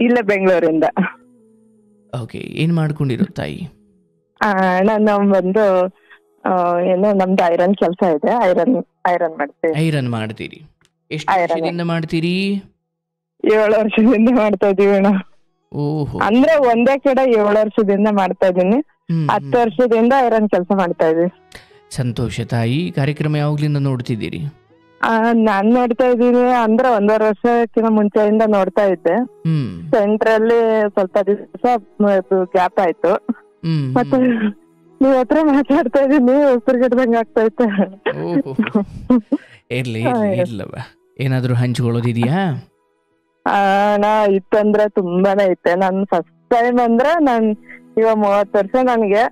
ಇಲ್ಲೇ ಬೆಂಗಳೂರಿಂದ. ಓಕೆ, ಏನು ಮಾಡ್ಕೊಂಡಿರೋ ತಾಯಿ? ನಾನು ಬಂದು ಏನೋ ನಮ್ದು ಐರನ್ ಕೆಲಸ ಇದೆ, ಐರನ್ ಮಾಡ್ತೀವಿ. ಐರನ್ ಮಾಡ್ತೀರಿ? ಎಷ್ಟು Iron. ವರ್ಷದಿಂದ ಮಾಡ್ತೀರಿ? 7 ವರ್ಷದಿಂದ ಮಾಡ್ತಾ ಇದೀವಿ ಅಣ್ಣ. ಓಹೋ, ಅಂದ್ರೆ ಒಂದೇ ಕಡೆ 7 ವರ್ಷದಿಂದ ಮಾಡ್ತಾ ಇದೀನಿ. 10 ವರ್ಷದಿಂದ ಐರನ್ ಕೆಲಸ ಮಾಡ್ತಾ ಇದೀವಿ. ಸಂತೋಷ ತಾಯಿ. ಕಾರ್ಯಕ್ರಮ ಯಾವಾಗ್ಲಿಂದ ನೋಡ್ತಿದ್ದೀರಿ? ನಾನ್ ನೋಡ್ತಾ ಇದ್ದೀನಿ ಅಂದ್ರೆ 1.5 ವರ್ಷಕ್ಕಿಂತ ಮುಂಚೆಯಿಂದ ನೋಡ್ತಾ ಇದ್ದೆ. ಸೆಂಟ್ರಲ್ಲಿ ಸ್ವಲ್ಪ ದಿವಸ ಗ್ಯಾಪ್ ಆಯ್ತು. ಮತ್ತೆ ನೀವ್ ಹತ್ರ ಮಾತಾಡ್ತಾ ಇದೀನಿ, ಉಸಿರುಗಟ್ಟದಂಗ ಆಗ್ತಾ ಇತ್ತು. ಇರ್ಲಿ ಇರ್ಲವ, ಏನಾದ್ರು ಹಂಚ್ಕೊಳ್ಳೋದಿದ್ಯಾ? ಇತ್ತಂದ್ರೆ ತುಂಬಾನೇ ಐತೆ. ನಾನ್ ಫಸ್ಟ್ ಟೈಮ್ ಅಂದ್ರೆ ಇವಾಗ 30 ವರ್ಷ ನನ್ಗೆ.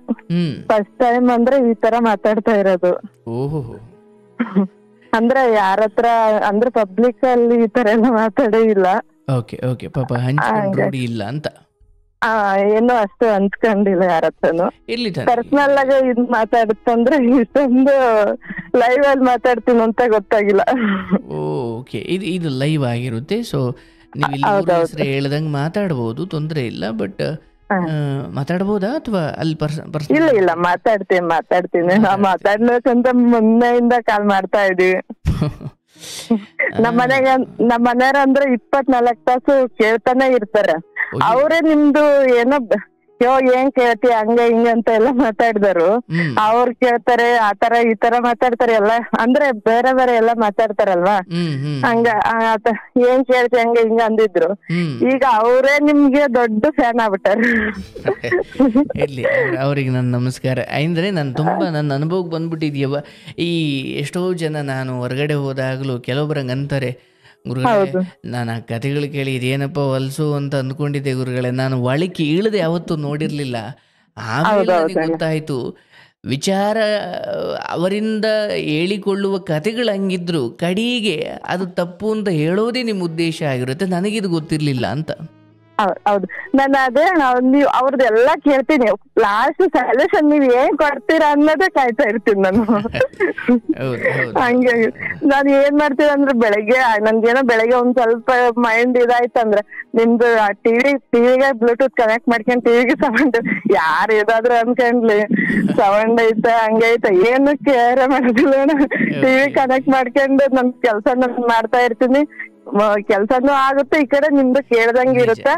ಫಸ್ಟ್ ಟೈಮ್ ಅಂದ್ರೆ ಈ ತರ ಮಾತಾಡ್ತಾ ಇರೋದು. ಓಹೋ, ಅಂದ್ರೆ ಯಾರ ಹತ್ರ ಅಂದ್ರೆ ಪಬ್ಲಿಕ್ ಅಲ್ಲಿ ಈ ತರ ಎಲ್ಲ ಮಾತಾಡೇ ಇಲ್ಲ. ಓಕೆ ಓಕೆ, ಪಾಪ ಹಂಚ್ಕೊಂಡು ರೂಢಿ ಇಲ್ಲ ಅಂತ. ಏನು ಅಷ್ಟು ಹಂಚ್ಕೊಂಡಿಲ್ಲ ಯಾರ ಹತ್ರನು. ಇರ್ಲಿ ಪರ್ಸನಲ್ ಆಗಿ ಇದ್ ಮಾತಾಡುತ್ತಂದ್ರೆ ಇಷ್ಟೊಂದು ಲೈವ್ ಅಲ್ಲಿ ಮಾತಾಡ್ತೀನಿ ಅಂತ ಗೊತ್ತಾಗಿಲ್ಲ. ಓಕೆ, ಇದು ಲೈವ್ ಆಗಿರುತ್ತೆ. ಸೊ ನೀವು ಇಲ್ಲಿ ಹೆಸರು ಹೇಳ್ದಂಗೆ ಮಾತಾಡ್ಬೋದು, ತೊಂದರೆ ಇಲ್ಲ. ಬಟ್ ಮಾತಾಡ್ಬೋದಾ ಅಥವಾ ಅಲ್ಲಿ ಇಲ್ಲ ಮಾತಾಡ್ತೀನಿ. ನಾವ್ ಮಾತಾಡ್ಬೇಕಂತ ಮೊನ್ನೆಯಿಂದ ಕಾಲ್ ಮಾಡ್ತಾ ಇದೀವಿ. ನಮ್ಮ ಮನೆಯವ್ರ ಅಂದ್ರೆ 24 ತಾಸು ಕೇಳ್ತಾನೆ ಇರ್ತಾರೆ. ಅವ್ರೇ ನಿಮ್ದು ಏನೋ ಏನ್ ಕೇಳ್ತಿ ಹಂಗ ಹಿಂಗ ಅಂತ ಎಲ್ಲ ಮಾತಾಡಿದರು. ಅವ್ರು ಕೇಳ್ತಾರೆ, ಆತರ ಈ ತರ ಮಾತಾಡ್ತಾರೆ ಎಲ್ಲ. ಅಂದ್ರೆ ಬೇರೆ ಬೇರೆ ಎಲ್ಲ ಮಾತಾಡ್ತಾರಲ್ವಾ, ಹಂಗ ಏನ್ ಕೇಳ್ತಿ ಹಂಗ ಹಿಂಗ ಅಂದಿದ್ರು. ಈಗ ಅವರೇ ನಿಮ್ಗೆ ದೊಡ್ಡ ಫ್ಯಾನ್ ಆಗ್ಬಿಟ್ಟಾರ. ಇರ್ಲಿ, ಅವ್ರಿಗೆ ನನ್ನ ನಮಸ್ಕಾರ. ಅಂದ್ರೆ ನನ್ನ ಅನುಭವಕ್ಕೆ ಬಂದ್ಬಿಟ್ಟಿದ್ಯವ. ಈ ಎಷ್ಟೋ ಜನ ನಾನು ಹೊರಗಡೆ ಹೋದಾಗ್ಲೂ ಕೆಲವೊಬ್ರಂಗೆ ಅಂತಾರೆ, ಗುರುಗಳೇ ನಾನು ಆ ಕಥೆಗಳು ಕೇಳಿ ಇದೇನಪ್ಪ ಹೊಲ್ಸು ಅಂತ ಅಂದ್ಕೊಂಡಿದ್ದೆ ಗುರುಗಳೇ, ನಾನು ಒಳಕ್ಕೆ ಇಳಿದೆ ಯಾವತ್ತೂ ನೋಡಿರ್ಲಿಲ್ಲ. ಆಮೇಲೆ ನನಗೆ ಗೊತ್ತಾಯ್ತು, ವಿಚಾರ ಅವರಿಂದ ಹೇಳಿಕೊಳ್ಳುವ ಕಥೆಗಳು ಹಂಗಿದ್ರು ಕಡೆಗೆ ಅದು ತಪ್ಪು ಅಂತ ಹೇಳೋದೇ ನಿಮ್ಮ ಉದ್ದೇಶ ಆಗಿರುತ್ತೆ. ನನಗಿದು ಗೊತ್ತಿರ್ಲಿಲ್ಲ ಅಂತ. ಹೌದು, ನಾನು ಅದೇ ನೀವು ಅವ್ರದ್ದೆಲ್ಲ ಕೇಳ್ತೀನಿ. ಲಾಸ್ಟ್ ಸೊಲ್ಯೂಷನ್ ನೀವ್ ಏನ್ ಕೊಡ್ತೀರಾ ಅನ್ನೋದೇ ಕಾಯ್ತಾ ಇರ್ತೀನಿ ನಾನು. ಹಂಗಾಗಿ ನಾನು ಏನ್ ಮಾಡ್ತೀನಿ ಅಂದ್ರೆ ನನ್ಗೇನೋ ಬೆಳಗ್ಗೆ ಒಂದ್ ಸ್ವಲ್ಪ ಮೈಂಡ್ ಇದಾಯ್ತಂದ್ರೆ ನಿಮ್ದು ಟಿವಿಗೆ ಬ್ಲೂಟೂತ್ ಕನೆಕ್ಟ್ ಮಾಡ್ಕೊಂಡು ಟಿವಿಗೆ ಸೌಂಡ್ ಯಾರು ಏದಾದ್ರು ಅನ್ಕೊಂಡ್ಲಿ ಸೌಂಡ್ ಐತೆ ಹಂಗೈತೆ ಏನು ಕೇರ್ ಮಾಡೋದಿಲ್ಲ. ಟಿವಿ ಕನೆಕ್ಟ್ ಮಾಡ್ಕೊಂಡು ನನ್ ಕೆಲ್ಸ ನಾನು ಮಾಡ್ತಾ ಇರ್ತೀನಿ. ಕೆಲ್ಸನೂ ಆಗುತ್ತೆ, ಈ ಕಡೆ ನಿಮ್ದು ಕೇಳ್ದಂಗೆ ಇರುತ್ತೆ.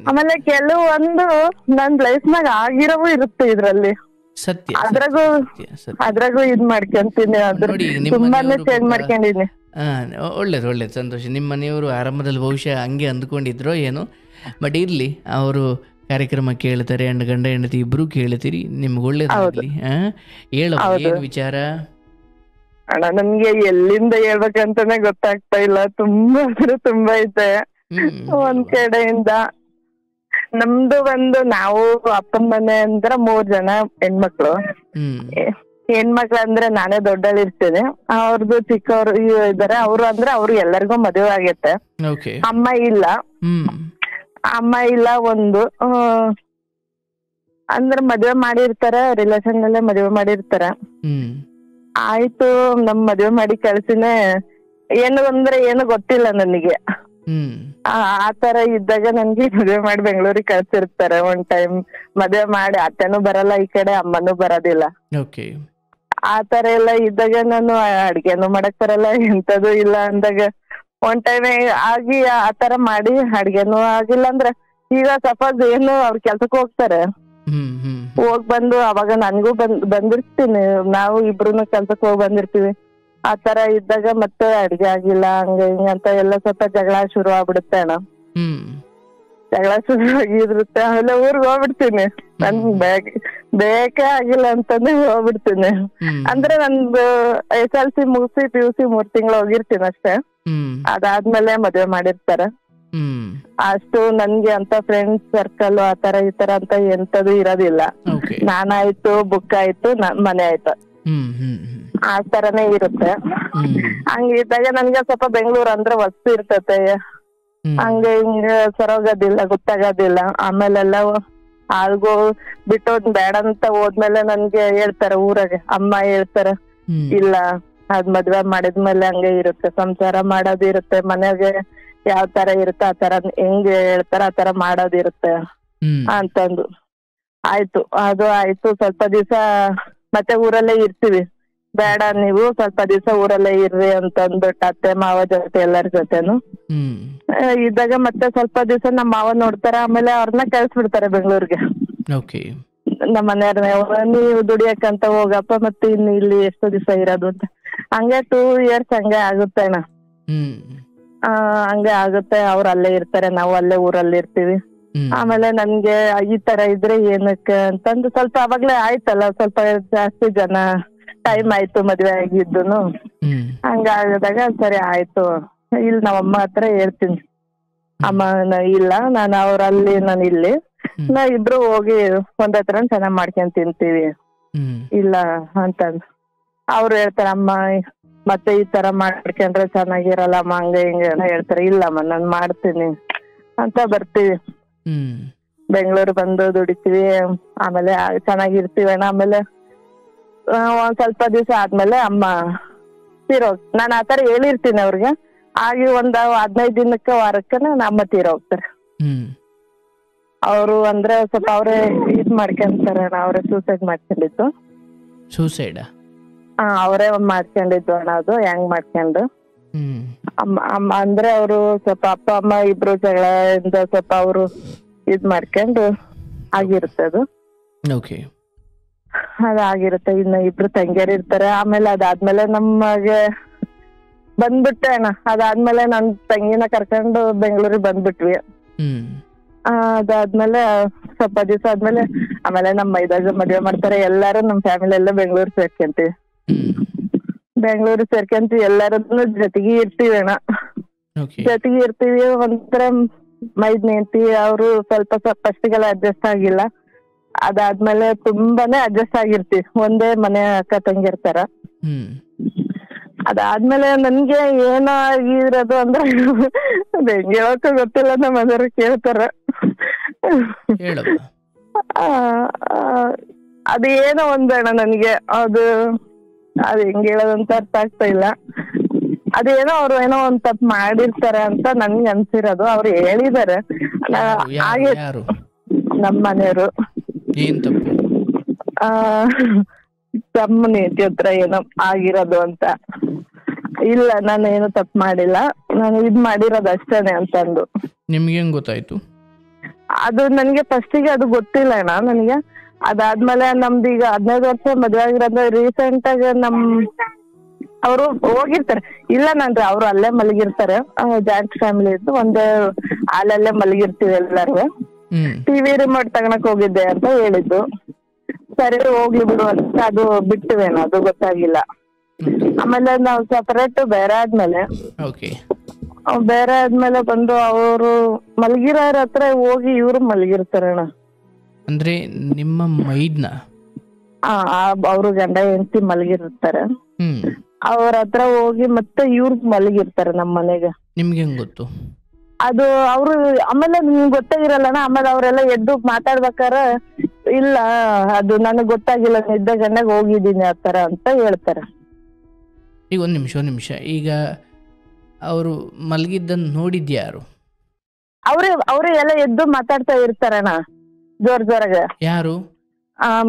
ಆಮೇಲೆ ಕೆಲವೊಂದು ನನ್ ಲೈಫ್ ನಾಗ ಆಗಿರೋವು ಇರುತ್ತೆ ಇದ್ರಲ್ಲಿ. ಅದ್ರಾಗೂ ಇದ್ ಮಾಡ್ಕೊಂತೀನಿ. ತುಂಬಾನೇ ಚೇಂಜ್ ಮಾಡ್ಕೊಂಡಿನಿ. ಒಳ್ಳೇದು ಸಂತೋಷ. ನಿಮ್ಮ ಮನೆಯವರು ಆರಂಭದಲ್ಲಿ ಬಹುಶಃ ಹಂಗೆ ಅಂದ್ಕೊಂಡಿದ್ರೋ ಏನೋ. ಬಟ್ ಇರ್ಲಿ, ಅವರು ಕಾರ್ಯಕ್ರಮ ಕೇಳ್ತಾರೆ, ಗಂಡ ಹೆಂಡತಿ ಇಬ್ರು ಕೇಳ್ತೀರಿ. ನಿಮ್ಗೆ ಒಳ್ಳೇದಾಗ್ಲಿ. ಹೇಳೋ ಏನ್ ವಿಚಾರ? ಅಣ್ಣ ನನ್ಗೆ ಎಲ್ಲಿಂದ ಹೇಳ್ಬೇಕಂತಾನೆ ಗೊತ್ತಾಗ್ತಾ ಇಲ್ಲ. ತುಂಬಾ ಐತೆ. ಒಂದ್ ಕಡೆಯಿಂದ ನಮ್ದು ನಾವು ಅಪ್ಪನ ಮನೆ ಅಂದ್ರೆ 3 ಜನ ಹೆಣ್ಮಕ್ಳು. ಹೆಣ್ಮಕ್ಳು ಅಂದ್ರೆ ನಾನೇ ದೊಡ್ಡಲ್ಲಿ ಇರ್ತೇನೆ. ಅವ್ರದ್ದು ಚಿಕ್ಕವ್ರು ಇದಾರೆ. ಅವ್ರು ಎಲ್ಲರಿಗೂ ಮದುವೆ ಆಗೈತೆ. ಅಮ್ಮ ಇಲ್ಲ ಒಂದು ಅಂದ್ರೆ ಮದುವೆ ಮಾಡಿರ್ತಾರೆ, ರಿಲೇಷನ್ ನಲ್ಲೇ ಮದುವೆ ಮಾಡಿರ್ತಾರೆ. ಆಯ್ತು, ನಮ್ ಮದ್ವೆ ಮಾಡಿ ಕಳ್ಸಿನೇ ಏನು ಗೊತ್ತಿಲ್ಲ ನನಗೆ. ಆತರ ಇದ್ದಾಗ ನನ್ಗೆ ಮದ್ವೆ ಮಾಡಿ ಬೆಂಗಳೂರಿಗೆ ಕಳ್ಸಿರ್ತಾರೆ. ಒಂದ್ ಟೈಮ್ ಮದ್ವೆ ಮಾಡಿ ಅತ್ತೆನೂ ಬರಲ್ಲ ಈ ಕಡೆ, ಅಮ್ಮನೂ ಬರೋದಿಲ್ಲ. ಆತರ ಎಲ್ಲ ಇದ್ದಾಗ ನಾನು ಅಡ್ಗೆನೂ ಮಾಡಕ್ ಬರಲ್ಲ, ಎಂತದೂ ಇಲ್ಲ ಅಂದಾಗ ಒಂದ್ ಟೈಮ್ ಆಗಿ ಆತರ ಮಾಡಿ ಅಡ್ಗೆನೂ ಆಗಿಲ್ಲ ಅಂದ್ರೆ, ಈಗ ಸಪೋಸ್ ಏನು ಅವ್ರ ಕೆಲ್ಸಕ್ಕೆ ಹೋಗ್ತಾರೆ, ಬಂದು ಅವಾಗ ನನ್ಗೂ ಬಂದಿರ್ತೀನಿ. ನಾವು ಇಬ್ರು ಕೆಲ್ಸಕ್ಕೆ ಹೋಗಿ ಬಂದಿರ್ತೀವಿ. ಆತರ ಇದ್ದಾಗ ಮತ್ತೆ ಅಡ್ಗೆ ಆಗಿಲ್ಲ ಹಂಗ ಹಿಂಗ ಅಂತ ಎಲ್ಲ ಸ್ವಲ್ಪ ಜಗಳ ಶುರು ಆಗ್ಬಿಡುತ್ತೆ ಅಣ್ಣ. ಜಗಳ ಶುರು ಆಗಿರುತ್ತೆ. ಆಮೇಲೆ ಊರ್ಗ್ ಹೋಗ್ಬಿಡ್ತೀನಿ. ನನ್ ಬೇಕೇ ಆಗಿಲ್ಲ ಅಂತಂದ್ರೆ ಹೋಗ್ಬಿಡ್ತೀನಿ. ಅಂದ್ರೆ ನಂದು SLC ಮುಗಿಸಿ PUC 3 ತಿಂಗಳು ಹೋಗಿರ್ತೀನಿ ಅಷ್ಟೇ. ಅದಾದ್ಮೇಲೆ ಮದ್ವೆ ಮಾಡಿರ್ತಾರೆ. ಅಷ್ಟು ನನ್ಗೆ ಅಂತ ಫ್ರೆಂಡ್ಸ್ ಸರ್ಕಲ್ ಆತರ ಈ ತರ ಅಂತ ಎಂತದು ಇರೋದಿಲ್ಲ. ನಾನಾಯ್ತು, ಬುಕ್ ಆಯ್ತು, ಮನೆ ಆಯ್ತು, ಆ ತರನೇ ಇರುತ್ತೆ. ಹಂಗಿದ್ದಾಗ ನನ್ಗೆ ಸ್ವಲ್ಪ ಬೆಂಗಳೂರು ಅಂದ್ರೆ ವಸ್ತು ಇರ್ತತೆ. ಹಂಗ ಹಿಂಗ ಸರೋಗೋದಿಲ್ಲ, ಗೊತ್ತಾಗೋದಿಲ್ಲ. ಆಮೇಲೆಲ್ಲ ಆಳ್ಗೋ ಬಿಟ್ಟು ಬೇಡ ಅಂತ ಹೋದ್ಮೇಲೆ ನನ್ಗೆ ಹೇಳ್ತಾರೆ ಊರಾಗೆ, ಅಮ್ಮ ಹೇಳ್ತಾರೆ ಇಲ್ಲ ಅದ್ ಮದ್ವೆ ಮಾಡಿದ್ಮೇಲೆ ಹಂಗೆ ಇರುತ್ತೆ, ಸಂಸಾರ ಮಾಡೋದಿರುತ್ತೆ, ಮನೆಗೆ ಯಾವ ತರ ಇರುತ್ತೆ ಆ ತರ ಹೆಂಗ್ ಹೇಳ್ತಾರ ಆ ತರ ಮಾಡೋದಿರುತ್ತೆ ಅಂತಂದು. ಆಯ್ತು ಅದು ಆಯ್ತು. ಸ್ವಲ್ಪ ದಿವಸ ಮತ್ತೆ ಊರಲ್ಲೇ ಇರ್ತೀವಿ, ಬೇಡ ನೀವು ಸ್ವಲ್ಪ ದಿವಸ ಊರಲ್ಲೇ ಇರ್ರಿ ಅಂತಂದ್ಬಿಟ್ಟು ಅತ್ತೆ ಮಾವ ಜೊತೆ ಎಲ್ಲರ ಜೊತೆನು ಇದ್ದಾಗ ಮತ್ತೆ ಸ್ವಲ್ಪ ದಿವಸ ನಮ್ಮ ಮಾವ ನೋಡ್ತಾರ. ಆಮೇಲೆ ಅವ್ರನ್ನ ಕಳ್ಸ್ಬಿಡ್ತಾರೆ ಬೆಂಗಳೂರಿಗೆ. ನಮ್ಮ ಮನೆಯವ್ರನ್ನ ನೀವು ದುಡಿಯಕ್ಕಂತ ಹೋಗಪ್ಪ, ಮತ್ತೆ ಇನ್ನು ಇಲ್ಲಿ ಎಷ್ಟು ದಿವಸ ಇರೋದು ಅಂತ. ಹಂಗೆ 2 years ಹಂಗೆ ಆಗುತ್ತೆ ಅಣ್ಣ. ಹಂಗೆ ಆಗುತ್ತೆ. ಅವ್ರು ಅಲ್ಲೇ ಇರ್ತಾರೆ, ನಾವು ಅಲ್ಲೇ ಊರಲ್ಲಿ ಇರ್ತೀವಿ. ಆಮೇಲೆ ನನ್ಗೆ ಈ ತರ ಇದ್ರೆ ಏನಕ್ಕೆ ಅಂತಂದು ಸ್ವಲ್ಪ ಅವಾಗ್ಲೇ ಆಯ್ತಲ್ಲ, ಸ್ವಲ್ಪ ಜಾಸ್ತಿ ಜನ ಟೈಮ್ ಆಯ್ತು ಮದ್ವೆ ಆಗಿದ್ದುನು. ಹಂಗಾಗದಾಗ ಸರಿ ಆಯ್ತು, ಇಲ್ಲಿ ನಾವಮ್ಮ ಹತ್ರ ಹೇಳ್ತೀನಿ, ಅಮ್ಮ ಇಲ್ಲ ನಾನು ಅವ್ರಲ್ಲಿ ನಾನು ಇಲ್ಲಿ ಇಬ್ರು ಹೋಗಿ ಒಂದತ್ರ ಚೆನ್ನಾಗ್ ಮಾಡ್ಕೊಂಡ್ ತಿಂತೀವಿ ಇಲ್ಲ ಅಂತಂದು. ಅವ್ರು ಹೇಳ್ತಾರ, ಅಮ್ಮ ಮತ್ತೆ ಈ ತರ ಮಾಡ್ಕೊಂಡ್ರೆ ಚೆನ್ನಾಗಿರಲ್ಲಮ್ಮ ಹಂಗ ಹಿಂಗ ಹೇಳ್ತಾರೆ. ಇಲ್ಲಮ್ಮ ನಾನ್ ಮಾಡ್ತೀನಿ ಅಂತ ಬರ್ತೀವಿ. ಬೆಂಗಳೂರು ಬಂದು ದುಡಿತೀವಿ, ಆಮೇಲೆ ಚೆನ್ನಾಗಿರ್ತೀವಿ ಅಣ್ಣ. ಆಮೇಲೆ ಒಂದ್ ಸ್ವಲ್ಪ ದಿವಸ ಆದ್ಮೇಲೆ ಅಮ್ಮ ತೀರೋಗ್, ನಾನ್ ಆತರ ಹೇಳಿರ್ತೀನಿ ಅವ್ರಿಗೆ. ಆಗಿ ಒಂದ್ 15 ದಿನಕ್ಕೆ ವಾರಕ್ಕೆ ಅಮ್ಮ ತೀರೋಗ್ತಾರೆ. ಅವರು ಅಂದ್ರೆ ಸ್ವಲ್ಪ ಅವ್ರೇ ಇದ್ ಮಾಡ್ಕೊಂತಾರೆ ಅಣ್ಣ, ಅವ್ರೇ ಸೂಸೈಡ್ ಮಾಡ್ಕೊಂಡಿದ್ದು. ಸೂಸೈಡ್ ಅವರೇ ಮಾಡ್ಕೊಂಡಿದ್ದು ಅಣ್ಣ. ಅದು ಹೆಂಗ್ ಮಾಡ್ಕೊಂಡು ಅಮ್ಮ ಅಂದ್ರೆ ಅವರು ಸ್ವಲ್ಪ ಅಪ್ಪ ಅಮ್ಮ ಇಬ್ರು ಜಗಳಿಂದ ಸ್ವಲ್ಪ ಅವರು ಇದ್ ಮಾಡ್ಕೊಂಡು ಆಗಿರುತ್ತೆ ಅದು. ಅದಾಗಿರುತ್ತೆ. ಇನ್ನು ಇಬ್ರು ತಂಗಿಯರು ಇರ್ತಾರೆ. ಆಮೇಲೆ ಅದಾದ್ಮೇಲೆ ನಮಗೆ ಬಂದ್ಬಿಟ್ಟೆ ಅಣ್ಣ. ಅದಾದ್ಮೇಲೆ ನನ್ ತಂಗಿನ ಕರ್ಕೊಂಡು ಬೆಂಗಳೂರಿಗೆ ಬಂದ್ಬಿಟ್ವಿ. ಅದಾದ್ಮೇಲೆ ಸ್ವಲ್ಪ ದಿವಸ ಆದ್ಮೇಲೆ ಆಮೇಲೆ ನಮ್ಮ ಮೈದಾಗ ಮದ್ವೆ ಮಾಡ್ತಾರೆ. ಎಲ್ಲಾರು ನಮ್ ಫ್ಯಾಮಿಲಿ ಎಲ್ಲ ಬೆಂಗಳೂರು ಸೇರ್ಕೊಂತೀವಿ. ಬೆಂಗಳೂರು ಸೇರ್ಕೊಂತೀವಿ, ಎಲ್ಲರನ್ನು ಜೊತೆಗೆ ಇರ್ತೀವಿ ಅಣ್ಣ. ಜೊತೆಗೆ ಇರ್ತೀವಿ. ಒಂಥರ ಮೈದ್ ನಿಂತಿ ಅವರು ಸ್ವಲ್ಪ ಫಸ್ಟಿಗೆಲ್ಲ ಅಡ್ಜಸ್ಟ್ ಆಗಿಲ್ಲ. ಅದಾದ್ಮೇಲೆ ತುಂಬಾನೇ ಅಡ್ಜಸ್ಟ್ ಆಗಿರ್ತೀವಿ, ಒಂದೇ ಮನೆ ಅಕ್ಕ ತಂಗಿರ್ತಾರ. ಅದಾದ್ಮೇಲೆ ನನ್ಗೆ ಏನಾಗಿರೋದು ಅಂದ್ರೆ ಹೆಂಗ್ ಹೇಳೋಕೆ ಗೊತ್ತಿಲ್ಲ. ನಮ್ಮ ಮನೆಯವ್ರು ಕೇಳ್ತಾರ. ಅದೇನೋ ಒಂದಣ್ಣ ನನ್ಗೆ ಅದು ಹೆಂಗ್ ಹೇಳೋದಂತ ಅರ್ಥ ಆಗ್ತಾ ಇಲ್ಲ. ಅದೇನೋ ಅವ್ರು ಏನೋ ಒಂದ್ ತಪ್ಪು ಮಾಡಿರ್ತಾರೆ ಅಂತ ನನ್ಗೆ ಅನ್ಸಿರೋದು. ಅವ್ರು ಹೇಳಿದಾರೆ ಹಾಗೆ ನಮ್ಮ ಮನೆಯವರು. ತಮ್ಮ ನೀತಿ ಹತ್ರ ಏನೋ ಆಗಿರೋದು ಅಂತ. ಇಲ್ಲ ನಾನು ಏನು ತಪ್ಪು ಮಾಡಿಲ್ಲ, ನಾನು ಇದ್ ಮಾಡಿರೋದು ಅಷ್ಟೇನೆ ಅಂತಂದು. ನಿಮ್ಗೆ ಹೆಂಗ್ ಗೊತ್ತಾಯ್ತು? ಅದು ನನ್ಗೆ ಫಸ್ಟಿಗೆ ಅದು ಗೊತ್ತಿಲ್ಲ ಅಣ್ಣ ನನಗೆ. ಅದಾದ್ಮೇಲೆ ನಮ್ದು ಈಗ 15 ವರ್ಷ ಮದ್ವೆ ಆಗಿರೋದು. ರೀಸೆಂಟ್ ಆಗಿ ಅವರು ಹೋಗಿರ್ತಾರೆ. ಇಲ್ಲ ನನ್ರಿ ಅವ್ರು ಅಲ್ಲೇ ಮಲಗಿರ್ತಾರೆ. ಜಾಯಿಂಟ್ ಫ್ಯಾಮಿಲಿ ಇದ್ದು ಒಂದೇ ಹಾಲಲ್ಲೇ ಮಲಗಿರ್ತೀವಿ ಎಲ್ಲಾರು. ಟಿವಿ ರಿಮೋಟ್ ತಗೊಳಕ್ ಹೋಗಿದ್ದೆ ಅಂತ ಹೇಳಿದ್ದು. ಸರಿ ಹೋಗ್ಲಿ ಬಿಡು ಅಂತ ಅದು ಬಿಟ್ಟಿವೇನೋ, ಅದು ಗೊತ್ತಾಗಿಲ್ಲ. ಆಮೇಲೆ ನಾವು ಸಪರೇಟ್ ಬೇರೆ ಆದ್ಮೇಲೆ ಬಂದು ಅವರು ಮಲಗಿರೋರ ಹತ್ರ ಹೋಗಿ ಇವ್ರು ಮಲಗಿರ್ತಾರಣ್ಣ. ಅಂದ್ರೆ ನಿಮ್ಮ ಮೈದ್ನ ಅವರು ಗಂಡ ಹೆಂಡತಿ ಮಲಗಿರ್ತಾರೆ. ಅವ್ರ ಹತ್ರ ಹೋಗಿ ಮತ್ತೆ ಇವ್ರ ಮಲಗಿರ್ತಾರೆ ನಮ್ಮ ಮನೆಗೆ. ನಿಮ್ಗೆ ಹೆಂಗ್ ಗೊತ್ತು? ಅದು ಅವರು ಆಮೇಲೆ ನಿಮ್ಗೆ ಗೊತ್ತೇ ಇರಲ್ಲಣ್ಣ. ಆಮೇಲೆ ಅವರೆಲ್ಲ ಎದ್ದು ಮಾತಾಡ್ಬೇಕಾರ ಇಲ್ಲ ಅದು ನನಗ್ ಗೊತ್ತಾಗಿಲ್ಲ, ನಿದ್ದೆ ಗಂಡಾಗ ಹೋಗಿದ್ದೀನಿ ಆತರ ಅಂತ ಹೇಳ್ತಾರೆ. ಈಗ ಒಂದ್ ನಿಮಿಷ ಈಗ ಅವರು ಮಲಗಿದ್ದನ್ನು ನೋಡಿದ್ಯಾರು? ಅವ್ರೇ ಎಲ್ಲ ಎದ್ದು ಮಾತಾಡ್ತಾ ಇರ್ತಾರಣ್ಣ ಜೋರಾಗ. ಯಾರು?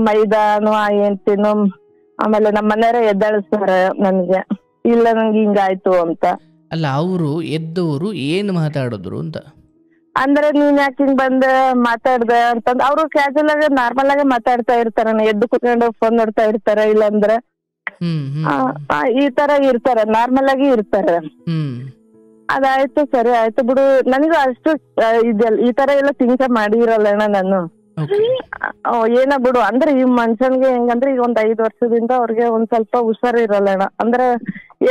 ಮೈದಾನು ಹೆಂಡ್ತಿನು. ಆಮೇಲೆ ನಮ್ಮ ಮನೆಯವರೇ ಎದ್ದಾಳಿಸ್ತಾರೆ ನನ್ಗೆ, ಇಲ್ಲ ನಂಗೆ ಹಿಂಗಾಯ್ತು ಅಂತ. ಅಲ್ಲ, ಅವರು ಎದ್ದವರು ಏನು ಮಾತಾಡಿದ್ರು ಅಂತ ಅಂದ್ರೆ ನೀನ್ ಯಾಕೆ ಹಿಂಗ್ ಬಂದೆ ಮಾತಾಡ್ದೆ ಅಂತಂದ್ ಅವ್ರು ಕ್ಯಾಶುವಲ್ ಆಗಿ ನಾರ್ಮಲ್ ಆಗಿ ಮಾತಾಡ್ತಾ ಇರ್ತಾರ. ಎದ್ದು ಕುತ್ಕೊಂಡು ಫೋನ್ ನೋಡ್ತಾ ಇರ್ತಾರೆ, ಇಲ್ಲಾಂದ್ರೆ ಈ ತರ ಇರ್ತಾರೆ, ನಾರ್ಮಲ್ ಆಗಿ ಇರ್ತಾರೆ. ಅದಾಯ್ತು, ಸರಿ ಆಯ್ತು ಬಿಡು. ನನಗೂ ಅಷ್ಟು ಈ ತರ ಎಲ್ಲ ಥಿಂಕ್ ಮಾಡಿರಲ್ಲ ಅಣ್ಣ ನಾನು. ಏನ ಬಿಡು ಅಂದ್ರೆ ಈ ಮನುಷ್ಯನ್ಗೆ ಹೆಂಗಂದ್ರೆ ಈಗ ಒಂದ್ 5 ವರ್ಷದಿಂದ ಅವ್ರಿಗೆ ಒಂದ್ ಸ್ವಲ್ಪ ಹುಷಾರಿರಲ್ಲ ಅಣ್ಣ. ಅಂದ್ರೆ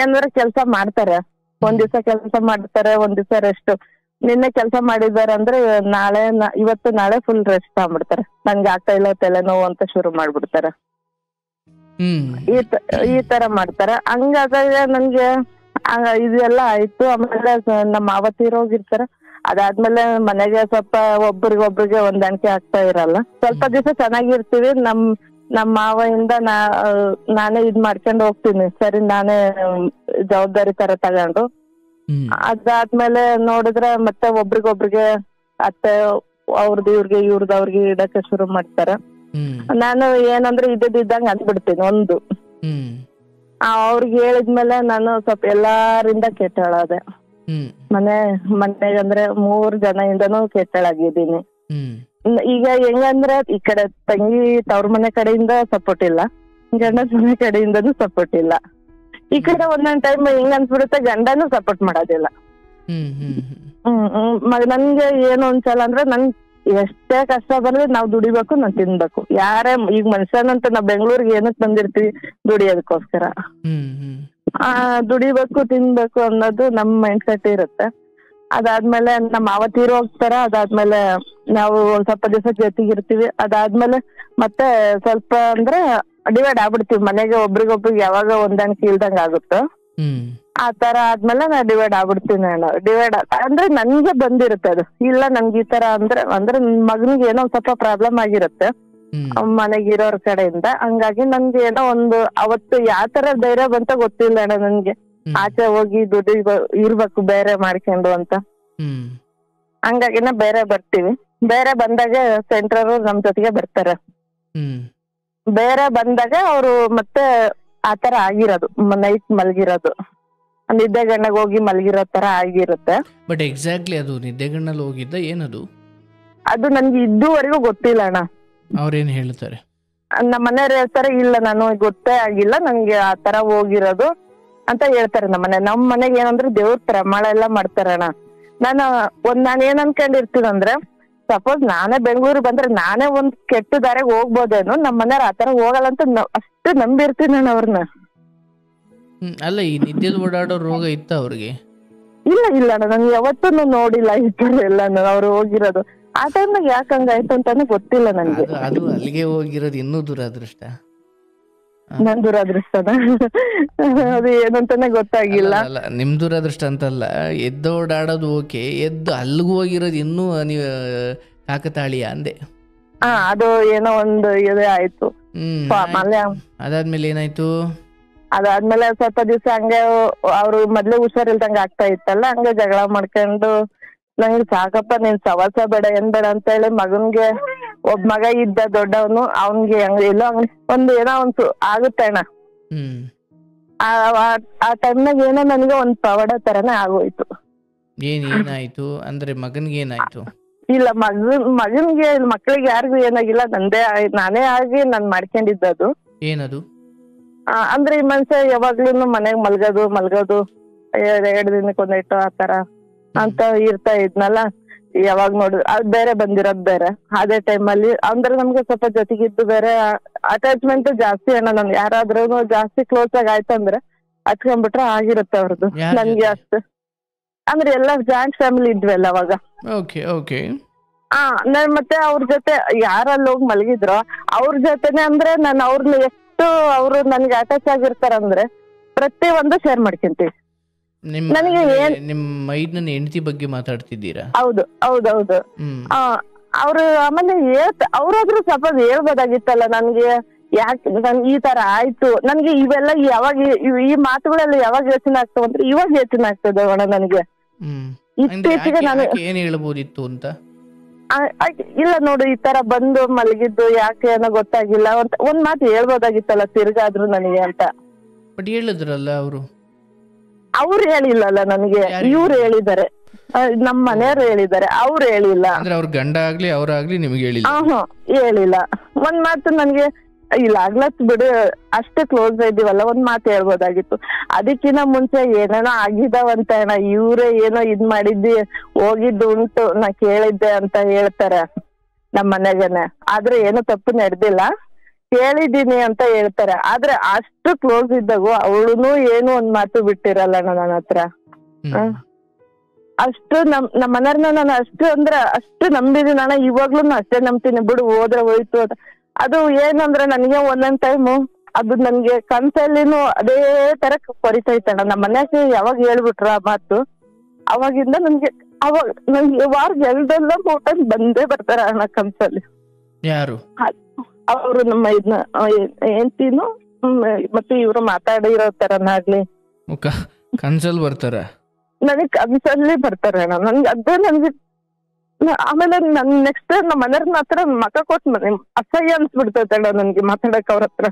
ಏನಾರ ಕೆಲ್ಸ ಮಾಡ್ತಾರೆ, ಒಂದ್ ದಿವಸ ಕೆಲ್ಸ ಮಾಡ್ತಾರೆ, ಒಂದ್ ದಿವಸ ರೆಸ್ಟ್. ನಿನ್ನೆ ಕೆಲ್ಸ ಮಾಡಿದಾರೆ ಅಂದ್ರೆ ಇವತ್ತು ನಾಳೆ ಫುಲ್ ರೆಸ್ಟ್ ತಗೊಂಡ್ಬಿಡ್ತಾರೆ. ನನ್ಗೆ ಆಗ್ತಾ ಇಲ್ಲ ತಲೆನೋವು ಅಂತ ಶುರು ಮಾಡ್ಬಿಡ್ತಾರೆ. ಈ ತರ ಮಾಡ್ತಾರೆ. ಹಂಗಾದಾಗ ನನ್ಗೆ ಇದೆಲ್ಲ ಆಯ್ತು. ಆಮೇಲೆ ನಮ್ಮ ಮಾವ ತೀರೋಗಿರ್ತಾರೆ. ಅದಾದ್ಮೇಲೆ ಮನೆಗೆ ಸ್ವಲ್ಪ ಒಬ್ರಿಗೊಬ್ರಿಗೆ ಹೊಂದಾಣಿಕೆ ಆಗ್ತಾ ಇರಲ್ಲ. ಸ್ವಲ್ಪ ದಿವಸ ಚೆನ್ನಾಗಿರ್ತೀವಿ. ನಮ್ಮ ಮಾವಿಂದ ನಾನೇ ಇದ್ ಮಾಡ್ಕೊಂಡು ಹೋಗ್ತೀನಿ. ಸರಿ, ನಾನೇ ಜವಾಬ್ದಾರಿ ತರ ತಗೊಂಡು ಅದಾದ್ಮೇಲೆ ನೋಡಿದ್ರೆ ಮತ್ತೆ ಒಬ್ರಿಗೊಬ್ರಿಗೆ ಅತ್ತೆ ಅವ್ರದ್ದು ಇವ್ರದ್ದು ಅವ್ರಿಗೆ ಇಡಕ್ಕೆ ಶುರು ಮಾಡ್ತಾರೆ. ನಾನು ಏನಂದ್ರೆ ಇದ್ದಂಗ ಅಂದ್ಬಿಡ್ತೀನಿ ಒಂದು. ಅವ್ರಿಗೆ ಹೇಳಿದ್ಮೇಲೆ ನಾನು ಸ್ವಲ್ಪ ಎಲ್ಲಾರಿಂದ ಕೆಟ್ಟಳಾದೆ. ಮನೆಗೆ ಅಂದ್ರೆ 3 ಜನಯಿಂದನೂ ಕೆಟ್ಟಳಾಗಿದ್ದೀನಿ. ಈಗ ಹೆಂಗಂದ್ರೆ ಈ ಕಡೆ ತಂಗಿ ತವ್ರ ಮನೆ ಕಡೆಯಿಂದ ಸಪೋರ್ಟ್ ಇಲ್ಲ, ಗಂಡನ ಮನೆ ಕಡೆಯಿಂದನೂ ಸಪೋರ್ಟ್ ಇಲ್ಲ. ಈ ಕಡೆ ಒಂದೊಂದ್ ಟೈಮ್ ಹೆಂಗ್ ಅನ್ಸ್ಬಿಡುತ್ತೆ ಗಂಡನೂ ಸಪೋರ್ಟ್ ಮಾಡೋದಿಲ್ಲ. ನನ್ಗೆ ಏನು ಅನ್ಸಲ್ಲ ಅಂದ್ರೆ ನನ್ ಎಷ್ಟೇ ಕಷ್ಟ ಬಂದ್ರೆ ನಾವ್ ದುಡಿಬೇಕು, ನಾವ್ ತಿನ್ಬೇಕು. ಯಾರೇ ಈಗ ಮನುಷ್ಯನಂತ ನಾವ್ ಬೆಂಗ್ಳೂರ್ಗೆ ಏನಕ್ ಬಂದಿರ್ತೀವಿ? ದುಡಿಯೋದಕ್ಕೋಸ್ಕರ. ದುಡಿಬೇಕು, ತಿನ್ಬೇಕು ಅನ್ನೋದು ನಮ್ ಮೈಂಡ್ ಸೆಟ್ ಇರುತ್ತೆ. ಅದಾದ್ಮೇಲೆ ನಮ್ಮ ಮಾವ ತೀರು ಹೋಗ್ತಾರ. ಅದಾದ್ಮೇಲೆ ನಾವು ಒಂದ್ ಸ್ವಲ್ಪ ದಿವಸ ಜೊತೆಗಿರ್ತೀವಿ. ಅದಾದ್ಮೇಲೆ ಮತ್ತೆ ಸ್ವಲ್ಪ ಅಂದ್ರೆ ಡಿವೈಡ್ ಆಗ್ಬಿಡ್ತೀವಿ. ಮನೆಗೆ ಒಬ್ರಿಗೊಬ್ರಿಗೆ ಯಾವಾಗ ಹೊಂದಾಣಿಕೆ ಇಲ್ದಂಗ ಆಗುತ್ತೋ ಆ ತರ ಆದ್ಮೇಲೆ ನಾ ಡಿವೈಡ್ ಆಗ್ಬಿಡ್ತೀನಿ. ನಾನು ಡಿವೈಡ್ ಅಂದ್ರೆ ನನ್ಗೆ ಬಂದಿರುತ್ತೆ ಅದು. ಇಲ್ಲ ನನ್ಗೆ ಈ ತರ ಅಂದ್ರೆ ಮಗನಿಗೆ ಏನೋ ಸ್ವಲ್ಪ ಪ್ರಾಬ್ಲಮ್ ಆಗಿರುತ್ತೆ ಮನೆಗಿರೋರ್ ಕಡೆಯಿಂದ. ಹಂಗಾಗಿ ನನ್ಗೆ ಏನೋ ಒಂದು ಅವತ್ತು ಯಾವ ತರ ಧೈರ್ಯ ಬಂತ ಗೊತ್ತಿಲ್ಲ ಅಣ್ಣ ನನ್ಗೆ. ಆಚೆ ಹೋಗಿ ದುಡ್ಡು ಇರ್ಬೇಕು ಬೇರೆ ಮಾಡ್ಕೊಂಡು ಅಂತ. ಹಂಗಾಗಿನ ಬೇರೆ ಬರ್ತೀವಿ. ಬೇರೆ ಬಂದಾಗ ಸೆಂಟ್ರರ್ ನಮ್ ಜೊತೆಗೆ ಬರ್ತಾರೆ. ಬೇರೆ ಬಂದಾಗ ಅವರು ಮತ್ತೆ ಆತರ ಆಗಿರೋದು, ನೈಟ್ ಮಲ್ಗಿರೋದು, ನಿದ್ದೆಗಣ್ಣಗ್ ಹೋಗಿ ಮಲ್ಗಿರೋ ತರ ಆಗಿರುತ್ತೆ. ಬಟ್ ಎಕ್ಸಾಕ್ಟ್ಲಿ ಅದು ನಿದ್ದೆಗಣ್ಣಲ್ಲಿ ಹೋಗಿದ್ದ ಏನದು? ಅದು ನನ್ಗೆ ಇದುವರೆಗೂ ಗೊತ್ತಿಲ್ಲ ಅಣ್ಣ. ಅವ್ರೇನ್ ಹೇಳ್ತಾರೆ? ನಮ್ಮ ಮನೆಯವ್ರು ಹೇಳ್ತಾರೆ ಇಲ್ಲ ನಾನು ಗೊತ್ತೇ ಆಗಿಲ್ಲ ನನ್ಗೆ ಆ ತರ ಹೋಗಿರೋದು ಅಂತ ಹೇಳ್ತಾರೆ. ನಮ್ಮ ಮನೆಗೆ ಏನಂದ್ರೆ ದೇವ್ರ ಪ್ರಮಾಣ ಎಲ್ಲ ಮಾಡ್ತಾರಣ್ಣ. ನಾನು ಏನ್ ಅನ್ಕೊಂಡಿರ್ತೀನಂದ್ರೆ ಸಪೋಸ್ ನಾನೇ ಬೆಂಗಳೂರು ಬಂದ್ರೆ ನಾನೇ ಒಂದ್ ಕೆಟ್ಟ ದಾರಿಗೆ ಹೋಗ್ಬೋದೇನೋ, ನಮ್ಮ ಮನೆಯವ್ರು ಆತರ ಹೋಗಲ್ಲ ಅಂತ ಅಷ್ಟು ನಂಬಿರ್ತೀನಿ ನಾನು ಅವ್ರನ್ನ. ಅಲ್ಲ, ಈ ನಿದ್ದೆಲ್ ಓಡಾಡೋ ರೋಗ ಇತ್ತ ಅವ್ರಿಗೆ? ಇಲ್ಲ ಅಣ್ಣ, ನಾನು ಯಾವತ್ತೂ ನೋಡಿಲ್ಲ ಈ ತರ ಎಲ್ಲ ಅವ್ರು ಹೋಗಿರೋದು. ಆ ಟೈಮ್ನಾಗ ಯಾಕೆ ಹಂಗಾಯ್ತು ಅಂತಾನೆ ಗೊತ್ತಿಲ್ಲ ನನ್ಗೆ. ಅದು ಅಲ್ಲಿಗೆ ಹೋಗಿರೋದು ಇನ್ನೂ ದುರಾದೃಷ್ಟ. ನನ್ ದುರಾದೃಷ್ಟನ ಅದು ಏನಂತಾನೆ ಗೊತ್ತಾಗಿಲ್ಲ. ಅಲ್ಲ, ನಿಮ್ ದುರಾದೃಷ್ಟ ಅಂತಲ್ಲ, ಎದ್ದೋಡಾಡೋದು ಓಕೆ, ಎದ್ದು ಅಲ್ಲಿಗೂ ಹೋಗಿರೋದು ಇನ್ನೂ ನೀವು ಕಾಕತಾಳೀಯ ಅಂದೆ. ಅದು ಏನೋ ಒಂದು ಇದೇ ಆಯ್ತು. ಅದಾದ್ಮೇಲೆ ಏನಾಯ್ತು? ಅದಾದ್ಮೇಲೆ ಸ್ವಲ್ಪ ದಿವಸ ಹಂಗೆ ಅವ್ರು ಮೊದ್ಲು ಹುಷಾರಿಲ್ದಂಗ ಆಗ್ತಾ ಇತ್ತಲ್ಲ, ಹಂಗೆ ಜಗಳ ಮಾಡ್ಕೊಂಡು ನಂಗೆ ಸಾಕಪ್ಪ ನೀನ್ ಸವಾಸ ಬೇಡ ಏನ್ ಬೇಡ ಅಂತ ಹೇಳಿ ಮಗನ್ಗೆ ಒಬ್ಬ ಮಗ ಇದ್ದ ದೊಡ್ಡವನು, ಅವನ್ಗೆ ಎಲ್ಲೋ ಒಂದ್ ಏನೋ ಒಂದು ಆಗುತ್ತೆ ಅಣ್ಣ. ಆ ಟೈಮ್ನಾಗ ಏನೋ ನನಗೆ ಒಂದ್ ಪವಾಡ ತರನೇ ಆಗೋಯ್ತು. ಏನಾಯ್ತು ಅಂದ್ರೆ ಮಗನ್ಗೆ ಏನಾಯ್ತು? ಇಲ್ಲ ಮಗನ್ಗೆ ಮಕ್ಳಿಗೆ ಯಾರಿಗೂ ಏನಾಗಿಲ್ಲ, ನಾನೇ ಆಗಿ ನಾನ್ ಮಾಡ್ಕೊಂಡಿದ್ದದು. ಏನದು? ಅಂದ್ರೆ ಈ ಮನುಷ್ಯ ಯಾವಾಗ್ಲೂ ಮನೆಗ್ ಮಲ್ಗೋದು 2 ದಿನಕ್ಕೊಂದಿಟ್ಟು ಆತರ ಅಂತ ಇರ್ತಾ ಇದ್ನಲ್ಲ. ಯಾವಾಗ ನೋಡಿದ್ರು ಅದ್ ಬೇರೆ ಬಂದಿರೋದ್ ಬೇರೆ. ಅದೇ ಟೈಮಲ್ಲಿ ಅಂದ್ರೆ ನಮ್ಗೆ ಸ್ವಲ್ಪ ಜೊತೆಗಿದ್ದು ಬೇರೆ ಅಟ್ಯಾಚ್ಮೆಂಟ್ ಜಾಸ್ತಿ ಅಣ್ಣ. ನನ್ ಯಾರಾದ್ರೂ ಜಾಸ್ತಿ ಕ್ಲೋಸ್ ಆಗಿ ಆಯ್ತಂದ್ರೆ ಹಚ್ಕೊಂಡ್ಬಿಟ್ರೆ ಆಗಿರುತ್ತೆ ಅವ್ರದ್ದು. ನನ್ಗೆ ಅಷ್ಟು ಅಂದ್ರೆ ಎಲ್ಲ ಜಾಯಿಂಟ್ ಫ್ಯಾಮಿಲಿ ಇದ್ವಲ್ಲ ಅವಾಗ. ನಾನ್ ಮತ್ತೆ ಅವ್ರ ಜೊತೆ ಯಾರಲ್ಲಿ ಹೋಗಿ ಮಲಗಿದ್ರೋ ಅವ್ರ ಜೊತೆನೆ ಅಂದ್ರೆ ನಾನು ಅವ್ರನ್ನ ಎಷ್ಟು ಅವ್ರು ನನ್ಗೆ ಅಟ್ಯಾಚ್ ಆಗಿರ್ತಾರಂದ್ರೆ ಪ್ರತಿ ಒಂದು ಶೇರ್ ಮಾಡ್ಕೊಂತೀವಿ. ನನಗೆ ನಿಮ್ಮ ಹೆಂಡತಿ ಬಗ್ಗೆ ಮಾತಾಡ್ತಿದ್ದೀರಾ? ಹೌದೌದು. ಅವ್ರು ಆಮೇಲೆ ಅವ್ರಾದ್ರೂ ಸ್ವಲ್ಪ ಹೇಳ್ಬೋದಾಗಿತ್ತಲ್ಲ ನನ್ಗೆ, ಯಾಕೆ ನನ್ ಈ ತರ ಆಯ್ತು. ನನ್ಗೆ ಇವೆಲ್ಲ ಯಾವಾಗ ಈ ಮಾತುಗಳೆಲ್ಲ ಯಾವಾಗ ಯೋಚನೆ ಆಗ್ತಾವ ಅಂದ್ರೆ ಇವಾಗ ಯೋಚನೆ ಆಗ್ತದೆ ಅಣ್ಣ ನನಗೆ. ಇತ್ತೀಚೆಗೆ ನಾನು ಏನ್ ಹೇಳ್ಬೋದಿತ್ತು ಅಂತ ಇಲ್ಲ ನೋಡು, ಈ ತರ ಬಂದು ಮಲಗಿದ್ದು ಯಾಕೆ ಏನೋ ಗೊತ್ತಾಗಿಲ್ಲ, ಒಂದ್ ಮಾತು ಹೇಳ್ಬೋದಾಗಿತ್ತಲ್ಲ ತಿರ್ಗಾದ್ರು ನನಗೆ ಅಂತ. ಬಟ್ ಹೇಳಿದ್ರಲ್ಲ ಅವ್ರು ಹೇಳಿಲ್ಲಲ್ಲ ನನಗೆ, ಇವ್ರು ಹೇಳಿದ್ದಾರೆ, ನಮ್ ಮನೆಯವ್ರು ಹೇಳಿದ್ದಾರೆ, ಅವ್ರು ಹೇಳಿಲ್ಲ. ಅಂದ್ರೆ ಅವ್ರ ಗಂಡ ಆಗ್ಲಿ ಅವ್ರಾಗ್ಲಿ ನಿಮ್ಗೆ ಹೇಳಿಲ್ಲ? ಹೇಳಿಲ್ಲ. ಒಂದ್ ಮಾತು ನನ್ಗೆ ಇಲ್ಲ ಆಗ್ಲತ್ ಬಿಡು, ಅಷ್ಟೇ ಕ್ಲೋಸ್ ಇದೀವಲ್ಲ, ಒಂದ್ ಮಾತು ಹೇಳ್ಬೋದಾಗಿತ್ತು. ಅದಕ್ಕಿಂತ ಮುಂಚೆ ಏನೇನೋ ಆಗಿದಾವಂತ ಅಣ್ಣ. ಇವ್ರೇ ಏನೋ ಇದ್ ಮಾಡಿದ್ದಿ ಹೋಗಿದ್ದು ಉಂಟು, ನಾ ಕೇಳಿದ್ದೆ ಅಂತ ಹೇಳ್ತಾರೆ ನಮ್ ಮನೆಗನೆ. ಆದ್ರೆ ಏನು ತಪ್ಪು ನಡೆದಿಲ್ಲ, ಕೇಳಿದೀನಿ ಅಂತ ಹೇಳ್ತಾರೆ. ಆದ್ರೆ ಅಷ್ಟು ಕ್ಲೋಸ್ ಇದ್ದಾಗೂ ಅವಳುನು ಏನು ಒಂದ್ ಮಾತು ಬಿಟ್ಟಿರಲ್ಲ ನನ್ನ ಹತ್ರ. ಅಷ್ಟು ನಮ್ಮ ಮನೆಯವ್ರನ್ನ ನಾನು ಅಷ್ಟು ಅಂದ್ರೆ ಅಷ್ಟು ನಂಬಿದೀನಿ ಅಣ್ಣ. ಇವಾಗ್ಲೂ ಅಷ್ಟೇ ನಂಬ್ತೀನಿ, ಬಿಡು ಹೋದ್ರೆ ಹೋಯ್ತು ಅಂತ. ಅದು ಏನಂದ್ರೆ ನನಗೆ ಒಂದೊಂದ್ ಟೈಮು ಅದು ನನ್ಗೆ ಕನ್ಸಲ್ಲಿನೂ ಅದೇ ತರ ಕೊರಿತೈತಣ್ಣ. ನಮ್ಮ ಮನ್ಯಾಗ ಯಾವಾಗ ಹೇಳ್ಬಿಟ್ರ ಆ ಮಾತು, ಅವಾಗಿಂದ ನನ್ಗೆ ವಾರಕ್ಕೆ 2 ಟೈಮ್ ಬಂದೇ ಬರ್ತಾರ ಅಣ್ಣ ಕನ್ಸಲ್ಲಿ. ಯಾರು? ಅವರು ನಮ್ಮ ಹೆಂಡ್ತಿನು ಮತ್ತೆ ಇವ್ರು ಮಾತಾಡಿರೋ ತರನಾಗ್ಲಿ ಕನ್ಸಲ್ ಬರ್ತಾರ. ನನಗ್ ಕನ್ಸಲ್ಲಿ ಬರ್ತಾರೆ ಅಣ್ಣ. ನನ್ಗೆ ಅದೇ ನನ್ಗೆ ಆಮೇಲೆ ನನ್ ನೆಕ್ಸ್ಟ್ ನಮ್ಮ ಮನೆಯವ್ರ ಹತ್ರ ಮಕ ಕೊಟ್ಟು ಅಸಹ್ಯ ಅನ್ಸ್ಬಿಡ್ತೈತೆ ಅಣ್ಣ ನನ್ಗೆ ಮಾತಾಡಕ್ ಅವ್ರ ಹತ್ರ.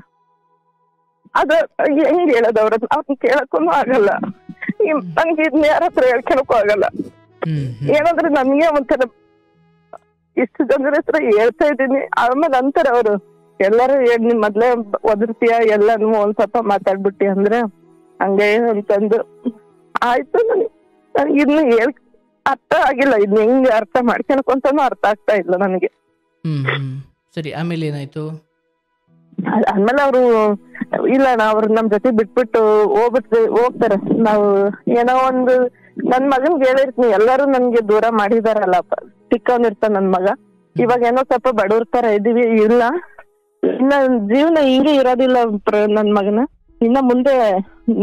ಅದು ಹೆಂಗ್ ಹೇಳೋದು ಅವ್ರನ್ನ ಕೇಳಕ್ಕೂ ಆಗಲ್ಲ, ನನ್ಗೆ ಇದನ್ನ ಯಾರ ಹತ್ರ ಹೇಳ್ಕೊಳಕ್ಕೂ ಆಗಲ್ಲ. ಏನಂದ್ರೆ ನನ್ಗೆ ಒಂಥರ ಇಷ್ಟು ಜನರ ಹತ್ರ ಹೇಳ್ತಾ ಇದ್ದೀನಿ. ಆಮೇಲೆ ಅಂತಾರೆ ಅವರು, ಎಲ್ಲಾರು ನಿಮ್ ಮೊದ್ಲೇ ಒದರ್ತೀಯ, ಎಲ್ಲಾನು ಒಂದ್ ಸ್ವಲ್ಪ ಮಾತಾಡ್ಬಿಟ್ಟಿ ಅಂದ್ರೆ ಹಂಗೆ ಅಂತಂದು ಆಯ್ತು. ನನ್ಗೆ ಇನ್ನು ಅರ್ಥ ಆಗಿಲ್ಲ, ಇದ್ನ ಹೆಂಗ್ ಅರ್ಥ ಮಾಡ್ಕೊಳಕಂತಾನು ಅರ್ಥ ಆಗ್ತಾ ಇಲ್ಲ ನನಗೆ. ಸರಿ, ಆಮೇಲೆ ಏನಾಯ್ತು? ಆಮೇಲೆ ಅವರು ಇಲ್ಲ ಅಣ್ಣ, ಅವ್ರು ನಮ್ ಜೊತೆ ಬಿಟ್ಬಿಟ್ಟು ಹೋಗ್ತಾರೆ. ನಾವು ಏನೋ ಒಂದು ನನ್ ಮಗನ್ಗೆ ಹೇಳಿರ್ತೀನಿ, ಎಲ್ಲಾರು ನನ್ಗೆ ದೂರ ಮಾಡಿದಾರಲ್ಲ, ಚಿಕ್ಕವನಿರ್ತಾನ ನನ್ ಮಗ. ಇವಾಗ ಏನೋ ಸ್ವಲ್ಪ ಬಡವ್ರ ತರ ಇದೀವಿ, ಇಲ್ಲ ಇನ್ನ ಜೀವನ ಹಿಂಗೆ ಇರೋದಿಲ್ಲ ನನ್ ಮಗನ, ಇನ್ನ ಮುಂದೆ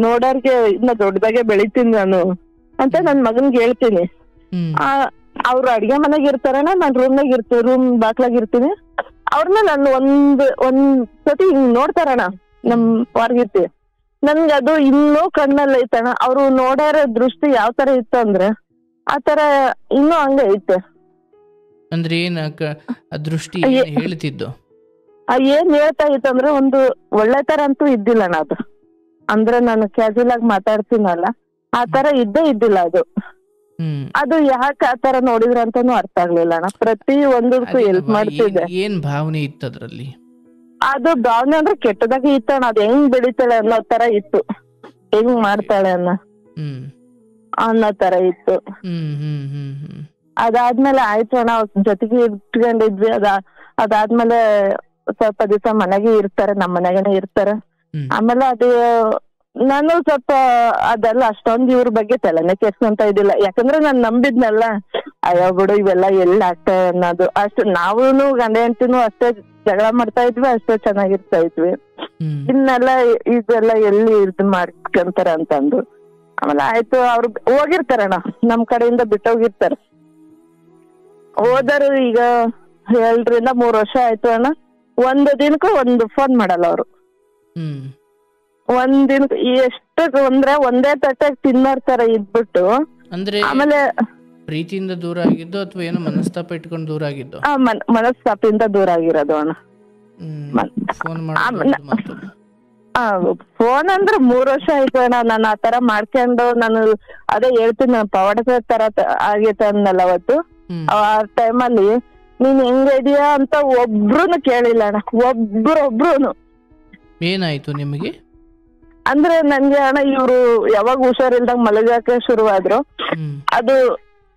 ನೋಡೋರ್ಗೆ ಇನ್ನ ದೊಡ್ಡದಾಗೆ ಬೆಳಿತೀನಿ ನಾನು ಅಂತ ನನ್ ಮಗನ್ಗೆ ಹೇಳ್ತೀನಿ. ಅವ್ರು ಅಡ್ಗೆ ಮನೆಗ್ ಇರ್ತಾರಣ್ಣ, ನಾನ್ ರೂಮ್ನಾಗ ಇರ್ತೀನಿ, ರೂಮ್ ಬಾಕ್ಲಾಗ ಇರ್ತೀನಿ. ಅವ್ರನ್ನ ನಾನು ಒಂದ್ ಸತಿ ಹಿಂಗ್ ನೋಡ್ತಾರಣ್ಣ, ನಮ್ ಹೊರ್ಗಿರ್ತೀವಿ. ನನ್ಗೆ ಅದು ಇನ್ನೂ ಕಣ್ಣಲ್ಲಿ ಐತಣ್ಣ. ಅವ್ರು ನೋಡೋರ ದೃಷ್ಟಿ ಯಾವ ತರ ಇತ್ತು ಅಂದ್ರೆ ಆ ತರ ಇನ್ನೂ ಹಂಗ ಐತೆ. ಅಂದ್ರೆ ಏನ್ ದೃಷ್ಟಿ ಹೇಳ್ತಿದ್ದು? ಏನ್ ಹೇಳ್ತಾ ಇತ್ತಂದ್ರೆ ಒಂದು ಒಳ್ಳೆ ತರ ಅಂತೂ ಇದ್ದಿಲ್ಲಣ್ಣ ಅದು. ಅಂದ್ರೆ ನಾನು ಕ್ಯಾಶುವಲ್ ಆಗಿ ಮಾತಾಡ್ತೀನಲ್ಲ, ಆ ತರ ಇದ್ದೇ ಇದ್ದಿಲ್ಲ ಅದು. ಅದು ಯಾಕೆ ಆ ತರ ನೋಡಿದ್ರ ಅಂತಾನು ಅರ್ಥ ಆಗ್ಲಿಲ್ಲ ಅಣ್ಣ. ಪ್ರತಿ ಒಂದಕ್ಕೂ ಹೆಲ್ಪ್ ಮಾಡ್ತಿದ್ದೆ. ಏನ್ ಭಾವನೆ ಇತ್ತು ಅದ್ರಲ್ಲಿ? ಅದು ಭಾವನೆ ಅಂದ್ರೆ ಕೆಟ್ಟದಾಗಿ ಇತ್ತಣ್ಣ. ಅದ್ ಹೆಂಗ್ ಬೆಳಿತಾಳೆ ಅನ್ನೋ ತರ ಇತ್ತು, ಹೆಂಗ್ ಮಾಡ್ತಾಳೆ ಅನ್ನೋ ತರ ಇತ್ತು. ಅದಾದ್ಮೇಲೆ ಆಯ್ತು ಅಣ್ಣ, ಜೊತೆಗೆ ಇಟ್ಕೊಂಡಿದ್ವಿ. ಅದಾದ್ಮೇಲೆ ಸ್ವಲ್ಪ ದಿವಸ ಮನೆಗೆ ಇರ್ತಾರೆ, ನಮ್ ಮನೆಗೇನೆ ಇರ್ತಾರೆ. ಆಮೇಲೆ ಅದು ನಾನು ಸ್ವಲ್ಪ ಅದೆಲ್ಲ ಅಷ್ಟೊಂದು ಇವ್ರ ಬಗ್ಗೆ ತಲೆನೇ ಕೆಡ್ಸ್ಕೊಂತ ಇದ್ದಿಲ್ಲ. ಯಾಕಂದ್ರೆ ನಾನ್ ನಂಬಿದ್ನಲ್ಲ, ಅಯ್ಯೋ ಬಿಡು ಇವೆಲ್ಲ ಎಲ್ಲಿ ಆಗ್ತವೆ ಅನ್ನೋದು. ಅಷ್ಟು ನಾವೂನು ಗಂಡ ಹೆಂಡ್ತಿನೂ ಅಷ್ಟೇ ಜಗಳ ಮಾಡ್ತಾ ಇದ್ವಿ, ಅಷ್ಟೇ ಚೆನ್ನಾಗಿರ್ತಾ ಇದ್ವಿ. ಇದನ್ನೆಲ್ಲ ಇದೆಲ್ಲ ಎಲ್ಲಿ ಇದು ಮಾಡ್ಕೊಂತಾರ ಅಂತಂದು ಆಮೇಲೆ ಆಯ್ತು. ಅವ್ರು ಹೋಗಿರ್ತಾರಣ್ಣ, ನಮ್ ಕಡೆಯಿಂದ ಬಿಟ್ಟೋಗಿರ್ತಾರೆ. ಹೋದರು ಈಗ 2 ರಿಂದ 3 ವರ್ಷ ಆಯ್ತು ಅಣ್ಣ. ಒಂದು ದಿನಕ್ಕೂ ಒಂದು ಫೋನ್ ಮಾಡಲ್ಲ ಅವರು. ಒಂದ್ ದಿನಕ್ಕೆ ಎಷ್ಟು ಅಂದ್ರೆ ಒಂದೇ ತಟ್ಟೆಗೆ ತಿನ್ನೋರ್ ತರ ಇದ್ಬಿಟ್ಟು. ಅಂದ್ರೆ ಆಮೇಲೆ ಪ್ರೀತಿಯಿಂದ ದೂರ ಆಗಿದ್ದು ಅಥವಾ ಏನೋ ಮನಸ್ತಾಪ ಇಟ್ಕೊಂಡು ದೂರ ಆಗಿದ್ದು? ಮನಸ್ತಾಪದಿಂದ ದೂರ ಆಗಿರೋದು ಅಣ್ಣ. ಫೋನ್ ಅಂದ್ರೆ 3 ವರ್ಷ ಆಯ್ತು ಅಣ್ಣ. ನಾನು ಆತರ ಮಾಡ್ಕೊಂಡು ನಾನು ಅದೇ ಹೇಳ್ತೀನಿ, ನಾನು ಪವಾಡ ತರ ಆಗೈತೆ ಅನ್ನಲ್ಲ ಅವತ್ತು. ಆ ಟೈಮಲ್ಲಿ ನೀನ್ ಹೆಂಗಿದ್ಯಾ ಅಂತ ಒಬ್ರುನು ಕೇಳಿಲ್ಲ ಅಣ್ಣ, ಒಬ್ರುನು. ಏನಾಯ್ತು ನಿಮಗೆ? ಅಂದ್ರೆ ನನ್ಗೆ ಅಣ್ಣ ಇವ್ರು ಯಾವಾಗ ಹುಷಾರಿಲ್ದಂಗ್ ಮಲಗಾಕ ಶುರುವಾದ್ರು. ಅದು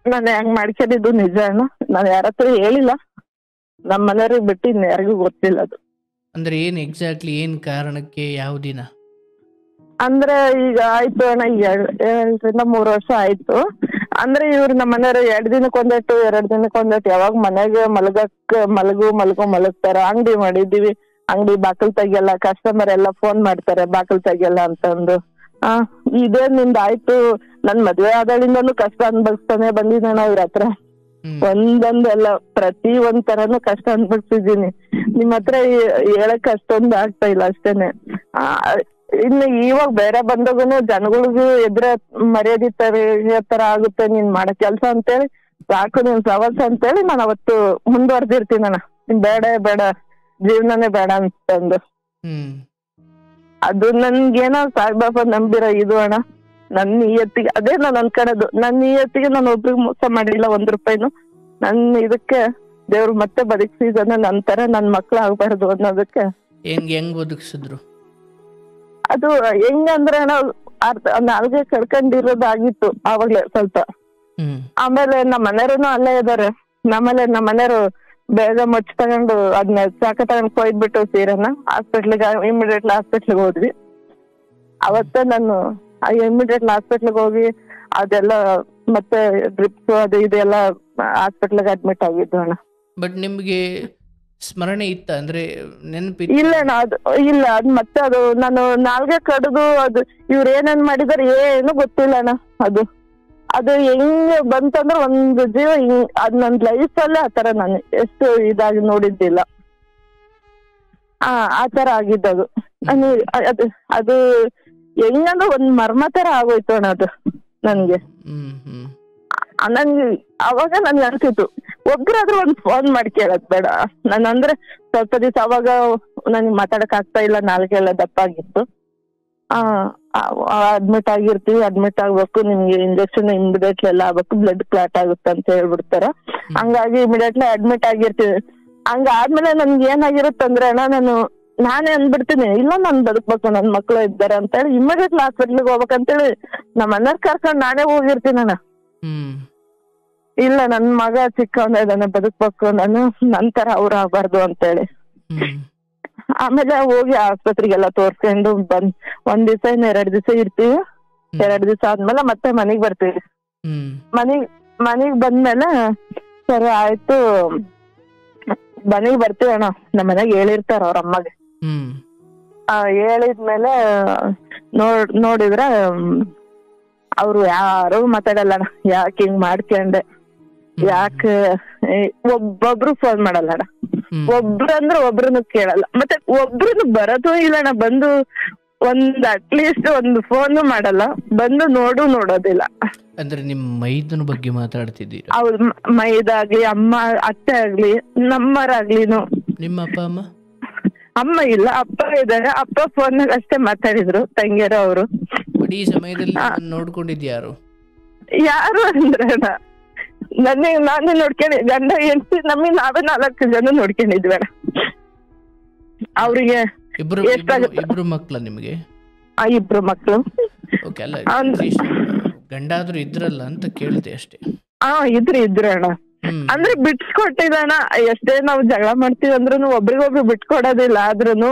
ನಾನು ಹೆಂಗ್ ಮಾಡ್ಕೊಂಡಿದ್ದು ನಿಜ ಅಣ್ಣ. ನಾನು ಯಾರತ್ರ ಹೇಳಿಲ್ಲ, ನಮ್ ಮನೆಯವ್ರಿಗೆ ಬಿಟ್ಟು ಇನ್ ಯಾರಿಗೂ ಗೊತ್ತಿಲ್ಲ ಅದು. ಅಂದ್ರೆ ಏನ್ ಎಕ್ಸಾಕ್ಟ್ಲಿ ಏನ್ ಕಾರಣಕ್ಕೆ, ಯಾವ ದಿನ? ಅಂದ್ರೆ ಈಗ ಆಯ್ತು ಅಣ್ಣ, 2 ರಿಂದ 3 ವರ್ಷ ಆಯ್ತು. ಅಂದ್ರೆ ಇವ್ರು ನಮ್ಮ ಮನೆಯವ್ರು 2 ದಿನಕ್ಕೊಂದೇಟು 2 ದಿನಕ್ಕೊಂದೇಟು ಯಾವಾಗ ಮನೆಗೆ ಮಲಗ್ತಾರ. ಅಂಗಡಿ ಮಾಡಿದೀವಿ, ಅಂಗಡಿ ಬಾಕಲ್ ತೆಗಿಯಲ್ಲ, ಕಸ್ಟಮರ್ ಎಲ್ಲ ಫೋನ್ ಮಾಡ್ತಾರೆ ಬಾಕಲ್ ತೆಗಿಯಲ್ಲ ಅಂತಂದು. ಇದೇ ನಿಂದ ಆಯ್ತು. ನನ್ ಮದ್ವೆ ಆದಳಿಂದನು ಕಷ್ಟ ಅನ್ಭವಿಸ್ತಾನೆ ಬಂದಿದ್ದಾನ ಅವ್ರ ಹತ್ರ. ಒಂದೊಂದೆಲ್ಲ ಪ್ರತಿ ಒಂದ್ ತರನು ಕಷ್ಟ ಅನ್ಭವಿಸಿದೀನಿ. ನಿಮ್ ಹತ್ರ ಹೇಳಕ್ ಅಷ್ಟೊಂದು ಆಗ್ತಾ ಇಲ್ಲ ಅಷ್ಟೇನೆ. ಇನ್ನು ಇವಾಗ ಬೇರೆ ಬಂದಾಗನು ಜನಗಳಿಗೂ ಎದುರ ಮರ್ಯಾದೆ ತರ ಆಗುತ್ತೆ ನೀನ್ ಮಾಡೋ ಕೆಲ್ಸ ಅಂತೇಳಿ, ಸಾಕು ನೀನ್ ಸವಾಸ ಅಂತೇಳಿ ನಾನು ಅವತ್ತು ಮುಂದುವರ್ದಿರ್ತೀನಣ್ಣ. ಬೇಡ ಜೀವನನೇ ಬೇಡ ಅಂತಂದು. ಅದು ನನ್ಗೇನೋ ಸಾಯಿಬಾಬಾ ನಂಬಿರೋ ಇದು ಅಣ್ಣ. ನನ್ ನಿಯತ್ತಿಗೆ ಅದೇ ನಾನು ಅನ್ಕೊಳ್ಳೋದು, ನನ್ ನಿಯತ್ತಿಗೆ ನಾನು ಒಬ್ರಿಗೆ ಮೋಸ ಮಾಡಿಲ್ಲ 1 ರೂಪಾಯಿನು. ನನ್ ಇದಕ್ಕೆ ದೇವ್ರು ಮತ್ತೆ ಬದುಕಿಸಿದಾನೆ, ನನ್ ತರ ನನ್ ಮಕ್ಳು ಆಗ್ಬಾರ್ದು ಅನ್ನೋದಕ್ಕೆ. ಹೆಂಗ್ ಬದುಕಿಸಿದ್ರು? ಅದು ಹೆಂಗಂದ್ರೆ ನಾವು ನಾಲ್ಗೆ ಕಳ್ಕೊಂಡಿರೋದಾಗಿತ್ತು ಆವಾಗ್ಲೇ ಸ್ವಲ್ಪ. ಆಮೇಲೆ ನಮ್ಮ ಮನೆಯವ್ರು ಅಲ್ಲೇ ಇದಾರೆ. ಆಮೇಲೆ ನಮ್ಮ ಮನೆಯವರು ಬೇಗ ಮಚ್ಚ ತಗೊಂಡು ಅದನ್ನ ಚಾಕ ತಗೊಂಡು ಕೊಯ್ದ್ಬಿಟ್ಟು ಸೀರೆನ ಇಮಿಡಿಯೇಟ್ಲಿ ಹಾಸ್ಪಿಟ್ಲಿಗೆ ಹೋದ್ವಿ. ಅವತ್ತೇ ನಾನು ಇಮಿಡಿಯೇಟ್ಲಿ ಹಾಸ್ಪಿಟ್ಲಿಗೆ ಹೋಗಿ ಅದೆಲ್ಲ ಮತ್ತೆ ಡ್ರಿಪ್ಸ್ ಅದು ಇದೆಲ್ಲ ಹಾಸ್ಪಿಟ್ಲಿಗೆ ಅಡ್ಮಿಟ್ ಆಗಿದ್ದು ಅಣ್ಣ. ಬಟ್ ನಿಮ್ಗೆ ಸ್ಮರಣೆ ಇತ್ತ? ಅಂದ್ರೆ ನೆನಪಿ? ಇಲ್ಲ ಇಲ್ಲ, ಅದ್ ಮತ್ತೆ ಅದು ನಾನು ನಾಲ್ಗೆ ಕಡ್ದು ಅದು ಇವ್ರ ಏನೇನ್ ಮಾಡಿದಾರೆ ಏನು ಗೊತ್ತಿಲ್ಲ ಅಣ್ಣ. ಅದು ಹೆಂಗ್ ಬಂತಂದ್ರೆ ಒಂದು ಜೀವ ಅದ್ ನನ್ ಲೈಫ್ ಅಲ್ಲೇ ಆತರ ನಾನು ಎಷ್ಟು ಇದಾಗಿ ನೋಡಿದ್ದಿಲ್ಲ. ಆ ತರ ಆಗಿದ್ದದು. ಅದು ಹೆಂಗಂದ್ರೆ ಒಂದ್ ಮರ್ಮ ತರ ಆಗೋಯ್ತು ಅಣ್ಣ. ಅದು ನನ್ಗೆ. ನನ್ಗೆ ಅವಾಗ ನನ್ಗೆ ಅನ್ಸಿತ್ತು ಒಬ್ರಾದ್ರೂ ಒಂದ್ ಫೋನ್ ಮಾಡಿ ಕೇಳದ್ ಬೇಡ ನಾನು, ಅಂದ್ರೆ ಸ್ವಲ್ಪ ದಿವಸ ಅವಾಗ ನನ್ಗೆ ಮಾತಾಡಕ್ ಆಗ್ತಾ ಇಲ್ಲ, ನಾಲ್ಗೆ ಎಲ್ಲ ದಪ್ಪ ಆಗಿತ್ತು. ಅಡ್ಮಿಟ್ ಆಗಿರ್ತೀವಿ, ಅಡ್ಮಿಟ್ ಆಗ್ಬೇಕು, ನಿಮ್ಗೆ ಇಂಜೆಕ್ಷನ್ ಇಮಿಡಿಯೇಟ್ಲಿ ಎಲ್ಲ ಆಗ್ಬೇಕು, ಬ್ಲಡ್ ಕ್ಲಾಟ್ ಆಗುತ್ತೆ ಅಂತ ಹೇಳ್ಬಿಡ್ತಾರ. ಹಂಗಾಗಿ ಇಮಿಡಿಯೇಟ್ಲಿ ಅಡ್ಮಿಟ್ ಆಗಿರ್ತೀವಿ. ಹಂಗಾದ್ಮೇಲೆ ನನ್ಗೆ ಏನಾಗಿರುತ್ತಂದ್ರೆ ನಾನೇ ಅಂದ್ಬಿಡ್ತೀನಿ, ಇಲ್ಲ ನಾನ್ ಬದುಕ್ಬೇಕು, ನನ್ ಮಕ್ಳು ಇದ್ದಾರೆ ಅಂತ ಹೇಳಿ ಇಮಿಡಿಯೇಟ್ಲಿ ಹಾಸ್ಪಿಟ್ಲಿಗೆ ಹೋಗ್ಬೇಕಂತೇಳಿ ನಮ್ಮ ಮನೆಯವ್ರ್ ಕರ್ಕೊಂಡ್ ನಾನೇ ಹೋಗಿರ್ತೀನಿ ಅಣ್ಣ. ಇಲ್ಲ ನನ್ ಮಗ ಚಿಕ್ಕವನ ಇದಾನೆ, ಬದುಕ್ಬೇಕು, ನಾನು ನಂತರ ಅವ್ರು ಆಗ್ಬಾರ್ದು ಅಂತೇಳಿ. ಆಮೇಲೆ ಹೋಗಿ ಆಸ್ಪತ್ರೆಗೆಲ್ಲ ತೋರ್ಸ್ಕೊಂಡು ಒಂದ್ ದಿವಸ 2 ದಿವಸ ಇರ್ತೀವಿ. 2 ದಿವಸ ಆದ್ಮೇಲೆ ಮತ್ತೆ ಮನೆಗ್ ಬರ್ತೀವಿ. ಮನೆಗ್ ಬಂದ್ಮೇಲೆ ಸರಿ ಆಯ್ತು ಮನೆಗ್ ಬರ್ತೀವಿ ಅಣ್ಣ. ನಮ್ಮ ಮನೆಗ್ ಹೇಳಿರ್ತಾರ ಅವ್ರ ಅಮ್ಮಗೆ. ಹೇಳಿದ್ಮೇಲೆ ನೋಡಿದ್ರೆ ಅವ್ರು ಯಾರು ಮಾತಾಡಲ್ಲ ಅಣ್ಣ. ಯಾಕೆ ಹಿಂಗ್ ಮಾಡ್ಕೊಂಡೆ, ಯಾಕೆ ಒಬ್ಬೊಬ್ರು ಫೋನ್ ಮಾಡಲ್ಲ ಅಣ್ಣ. ಒಬ್ರಂದ್ರೆ ಒಬ್ರನ್ನು ಕೇಳಲ್ಲ, ಮತ್ತೆ ಒಬ್ರನ್ನು ಬರೋದು ಇಲ್ಲ ಅಣ್ಣ. ಬಂದು ಅಟ್ಲೀಸ್ಟ್ ಒಂದು ಫೋನ್ ಮಾಡಲ್ಲ, ಬಂದು ನೋಡೋದಿಲ್ಲ. ಅಂದ್ರೆ ನಿಮ್ ಮೈದನ ಬಗ್ಗೆ ಮಾತಾಡ್ತಿದ್ದೀರಾ? ಹೌದು, ಮೈದಾಗ್ಲಿ, ಅಮ್ಮ ಅತ್ತೆ ಆಗ್ಲಿ, ನಮ್ಮರಾಗ್ಲಿನು. ನಿಮ್ಮ ಅಪ್ಪ ಅಮ್ಮ? ಅಮ್ಮ ಇಲ್ಲ, ಅಪ್ಪ ಇದಾರೆ. ಅಪ್ಪ ಫೋನ್ ಅಷ್ಟೇ ಮಾತಾಡಿದ್ರು, ತಂಗಿಯರು ಅವರು. ಈ ಸಮಯದಲ್ಲಿ ನೋಡ್ಕೊಂಡಿದ್ಯಾರು? ಯಾರು ಅಂದ್ರೆ ನಾನೇ ನೋಡ್ಕೊಂಡಿ, ಗಂಡ ಹೆಂಡತಿ ನಾವೇ 4 ಜನ ನೋಡ್ಕೊಂಡಿದ್ವಿ. ಅವ್ರಿಗೆ ಇಬ್ರು ಮಕ್ಳ ನಿಮ್ಗೆ? 2 ಮಕ್ಳು. ಗಂಡಾದ್ರು ಇದ್ರಲ್ಲ ಅಂತ ಕೇಳಿದೆ ಅಷ್ಟೇ. ಇದ್ರು ಅಣ್ಣ. ಅಂದ್ರೆ ಬಿಟ್ಕೊಟ್ಟಿದಣ. ಎಷ್ಟೇ ನಾವು ಜಗಳ ಮಾಡ್ತೀವಿ ಅಂದ್ರೂ ಒಬ್ರಿಗೊಬ್ರು ಬಿಟ್ಕೊಡೋದಿಲ್ಲ. ಆದ್ರೂನು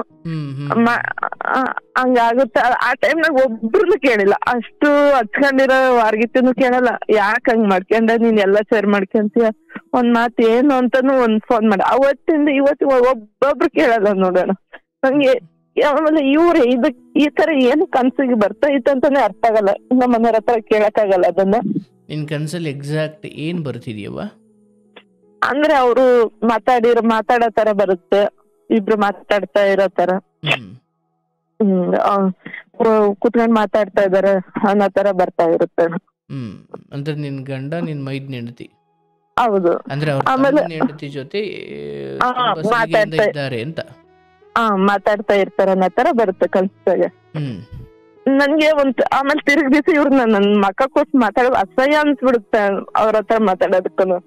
ಹಂಗಾಗುತ್ತೆ. ಆ ಟೈಮ್ನಾಗ ಒಬ್ರನ್ನು ಕೇಳಿಲ್ಲ, ಅಷ್ಟು ಹಚ್ಕೊಂಡಿರೋ ವಾರ್ಗಿತ್ತನು ಕೇಳಲ್ಲ. ಯಾಕೆ ಹಂಗ್ ಮಾಡ್ಕೊಂಡ, ನೀನ್ ಎಲ್ಲಾ ಶೇರ್ ಮಾಡ್ಕೊಂತೀಯ, ಒಂದ್ ಮಾತು ಏನು ಅಂತಾನು ಒಂದ್ ಫೋನ್ ಮಾಡ. ಅವತ್ತಿಂದ ಇವತ್ತು ಒಬ್ಬೊಬ್ರು ಕೇಳಲ್ಲ ನೋಡೋಣ. ನಂಗೆ ಆಮೇಲೆ ಇವ್ರೆ ಈ ತರ ಏನು ಕನ್ಸಿಗೆ ಬರ್ತಾ ಇತ್ತಂತಾನೆ ಅರ್ಥ ಆಗಲ್ಲ. ನಮ್ಮ ಮನೆಯವ್ರ ಹತ್ರ ಕೇಳಕ್ಕಾಗಲ್ಲ ಅದನ್ನ. ನಿನ್ ಕನ್ಸಲ್ಲಿ ಎಕ್ಸಾಕ್ಟ್ ಏನ್ ಬರ್ತಿದ್ಯವ? ಅಂದ್ರೆ ಅವರು ಮಾತಾಡೋ ತರ ಬರುತ್ತೆ, ಇಬ್ರು ಮಾತಾಡ್ತಾ ಇರೋ ತರ. ಕುತ್ಕೊಂಡ್ ಮಾತಾಡ್ತಾ ಇದಾರೆ ಅನ್ನೋ ತರ ಬರ್ತಾ ಇರುತ್ತೆ. ಅಂದ್ರೆ ನಿನ್ ಗಂಡ ನಿನ್ ಮೈದ್ನ ಹೆಂಡತಿ? ಹೌದು. ಅಂದ್ರೆ ಆಮೇಲೆ ಹೆಂಡತಿ ಜೊತೆ ಇದ್ದಾರೆ ಅಂತ ಮಾತಾಡ್ತಾ ಇರ್ತಾರ ಅನ್ನೋ ತರ ಬರುತ್ತೆ ಕನ್ಸಾಗ. ನನ್ಗೆ ಆಮೇಲೆ ತಿರುಗಿ ದಿವಸ ಇವ್ರು ನನ್ ಮಕ್ಕ ಕೂತ್ ಮಾತಾಡೋದು ಅಸಹ್ಯ ಅನ್ಸ್ಬಿಡುತ್ತೆ ಅವ್ರ ಹತ್ರ ಮಾತಾಡೋದಕ್ಕೂ.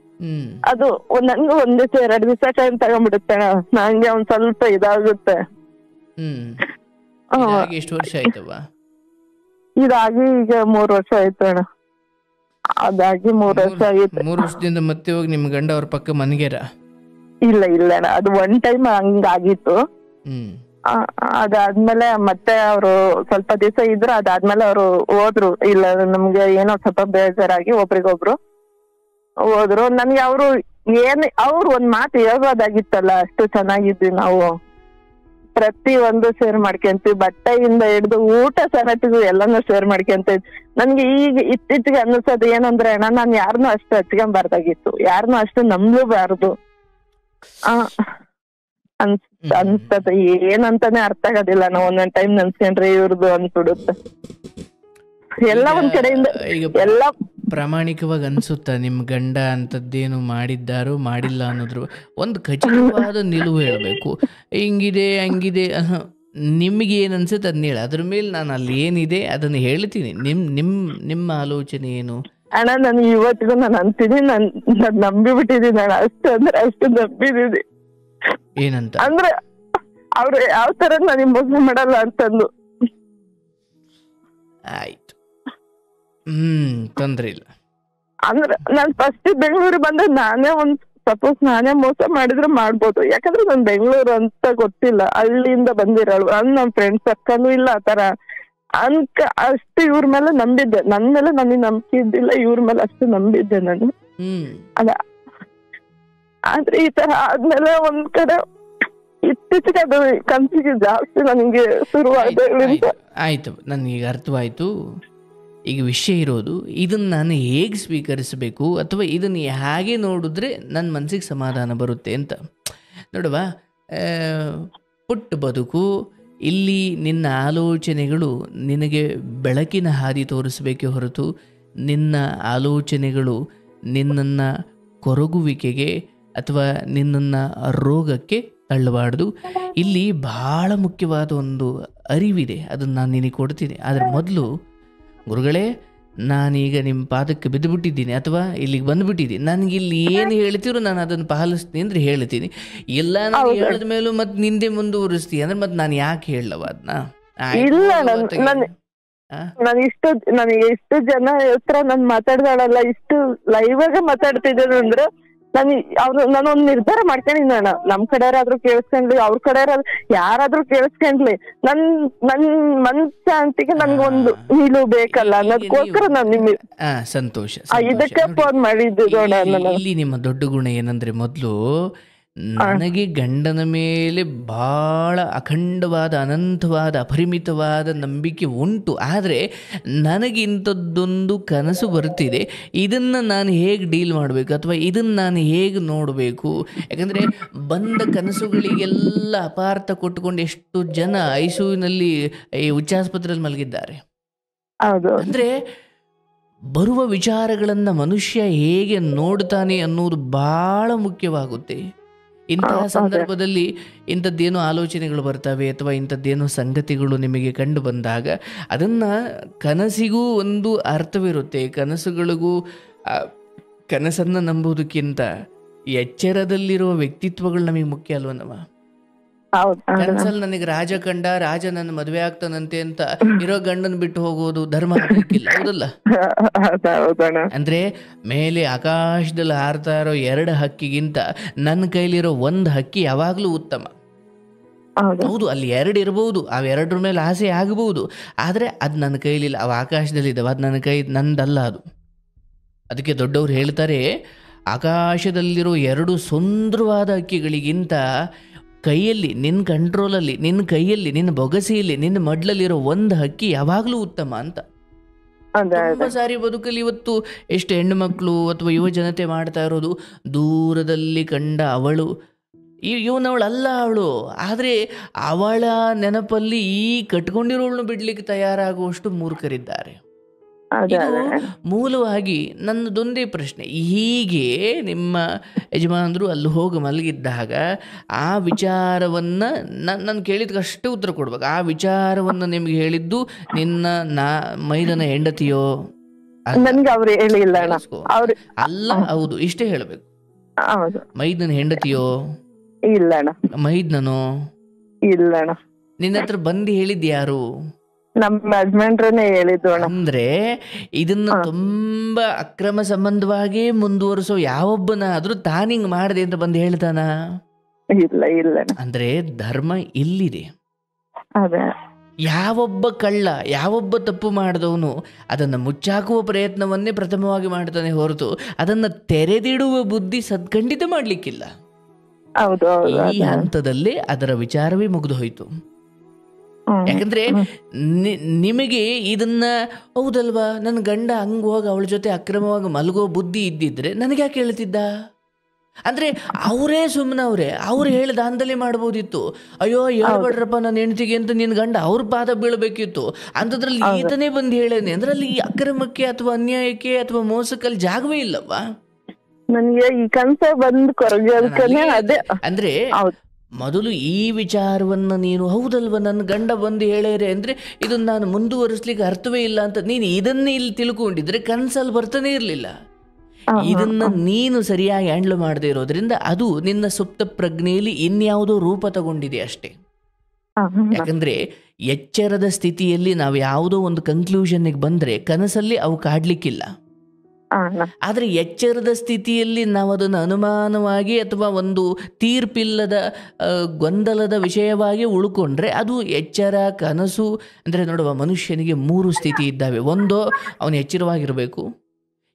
ಅದು ನನ್ಗೆ 1 ದಿವಸ 2 ದಿವಸ ಟೈಮ್ ತಗೊಂಡ್ಬಿಡುತ್ತೆ. ನಂಗೆ ಒಂದ್ ಸ್ವಲ್ಪ ಇದಾಗುತ್ತೆ. ಎಷ್ಟು ವರ್ಷ ಆಯ್ತವ? ಇದಾಗಿ ಈಗ 3 ವರ್ಷ ಆಯ್ತು ಅಣ್ಣ. ಅದಾಗಿ 3 ವರ್ಷ ಆಗಿತ್ತು. 3 ವರ್ಷದಿಂದ ಮತ್ತೆ ಹೋಗಿ ನಿಮ್ ಗಂಡ ಅವ್ರ ಪಕ್ಕ ಮನ್ಗೇರ? ಇಲ್ಲ ಅಣ್ಣ, ಅದು ಒನ್ ಟೈಮ್ ಹಂಗಾಗಿತ್ತು. ಅದಾದ್ಮೇಲೆ ಮತ್ತೆ ಅವರು ಸ್ವಲ್ಪ ದಿವಸ ಇದ್ರು. ಅದಾದ್ಮೇಲೆ ಅವರು ಹೋದ್ರು. ಇಲ್ಲ ನಮ್ಗೆ ಏನೋ ಸ್ವಲ್ಪ ಬೇಜಾರಾಗಿ ಒಬ್ರಿಗೊಬ್ರು ಹೋದ್ರು. ನನ್ಗೆ ಅವ್ರು ಒಂದ್ ಮಾತು ಹೇಳ್ಬೋದಾಗಿತ್ತಲ್ಲ, ಅಷ್ಟು ಚೆನ್ನಾಗಿದ್ವಿ ನಾವು. ಪ್ರತಿ ಒಂದು ಶೇರ್ ಮಾಡ್ಕೊಂತೀವಿ, ಬಟ್ಟೆಯಿಂದ ಹಿಡ್ದು ಊಟ ಸರಟಿಗೂ ಎಲ್ಲಾನು ಶೇರ್ ಮಾಡ್ಕೊಂತೀವಿ. ನನ್ಗೆ ಈಗ ಇತ್ತೀಚೆಗೆ ಅನ್ನಿಸೋದು ಏನಂದ್ರೆ ಅಣ್ಣ, ನಾನ್ ಯಾರನ್ನೂ ಅಷ್ಟು ಹಚ್ಕೊಂಬಾರ್ದಾಗಿತ್ತು, ಯಾರನ್ನೂ ಅಷ್ಟು ನಂಬಲೂಬಾರ್ದು ಅನ್ಸ್ತದೆ. ಏನಂತಾನೆ ಅರ್ಥ ಆಗೋದಿಲ್ಲ. ನಾವು ಒಂದೊಂದ್ ಟೈಮ್ ನೆನ್ಸ್ಕೊಂಡ್ರೆ ಇವ್ರದ್ದು ಅನ್ಸ್ಬಿಡುತ್ತೆ. ಎಲ್ಲ ಒಂದ್ ಕಡೆಯಿಂದ ಎಲ್ಲ ಪ್ರಾಮಾಣಿಕವಾಗಿ ಅನ್ಸುತ್ತಾ ನಿಮ್ ಗಂಡ ಅಂತದ್ದೇನು ಮಾಡಿಲ್ಲ ಅನ್ನೋದ್ರ ಒಂದು ಖಚಿತವಾದ ನಿಲುವು ಹೇಳ್ಬೇಕು. ಹಿಂಗಿದೆ ಹಂಗಿದೆ ನಿಮ್ಗೆ ಏನ್ ಅನ್ಸುತ್ತೆ ಅದನ್ನ ಹೇಳಿ, ಅದ್ರ ಮೇಲೆ ನಾನು ಅಲ್ಲಿ ಏನಿದೆ ಅದನ್ನ ಹೇಳ್ತೀನಿ. ನಿಮ್ಮ ಆಲೋಚನೆ ಏನು? ಅಣ್ಣ ನಾನು ಇವತ್ತಿಗೂ ನಾನು ಅಂತೀನಿ, ನಾನ್ ನಂಬಿಬಿಟ್ಟಿದ್ದೀನಿ ಅಣ್ಣ. ಅಷ್ಟು ನಂಬಿದೀನಿ. ಏನಂತ? ಅಂದ್ರೆ ಅವ್ರು ಯಾವ ತರ ನನಗೆ ಮೋಸ ಮಾಡಲ್ಲ ಅಂತಂದು. ಆಯ್ತು, ತೊಂದ್ರೆ ಇಲ್ಲ. ಅಂದ್ರೆ ನಾನ್ ಫಸ್ಟ್ ಬೆಂಗಳೂರು ಬಂದ್ರೆ ಸಪೋಸ್ ನಾನೇ ಮೋಸ ಮಾಡಿದ್ರೆ ಮಾಡ್ಬೋದು. ಯಾಕಂದ್ರೆ ನಾನ್ ಬೆಂಗಳೂರು ಅಂತ ಗೊತ್ತಿಲ್ಲ, ಹಳ್ಳಿಯಿಂದ ಬಂದಿರೋಳು. ನಮ್ ಫ್ರೆಂಡ್ಸ್ ಸರ್ಕಲ್ ಇಲ್ಲ ಆತರ ಅಷ್ಟು ಇವ್ರ ಮೇಲೆ ನಂಬಿದ್ದೆ. ನನ್ ಮೇಲೆ ನನಗೆ ನಂಬಿಕೆ ಇದ್ದಿಲ್ಲ, ಇವ್ರ ಮೇಲೆ ಅಷ್ಟು ನಂಬಿದ್ದೆ ನಾನು. ಆದ್ರೆ ಈ ತರ ಆದ್ಮೇಲೆ ಒಂದ್ ಕಡೆ ಇತ್ತೀಚೆಗೆ ಅದು ಕನ್ಸಿಗೆ ಜಾಸ್ತಿ ನನಗೆ ಶುರುವಾದ. ಆಯ್ತು, ನನಗೀಗ ಅರ್ಥವಾಯ್ತು. ಈಗ ವಿಷಯ ಇರೋದು ಇದನ್ನ ನಾನು ಹೇಗೆ ಸ್ವೀಕರಿಸಬೇಕು ಅಥವಾ ಇದನ್ನು ಹೇಗೆ ನೋಡಿದ್ರೆ ನನ್ನ ಮನಸ್ಸಿಗೆ ಸಮಾಧಾನ ಬರುತ್ತೆ ಅಂತ. ನೋಡುವ, ಪುಟ್ಟ ಬದುಕು ಇಲ್ಲಿ ನಿನ್ನ ಆಲೋಚನೆಗಳು ನಿನಗೆ ಬೆಳಕಿನ ಹಾದಿ ತೋರಿಸಬೇಕೇ ಹೊರತು ನಿನ್ನ ಆಲೋಚನೆಗಳು ನಿನ್ನನ್ನು ಕೊರಗುವಿಕೆಗೆ ಅಥವಾ ನಿನ್ನನ್ನು ರೋಗಕ್ಕೆ ತಳ್ಳಬಾರ್ದು. ಇಲ್ಲಿ ಬಹಳ ಮುಖ್ಯವಾದ ಒಂದು ಅರಿವಿದೆ, ಅದನ್ನು ನಾನು ನಿನಗೆ ಕೊಡ್ತೀನಿ. ಆದರೆ ಮೊದಲು ಗುರುಗಳೇ, ನಾನೀಗ ನಿಮ್ಮ ಪಾದಕ್ಕೆ ಬಿದ್ದುಬಿಟ್ಟಿದ್ದೀನಿ ಅಥವಾ ಇಲ್ಲಿಗೆ ಬಂದುಬಿಟ್ಟಿದ್ದೀನಿ, ನನಗೆ ಇಲ್ಲಿ ಏನು ಹೇಳ್ತೀರೋ ನಾನು ಅದನ್ನು ಪಾಲಿಸ್ತೀನಿ ಅಂದರೆ ಹೇಳ್ತೀನಿ. ಇಲ್ಲ ನಾನು ಹೇಳಿದ ಮೇಲೂ ಮತ್ತೆ ನಿಂದೆ ಮುಂದುವರಿಸ್ತೀನಿ ಅಂದರೆ ಮತ್ತೆ ನಾನು ಯಾಕೆ ಹೇಳವ ಅದನ್ನ? ನನಗೆ ಇಷ್ಟು ಜನ ಹತ್ರ ನಾನು ಮಾತಾಡ್ದಾಳಲ್ಲ, ಇಷ್ಟು ಲೈವ್ ಆಗ ಮಾತಾಡ್ತಿದ್ದೇನೆ ಅಂದ್ರೆ ನಾನೊಂದ್ ನಿರ್ಧಾರ ಮಾಡ್ಕೊಂಡಿದ್ದೆ ಅಣ್ಣ. ನಮ್ ಕಡೆಯವ್ರಾದ್ರೂ ಕೇಳಿಸ್ಕೊಂಡ್ಲಿ, ಅವ್ರ ಕಡೆಯವ್ರಾದ್ರೂ ಯಾರಾದ್ರೂ ಕೇಳಿಸ್ಕೊಂಡ್ಲಿ, ನನ್ ಮನಶಾಂತಿಗೆ ನನ್ಗೊಂದು ನಿಲುವು ಬೇಕಲ್ಲ ಅನ್ನೋದಕ್ಕೋಸ್ಕರ ನಾನು ನಿಮಗೆ ಸಂತೋಷ ಇದಕ್ಕೆ ಫೋನ್ ಮಾಡಿದ್ದು. ಇಲ್ಲಿ ನಿಮ್ಮ ದೊಡ್ಡ ಗುಣ ಏನಂದ್ರೆ, ಮೊದಲು ನನಗೆ ಗಂಡನ ಮೇಲೆ ಬಹಳ ಅಖಂಡವಾದ ಅನಂತವಾದ ಅಪರಿಮಿತವಾದ ನಂಬಿಕೆ ಉಂಟು. ಆದರೆ ನನಗೆ ಇಂಥದ್ದೊಂದು ಕನಸು ಬರ್ತಿದೆ, ಇದನ್ನು ನಾನು ಹೇಗೆ ಡೀಲ್ ಮಾಡಬೇಕು ಅಥವಾ ಇದನ್ನು ನಾನು ಹೇಗೆ ನೋಡಬೇಕು? ಯಾಕಂದರೆ ಬಂದ ಕನಸುಗಳಿಗೆಲ್ಲ ಅಪಾರ್ಥ ಕೊಟ್ಟುಕೊಂಡು ಎಷ್ಟು ಜನ ಐಸಿಯುನಲ್ಲಿ ಈ ಹುಚ್ಚಾಸ್ಪತ್ರೆಯಲ್ಲಿ ಮಲಗಿದ್ದಾರೆ. ಅಂದರೆ ಬರುವ ವಿಚಾರಗಳನ್ನು ಮನುಷ್ಯ ಹೇಗೆ ನೋಡ್ತಾನೆ ಅನ್ನೋದು ಬಹಳ ಮುಖ್ಯವಾಗುತ್ತೆ. ಇಂತಹ ಸಂದರ್ಭದಲ್ಲಿ ಇಂಥದ್ದೇನೋ ಆಲೋಚನೆಗಳು ಬರ್ತವೆ ಅಥವಾ ಇಂಥದ್ದೇನೋ ಸಂಗತಿಗಳು ನಿಮಗೆ ಕಂಡು ಬಂದಾಗ ಅದನ್ನು ಕನಸಿಗೂ ಒಂದು ಅರ್ಥವಿರುತ್ತೆ. ಕನಸುಗಳಿಗೂ ಕನಸನ್ನು ನಂಬುವುದಕ್ಕಿಂತ ಎಚ್ಚರದಲ್ಲಿರುವ ವ್ಯಕ್ತಿತ್ವಗಳು ನಮಗೆ ಮುಖ್ಯ ಅಲ್ವನವ? ಕನಸಲ್ಲಿ ನನಗೆ ರಾಜ ಕಂಡ, ರಾಜ ನನ್ನ ಮದುವೆ ಆಗ್ತಾನಂತೆ ಅಂತ ಇರೋ ಗಂಡನ್ ಬಿಟ್ಟು ಹೋಗೋದು ಧರ್ಮ ಆಗ್ಲಿಕ್ಕಿಲ್ಲ, ಹೌದಲ್ಲ? ಅಂದ್ರೆ ಮೇಲೆ ಆಕಾಶದಲ್ಲಿ ಹಾರ್ತಾ ಇರೋ 2 ಹಕ್ಕಿಗಿಂತ ನನ್ನ ಕೈಲಿರೋ 1 ಹಕ್ಕಿ ಯಾವಾಗ್ಲೂ ಉತ್ತಮ. ಹೌದು, ಅಲ್ಲಿ 2 ಇರಬಹುದು, ಅವೆರಡರ ಮೇಲೆ ಆಸೆ ಆಗಬಹುದು, ಆದ್ರೆ ಅದು ನನ್ನ ಕೈಲಿಲ್ಲ, ಅವು ಆಕಾಶದಲ್ಲಿ ಇದ್ದಾವೆ, ಅದು ನನ್ನ ಕೈ ನಂದಲ್ಲ ಅದು. ಅದಕ್ಕೆ ದೊಡ್ಡವರು ಹೇಳ್ತಾರೆ, ಆಕಾಶದಲ್ಲಿರೋ 2 ಸುಂದರವಾದ ಹಕ್ಕಿಗಳಿಗಿಂತ ಕೈಯಲ್ಲಿ, ನಿನ್ನ ಕಂಟ್ರೋಲಲ್ಲಿ, ನಿನ್ನ ಕೈಯಲ್ಲಿ, ನಿನ್ನ ಬೊಗಸೆಯಲ್ಲಿ, ನಿನ್ನ ಮಡ್ಲಲ್ಲಿರೋ 1 ಹಕ್ಕಿ ಯಾವಾಗಲೂ ಉತ್ತಮ ಅಂತ. ತುಂಬ ಸಾರಿ ಬದುಕಲ್ಲಿ ಇವತ್ತು ಎಷ್ಟು ಹೆಣ್ಣು ಮಕ್ಕಳು ಅಥವಾ ಯುವ ಜನತೆ ಮಾಡ್ತಾ ಇರೋದು, ದೂರದಲ್ಲಿ ಕಂಡ ಅವಳು, ಇವನವಳಲ್ಲ ಅವಳು, ಆದರೆ ಅವಳ ನೆನಪಲ್ಲಿ ಈ ಕಟ್ಕೊಂಡಿರೋಳನ್ನು ಬಿಡ್ಲಿಕ್ಕೆ ತಯಾರಾಗುವಷ್ಟು ಮೂರ್ಖರಿದ್ದಾರೆ. ಇದು ಮೂಲವಾಗಿ ನನ್ನದೊಂದೇ ಪ್ರಶ್ನೆ, ಹೀಗೆ ನಿಮ್ಮ ಯಜಮಾನರು ಅಲ್ಲಿ ಹೋಗಿ ಮಲಗಿದ್ದಾಗ ಆ ವಿಚಾರವನ್ನು ನಾನು ಕೇಳಿದಕ್ಕಷ್ಟೇ ಉತ್ತರ ಕೊಡ್ಬೇಕು. ಆ ವಿಚಾರವನ್ನು ನಿಮ್ಗೆ ಹೇಳಿದ್ದು ನಿನ್ನ ಮೈದನ ಹೆಂಡತಿಯೋ? ಅಲ್ಲ, ಹೌದು, ಇಷ್ಟೇ ಹೇಳಬೇಕು. ಮೈದನ ಹೆಂಡತಿಯೋ? ಮೈದನೋ? ನಿನ್ನ ಹತ್ರ ಬಂದು ಹೇಳಿದ್ಯಾರು? ನಮ್ಮ ಯಜಮಾನ್ರನ್ನೇ ಹೇಳಿದ್ದು. ಅಂದ್ರೆ ಇದನ್ನ ತುಂಬಾ ಅಕ್ರಮ ಸಂಬಂಧವಾಗಿ ಮುಂದುವರಿಸೋ ಯಾವೊಬ್ಬನಾದ್ರೂ ತಾನಿಂಗ್ ಮಾಡಿದೆ ಅಂತ ಬಂದು ಹೇಳ್ತಾನ? ಇಲ್ಲ. ಅಂದ್ರೆ ಧರ್ಮ ಇಲ್ಲಿದೆ. ಯಾವೊಬ್ಬ ಕಳ್ಳ, ಯಾವೊಬ್ಬ ತಪ್ಪು ಮಾಡಿದವನು ಅದನ್ನು ಮುಚ್ಚಾಕುವ ಪ್ರಯತ್ನವನ್ನೇ ಪ್ರಥಮವಾಗಿ ಮಾಡ್ತಾನೆ ಹೊರತು ಅದನ್ನ ತೆರೆದಿಡುವ ಬುದ್ಧಿ ಖಂಡಿತ ಮಾಡ್ಲಿಕ್ಕಿಲ್ಲ. ಈ ಹಂತದಲ್ಲೇ ಅದರ ವಿಚಾರವೇ ಮುಗಿದು ಹೋಯ್ತು. ಯಾಕಂದ್ರೆ ನಿಮಗೆ ಇದನ್ನ ಹೌದಲ್ವಾ, ನನ್ನ ಗಂಡ ಹಂಗ ಹೋಗಿ ಅವಳ ಜೊತೆ ಅಕ್ರಮವಾಗಿ ಮಲಗೋ ಬುದ್ಧಿ ಇದ್ದಿದ್ರೆ ನನಗೆ ಯಾಕೆ ಹೇಳ್ತಿದ್ದ? ಅಂದ್ರೆ ಅವರೇ ಸುಮ್ಮನವ್ರೆ, ಅವ್ರು ಹೇಳಿದ ಹಂತಲ್ಲಿ ಮಾಡ್ಬೋದಿತ್ತು. ಅಯ್ಯೋ ಹೇಳ್ಬೇಡ್ರಪ್ಪ ನನ್ನ ಹೆಂಡತಿಗೆ ಅಂತ ನಿನ್ನ ಗಂಡ ಅವ್ರ ಪಾದ ಬೀಳಬೇಕಿತ್ತು. ಅಂಥದ್ರಲ್ಲಿ ಈತನೇ ಬಂದು ಹೇಳೇನೆ ಅಂದ್ರೆ ಅಲ್ಲಿ ಅಕ್ರಮಕ್ಕೆ ಅಥವಾ ಅನ್ಯಾಯಕ್ಕೆ ಅಥವಾ ಮೋಸಕ್ಕಲ್ಲಿ ಜಾಗವೇ ಇಲ್ಲವಾ? ನನಗೆ ಈ ಕನಸ ಬಂದು ಅಂದ್ರೆ ಮೊದಲು ಈ ವಿಚಾರವನ್ನು ನೀನು ಹೌದಲ್ವ ನನ್ನ ಗಂಡ ಬಂದು ಹೇಳೇರೆ ಅಂದರೆ ಇದನ್ನು ನಾನು ಮುಂದುವರಿಸ್ಲಿಕ್ಕೆ ಅರ್ಥವೇ ಇಲ್ಲ ಅಂತ ನೀನು ಇದನ್ನೇ ಇಲ್ಲಿ ತಿಳ್ಕೊಂಡಿದ್ರೆ ಕನಸಲ್ಲಿ ಬರ್ತಾನೆ ಇರಲಿಲ್ಲ. ಇದನ್ನು ನೀನು ಸರಿಯಾಗಿ ಹ್ಯಾಂಡ್ಲ್ ಮಾಡದೇ ಇರೋದ್ರಿಂದ ಅದು ನಿನ್ನ ಸುಪ್ತ ಪ್ರಜ್ಞೆಯಲ್ಲಿ ಇನ್ಯಾವುದೋ ರೂಪ ತಗೊಂಡಿದೆ ಅಷ್ಟೇ. ಯಾಕಂದರೆ ಎಚ್ಚರದ ಸ್ಥಿತಿಯಲ್ಲಿ ನಾವು ಯಾವುದೋ ಒಂದು ಕನ್ಕ್ಲೂಷನ್ಗೆ ಬಂದರೆ ಕನಸಲ್ಲಿ ಅವು ಕಾಡ್ಲಿಕ್ಕಿಲ್ಲ. ಆದರೆ ಎಚ್ಚರದ ಸ್ಥಿತಿಯಲ್ಲಿ ನಾವು ಅದನ್ನು ಅನುಮಾನವಾಗಿ ಅಥವಾ ಒಂದು ತೀರ್ಪಿಲ್ಲದ ಗೊಂದಲದ ವಿಷಯವಾಗಿ ಉಳ್ಕೊಂಡ್ರೆ ಅದು ಎಚ್ಚರ ಕನಸು. ಅಂದರೆ ನೋಡುವ, ಮನುಷ್ಯನಿಗೆ 3 ಸ್ಥಿತಿ ಇದ್ದಾವೆ. ಒಂದು, ಅವನು ಎಚ್ಚರವಾಗಿರಬೇಕು,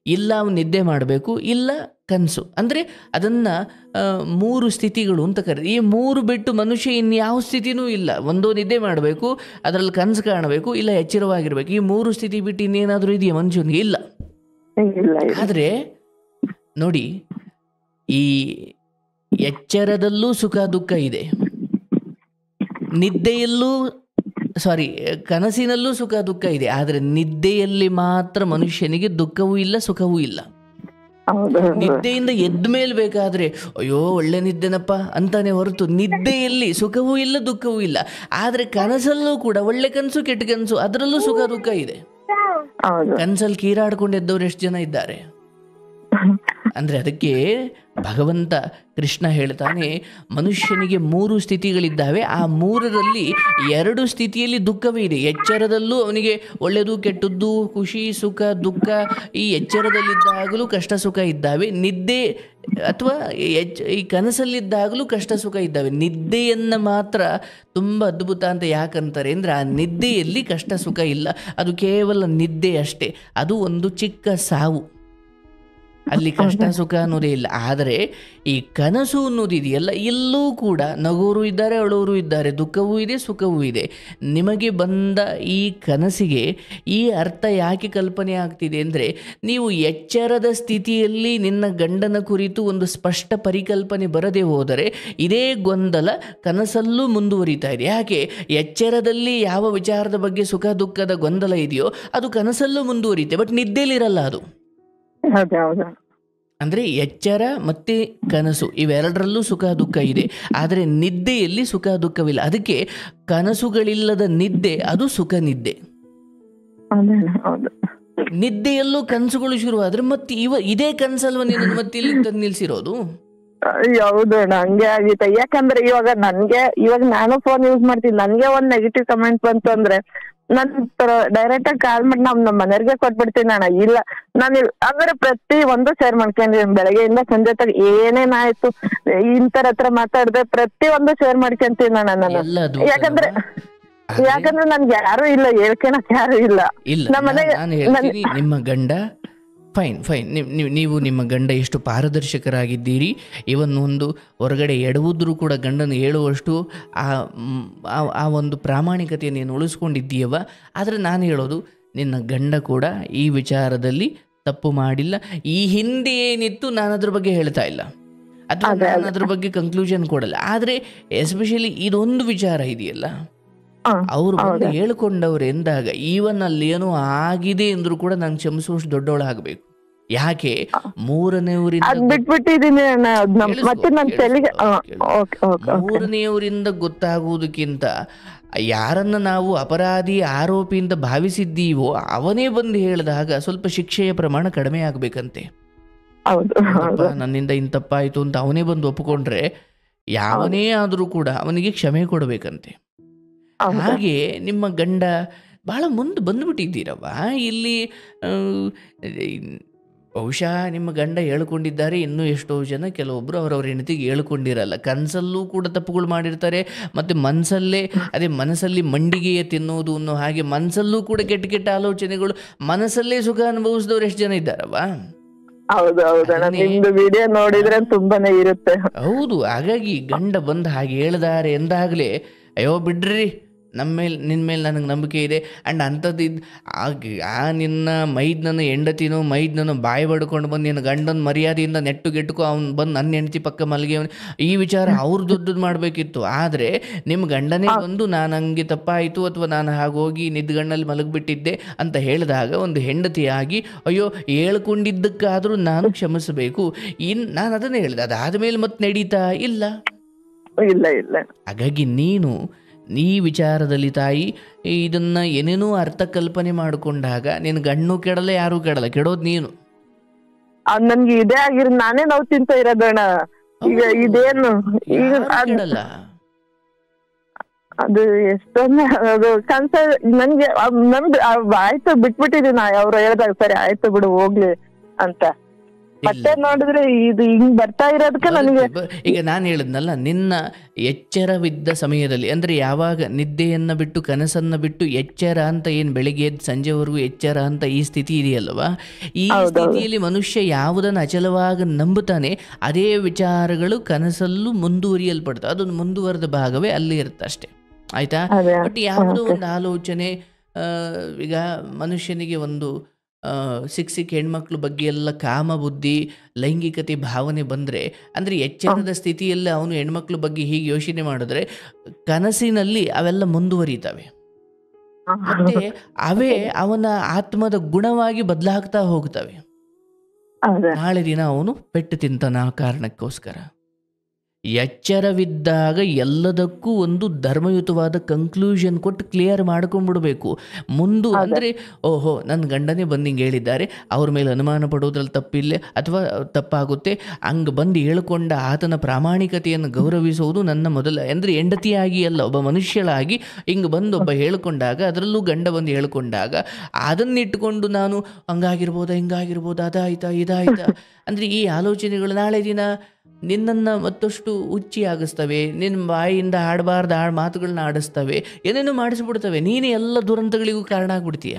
ಇಲ್ಲ ಅವನು ನಿದ್ದೆ ಮಾಡಬೇಕು, ಇಲ್ಲ ಕನಸು. ಅಂದರೆ ಅದನ್ನು 3 ಸ್ಥಿತಿಗಳು ಅಂತ ಕರೀತಾರೆ. ಈ 3 ಬಿಟ್ಟು ಮನುಷ್ಯ ಇನ್ಯಾವ ಸ್ಥಿತಿನೂ ಇಲ್ಲ. ಒಂದು ನಿದ್ದೆ ಮಾಡಬೇಕು, ಅದರಲ್ಲಿ ಕನಸು ಕಾಣಬೇಕು, ಇಲ್ಲ ಎಚ್ಚರವಾಗಿರಬೇಕು. ಈ 3 ಸ್ಥಿತಿ ಬಿಟ್ಟು ಇನ್ನೇನಾದರೂ ಇದೆಯಾ ಮನುಷ್ಯನಿಗೆ? ಇಲ್ಲ. ಆದರೆ ನೋಡಿ, ಈ ಎಚ್ಚರದಲ್ಲೂ ಸುಖ ದುಃಖ ಇದೆ, ನಿದ್ದೆಯಲ್ಲೂ ಸಾರಿ, ಕನಸಿನಲ್ಲೂ ಸುಖ ದುಃಖ ಇದೆ, ಆದರೆ ನಿದ್ದೆಯಲ್ಲಿ ಮಾತ್ರ ಮನುಷ್ಯನಿಗೆ ದುಃಖವೂ ಇಲ್ಲ ಸುಖವೂ ಇಲ್ಲ. ನಿದ್ದೆಯಿಂದ ಎದ್ದ ಮೇಲೆ ಬೇಕಾದ್ರೆ ಅಯ್ಯೋ ಒಳ್ಳೆ ನಿದ್ದೆನಪ್ಪ ಅಂತಾನೆ ಹೊರತು ನಿದ್ದೆಯಲ್ಲಿ ಸುಖವೂ ಇಲ್ಲ ದುಃಖವೂ ಇಲ್ಲ. ಆದರೆ ಕನಸಲ್ಲೂ ಕೂಡ ಒಳ್ಳೆ ಕನಸು ಕೆಟ್ಟ ಕನಸು ಅದರಲ್ಲೂ ಸುಖ ದುಃಖ ಇದೆ. ಕನಸಲ್ಲಿ ಕೀರಾಡ್ಕೊಂಡು ಎದ್ದವ್ರು ಎಷ್ಟು ಜನ ಇದ್ದಾರೆ ಅಂದ್ರೆ ಅದಕ್ಕೆ ಭಗವಂತ ಕೃಷ್ಣ ಹೇಳ್ತಾನೆ, ಮನುಷ್ಯನಿಗೆ 3 ಸ್ಥಿತಿಗಳಿದ್ದಾವೆ, ಆ 3ರಲ್ಲಿ 2 ಸ್ಥಿತಿಯಲ್ಲಿ ದುಃಖವೇ ಇದೆ. ಎಚ್ಚರದಲ್ಲೂ ಅವನಿಗೆ ಒಳ್ಳೆಯದು ಕೆಟ್ಟದ್ದು ಖುಷಿ ಸುಖ ದುಃಖ ಈ ಎಚ್ಚರದಲ್ಲಿದ್ದಾಗಲೂ ಕಷ್ಟ ಸುಖ ಇದ್ದಾವೆ. ನಿದ್ದೆ ಅಥವಾ ಈ ಕನಸಲ್ಲಿದ್ದಾಗಲೂ ಕಷ್ಟ ಸುಖ ಇದ್ದಾವೆ. ನಿದ್ದೆಯನ್ನು ಮಾತ್ರ ತುಂಬ ಅದ್ಭುತ ಅಂತ ಯಾಕಂತಾರೆ ಅಂದರೆ, ಆ ನಿದ್ದೆಯಲ್ಲಿ ಕಷ್ಟ ಸುಖ ಇಲ್ಲ, ಅದು ಕೇವಲ ನಿದ್ದೆ ಅಷ್ಟೇ. ಅದು ಒಂದು ಚಿಕ್ಕ ಸಾವು, ಅಲ್ಲಿ ಕಷ್ಟ ಸುಖ ಅನ್ನೋದೇ ಇಲ್ಲ. ಆದರೆ ಈ ಕನಸು ಅನ್ನೋದಿದೆಯಲ್ಲ, ಎಲ್ಲೂ ಕೂಡ ನಗೋರು ಇದ್ದಾರೆ ಅಳೋರು ಇದ್ದಾರೆ, ದುಃಖವೂ ಇದೆ ಸುಖವೂ ಇದೆ. ನಿಮಗೆ ಬಂದ ಈ ಕನಸಿಗೆ ಈ ಅರ್ಥ ಯಾಕೆ ಕಲ್ಪನೆ ಆಗ್ತಿದೆ ಅಂದರೆ, ನೀವು ಎಚ್ಚರದ ಸ್ಥಿತಿಯಲ್ಲಿ ನಿನ್ನ ಗಂಡನ ಕುರಿತು ಒಂದು ಸ್ಪಷ್ಟ ಪರಿಕಲ್ಪನೆ ಬರದೆ ಹೋದರೆ ಇದೇ ಗೊಂದಲ ಕನಸಲ್ಲೂ ಮುಂದುವರಿತಾ ಇದೆ. ಯಾಕೆ? ಎಚ್ಚರದಲ್ಲಿ ಯಾವ ವಿಚಾರದ ಬಗ್ಗೆ ಸುಖ ದುಃಖದ ಗೊಂದಲ ಇದೆಯೋ ಅದು ಕನಸಲ್ಲೂ ಮುಂದುವರಿತೆ, ಬಟ್ ನಿದ್ದೆಲಿರಲ್ಲ ಅದು. ಅಂದರೆ ಎಚ್ಚರ ಮತ್ತು ಕನಸು ಇವೆರಡರಲ್ಲೂ ಸುಖ ದುಃಖ ಇದೆ, ಆದರೆ ನಿದ್ದೆಯಲ್ಲಿ ಸುಖ ದುಃಖವಿಲ್ಲ. ಅದಕ್ಕೆ ಕನಸುಗಳಿಲ್ಲದ ನಿದ್ದೆ ಅದು ಸುಖ ನಿದ್ದೆ. ನಿದ್ದೆಯಲ್ಲೂ ಕನಸುಗಳು ಶುರುವಾದ್ರೆ ಮತ್ತೆ ಇದೇ ಕನಸಲ್ವ ನೀನು ಮತ್ತೆ ಇಲ್ಲಿ ತಂದು ನಿಲ್ಸಿರೋದು? ಹೌದು ಅಣ್ಣ, ಹಂಗೆ ಆಗಿತ್ತು. ಯಾಕಂದ್ರೆ ಇವಾಗ ನಾನು ಫೋನ್ ಯೂಸ್ ಮಾಡ್ತೀನಿ, ನನ್ಗೆ ಒಂದ್ ನೆಗೆಟಿವ್ ಕಮೆಂಟ್ ಬಂತು ಅಂದ್ರೆ ನನ್ ಡೈರೆಕ್ಟ್ ಆಗಿ ಕಾಲ್ ಮಾಡಿ ನಮ್ಮ ಮನೆಯವ್ರಿಗೆ ಕೊಟ್ಬಿಡ್ತೀನಿ ಅಣ್ಣ. ಇಲ್ಲ ನಾನು ಅಂದ್ರೆ ಪ್ರತಿ ಒಂದು ಶೇರ್ ಮಾಡ್ಕೊಂತೀನಿ, ಬೆಳಗ್ಗೆಯಿಂದ ಸಂಜೆ ತಗ ಏನೇನಾಯ್ತು ಇಂತರ ಹತ್ರ ಮಾತಾಡ್ದೆ ಪ್ರತಿ ಒಂದು ಶೇರ್ ಮಾಡ್ಕೊಂತೀನಿ ಅಣ್ಣ ನಾನು. ಯಾಕಂದ್ರೆ ನನ್ಗೆ ಯಾರು ಇಲ್ಲ, ಹೇಳ್ಕೊಳಕ್ ಯಾರು ಇಲ್ಲ ನಮ್ಮ ಮನೆಗೆ. ನಿಮ್ಮ ಗಂಡ ಫೈನ್ ನೀವು ನಿಮ್ಮ ಗಂಡ ಎಷ್ಟು ಪಾರದರ್ಶಕರಾಗಿದ್ದೀರಿ. ಒಂದು ಹೊರಗಡೆ ಎಡವುದ್ರೂ ಕೂಡ ಗಂಡನ ಹೇಳುವಷ್ಟು ಆ ಒಂದು ಪ್ರಾಮಾಣಿಕತೆಯನ್ನು ನೀನು ಉಳಿಸ್ಕೊಂಡಿದ್ದೀಯವ. ಆದರೆ ನಾನು ಹೇಳೋದು, ನಿನ್ನ ಗಂಡ ಕೂಡ ಈ ವಿಚಾರದಲ್ಲಿ ತಪ್ಪು ಮಾಡಿಲ್ಲ. ಈ ಹಿಂದೆ ಏನಿತ್ತು ನಾನು ಅದ್ರ ಬಗ್ಗೆ ಹೇಳ್ತಾ ಇಲ್ಲ, ಅಥವಾ ನಾನು ಅದ್ರ ಬಗ್ಗೆ ಕನ್ಕ್ಲೂಷನ್ ಕೊಡಲ್ಲ. ಆದರೆ ಎಸ್ಪೆಷಲಿ ಇದೊಂದು ವಿಚಾರ ಇದೆಯಲ್ಲ, ಅವರು ಬಂದು ಹೇಳ್ಕೊಂಡವ್ರು ಎಂದಾಗ ಈವನ್ ಅಲ್ಲಿ ಏನೋ ಆಗಿದೆ ಅಂದ್ರೂ ಕೂಡ ನಾನು ಕ್ಷಮಿಸುವಷ್ಟು ದೊಡ್ಡವಳಾಗಬೇಕು. ಯಾಕೆ? ಮೂರನೆಯವರಿಂದ ಗೊತ್ತಾಗುವುದಕ್ಕಿಂತ ಯಾರನ್ನ ನಾವು ಅಪರಾಧಿ ಆರೋಪಿ ಅಂತ ಭಾವಿಸಿದ್ದೀವೋ ಅವನೇ ಬಂದು ಹೇಳಿದಾಗ ಸ್ವಲ್ಪ ಶಿಕ್ಷೆಯ ಪ್ರಮಾಣ ಕಡಿಮೆ ಆಗ್ಬೇಕಂತೆ. ನನ್ನಿಂದ ಇಂತಪ್ಪಾಯ್ತು ಅಂತ ಅವನೇ ಬಂದು ಒಪ್ಪಿಕೊಂಡ್ರೆ ಯಾವನೇ ಆದ್ರೂ ಕೂಡ ಅವನಿಗೆ ಕ್ಷಮೆ ಕೊಡಬೇಕಂತೆ. ಹಾಗೆ ನಿಮ್ಮ ಗಂಡ ಬಹಳ ಮುಂದೆ ಬಂದುಬಿಟ್ಟಿದ್ದೀರವ್ವ. ಇಲ್ಲಿ ಬಹುಶಃ ನಿಮ್ಮ ಗಂಡ ಹೇಳ್ಕೊಂಡಿದ್ದಾರೆ, ಇನ್ನೂ ಎಷ್ಟೋ ಜನ ಕೆಲವೊಬ್ಬರು ಅವರವ್ರ ಹೆಂಡತಿಗೆ ಹೇಳ್ಕೊಂಡಿರಲ್ಲ. ಕನಸಲ್ಲೂ ಕೂಡ ತಪ್ಪುಗಳು ಮಾಡಿರ್ತಾರೆ, ಮತ್ತು ಮನಸ್ಸಲ್ಲಿ ಮಂಡಿಗೆಯ ತಿನ್ನೋದು ಅನ್ನೋ ಹಾಗೆ ಮನಸ್ಸಲ್ಲೂ ಕೂಡ ಕೆಟ್ಟ ಕೆಟ್ಟ ಆಲೋಚನೆಗಳು, ಮನಸ್ಸಲ್ಲೇ ಸುಖ ಅನುಭವಿಸಿದವ್ರು ಎಷ್ಟು ಜನ ಇದ್ದಾರವ್ವ. ಹೌದು. ಹಾಗಾಗಿ ಗಂಡ ಬಂದು ಹಾಗೆ ಹೇಳಿದಾರೆ ಎಂದಾಗಲೇ ಅಯ್ಯೋ ಬಿಡ್ರಿ, ನಿನ್ನ ಮೇಲೆ ನನಗೆ ನಂಬಿಕೆ ಇದೆ ಆ್ಯಂಡ್ ಅಂಥದ್ದು ನಿನ್ನ ಮೈದ್ನನ್ನು ಹೆಂಡತಿನೋ ಮೈದ್ನನ್ನು ಬಾಯಿ ಬಡ್ಕೊಂಡು ಬಂದು ನಿನ್ನ ಗಂಡನ ಮರ್ಯಾದೆಯಿಂದ ನೆಟ್ಟುಗೆಟ್ಟುಕೋ ಅವ್ನು ಬಂದು ನನ್ನ ಹೆಂಡತಿ ಪಕ್ಕ ಮಲಗಿಯವನು, ಈ ವಿಚಾರ ಅವ್ರು ದೊಡ್ಡದು ಮಾಡಬೇಕಿತ್ತು. ಆದರೆ ನಿಮ್ಮ ಗಂಡನೇ ಬಂದು ನಾನು ಹಂಗೆ ತಪ್ಪಾಯಿತು ಅಥವಾ ನಾನು ಹಾಗೋಗಿ ನಿದ್ಗಣ್ಣಲ್ಲಿ ಮಲಗಿಬಿಟ್ಟಿದ್ದೆ ಅಂತ ಹೇಳಿದಾಗ ಒಂದು ಹೆಂಡತಿಯಾಗಿ ಅಯ್ಯೋ ಹೇಳ್ಕೊಂಡಿದ್ದಕ್ಕಾದರೂ ನಾನು ಕ್ಷಮಿಸಬೇಕು. ನಾನು ಅದನ್ನೇ ಹೇಳಿದೆ. ಅದಾದಮೇಲೆ ಮತ್ತೆ ನಡೀತಾ ಇಲ್ಲ. ಹಾಗಾಗಿ ನೀನು ಈ ವಿಚಾರದಲ್ಲಿ ತಾಯಿ ಇದನ್ನ ಏನೇನೋ ಅರ್ಥ ಕಲ್ಪನೆ ಮಾಡಿಕೊಂಡಾಗ ನಿನ್ನ ಗಂಡು ಕೆಡಲ್ಲ, ಯಾರು ಕೆಡಲ್ಲ, ಕೆಡೋದು ನೀನು. ನನ್ಗೆ ಇದೇ ಆಗಿರೋ ನಾನೇ ನೋವು ತಿಂತ ಇರೋದಣ್ಣ. ಈಗ ಇದೇನು ಕೆಡಲ್ಲ, ಅದು ಎಷ್ಟೊಂದು ಅದು ಕನ್ಸ ನನ್ಗೆ ನಮ್ದು ಆಯ್ತು ಬಿಟ್ಬಿಟ್ಟಿದೀನಿ. ಅವ್ರು ಹೇಳ್ದಾಗ ಸರಿ ಆಯ್ತು ಬಿಡು ಹೋಗ್ಲಿ ಅಂತ. ಮತ್ತೆ ನೋಡಿದ್ರೆ ಇದು ಹಿಂಗ್ ಬರ್ತಾ ಇರೋದಕ್ಕೆ ನನಗೆ ಈಗ ನಾನು ಹೇಳಿದ್ನಲ್ಲ, ನಿನ್ನ ಎಚ್ಚರವಿದ್ದ ಸಮಯದಲ್ಲಿ ಅಂದ್ರೆ ಯಾವಾಗ ನಿದ್ದೆಯನ್ನ ಬಿಟ್ಟು ಕನಸನ್ನ ಬಿಟ್ಟು ಎಚ್ಚರ ಅಂತ ಏನು ಬೆಳಿಗ್ಗೆ ಎದ್ದು ಸಂಜೆವರೆಗೂ ಎಚ್ಚರ ಅಂತ ಈ ಸ್ಥಿತಿ ಇದೆಯಲ್ವಾ, ಈ ಸ್ಥಿತಿಯಲ್ಲಿ ಮನುಷ್ಯ ಯಾವುದನ್ನು ಅಚಲವಾಗಿ ನಂಬುತ್ತಾನೆ ಅದೇ ವಿಚಾರಗಳು ಕನಸಲ್ಲೂ ಮುಂದುವರಿಯಲ್ಪಡ್ತವೆ. ಅದೊಂದು ಮುಂದುವರೆದ ಭಾಗವೇ ಅಲ್ಲಿ ಇರುತ್ತೆ ಅಷ್ಟೇ, ಆಯ್ತಾ. ಬಟ್ ಯಾವುದೋ ಒಂದು ಆಲೋಚನೆ, ಈಗ ಮನುಷ್ಯನಿಗೆ ಒಂದು ಸಿಕ್ಕ ಹೆಣ್ಮಕ್ಳ ಬಗ್ಗೆ ಎಲ್ಲ ಕಾಮ ಬುದ್ಧಿ ಲೈಂಗಿಕತೆ ಭಾವನೆ ಬಂದರೆ, ಅಂದರೆ ಎಚ್ಚರದ ಸ್ಥಿತಿಯಲ್ಲಿ ಅವನು ಹೆಣ್ಮಕ್ಳ ಬಗ್ಗೆ ಹೀಗೆ ಯೋಚನೆ ಮಾಡಿದ್ರೆ ಕನಸಿನಲ್ಲಿ ಅವೆಲ್ಲ ಮುಂದುವರಿತವೆ. ಮತ್ತೆ ಅವೇ ಅವನ ಆತ್ಮದ ಗುಣವಾಗಿ ಬದಲಾಗ್ತಾ ಹೋಗ್ತವೆ. ನಾಳೆ ದಿನ ಅವನು ಪೆಟ್ಟು ತಿಂತಾನ ಆ ಕಾರಣಕ್ಕೋಸ್ಕರ. ಎಚ್ಚರವಿದ್ದಾಗ ಎಲ್ಲದಕ್ಕೂ ಒಂದು ಧರ್ಮಯುತವಾದ ಕನ್ಕ್ಲೂಷನ್ ಕೊಟ್ಟು ಕ್ಲಿಯರ್ ಮಾಡ್ಕೊಂಡ್ಬಿಡ್ಬೇಕು. ಅಂದರೆ ಓಹೋ ನನ್ನ ಗಂಡನೇ ಬಂದು ಹಿಂಗೆ ಹೇಳಿದ್ದಾರೆ, ಅವ್ರ ಮೇಲೆ ಅನುಮಾನ ಪಡೋದ್ರಲ್ಲಿ ತಪ್ಪಿಲ್ಲ ಅಥವಾ ತಪ್ಪಾಗುತ್ತೆ, ಹಂಗೆ ಬಂದು ಹೇಳ್ಕೊಂಡ ಆತನ ಪ್ರಾಮಾಣಿಕತೆಯನ್ನು ಗೌರವಿಸುವುದು ನನ್ನ ಮೊದಲ, ಅಂದರೆ ಹೆಂಡತಿಯಾಗಿ ಅಲ್ಲ ಒಬ್ಬ ಮನುಷ್ಯಳಾಗಿ ಹಿಂಗೆ ಬಂದು ಒಬ್ಬ ಹೇಳ್ಕೊಂಡಾಗ, ಅದರಲ್ಲೂ ಗಂಡ ಬಂದು ಹೇಳ್ಕೊಂಡಾಗ ಅದನ್ನಿಟ್ಟುಕೊಂಡು ನಾನು ಹಂಗಾಗಿರ್ಬೋದಾ ಹಿಂಗಾಗಿರ್ಬೋದಾ ಅದಾಯ್ತಾ ಇದಾಯ್ತಾ ಅಂದರೆ ಈ ಆಲೋಚನೆಗಳು ನಾಳೆ ದಿನ ನಿನ್ನನ್ನು ಮತ್ತಷ್ಟು ಹುಚ್ಚಿ ಆಗಿಸ್ತವೆ, ನಿನ್ನ ಬಾಯಿಯಿಂದ ಆಡಬಾರ್ದು ಮಾತುಗಳನ್ನ ಆಡಿಸ್ತವೆ, ಏನೇನು ಮಾಡಿಸ್ಬಿಡ್ತವೆ. ನೀನೇ ಎಲ್ಲ ದುರಂತಗಳಿಗೂ ಕಾರಣ ಆಗ್ಬಿಡ್ತೀಯ.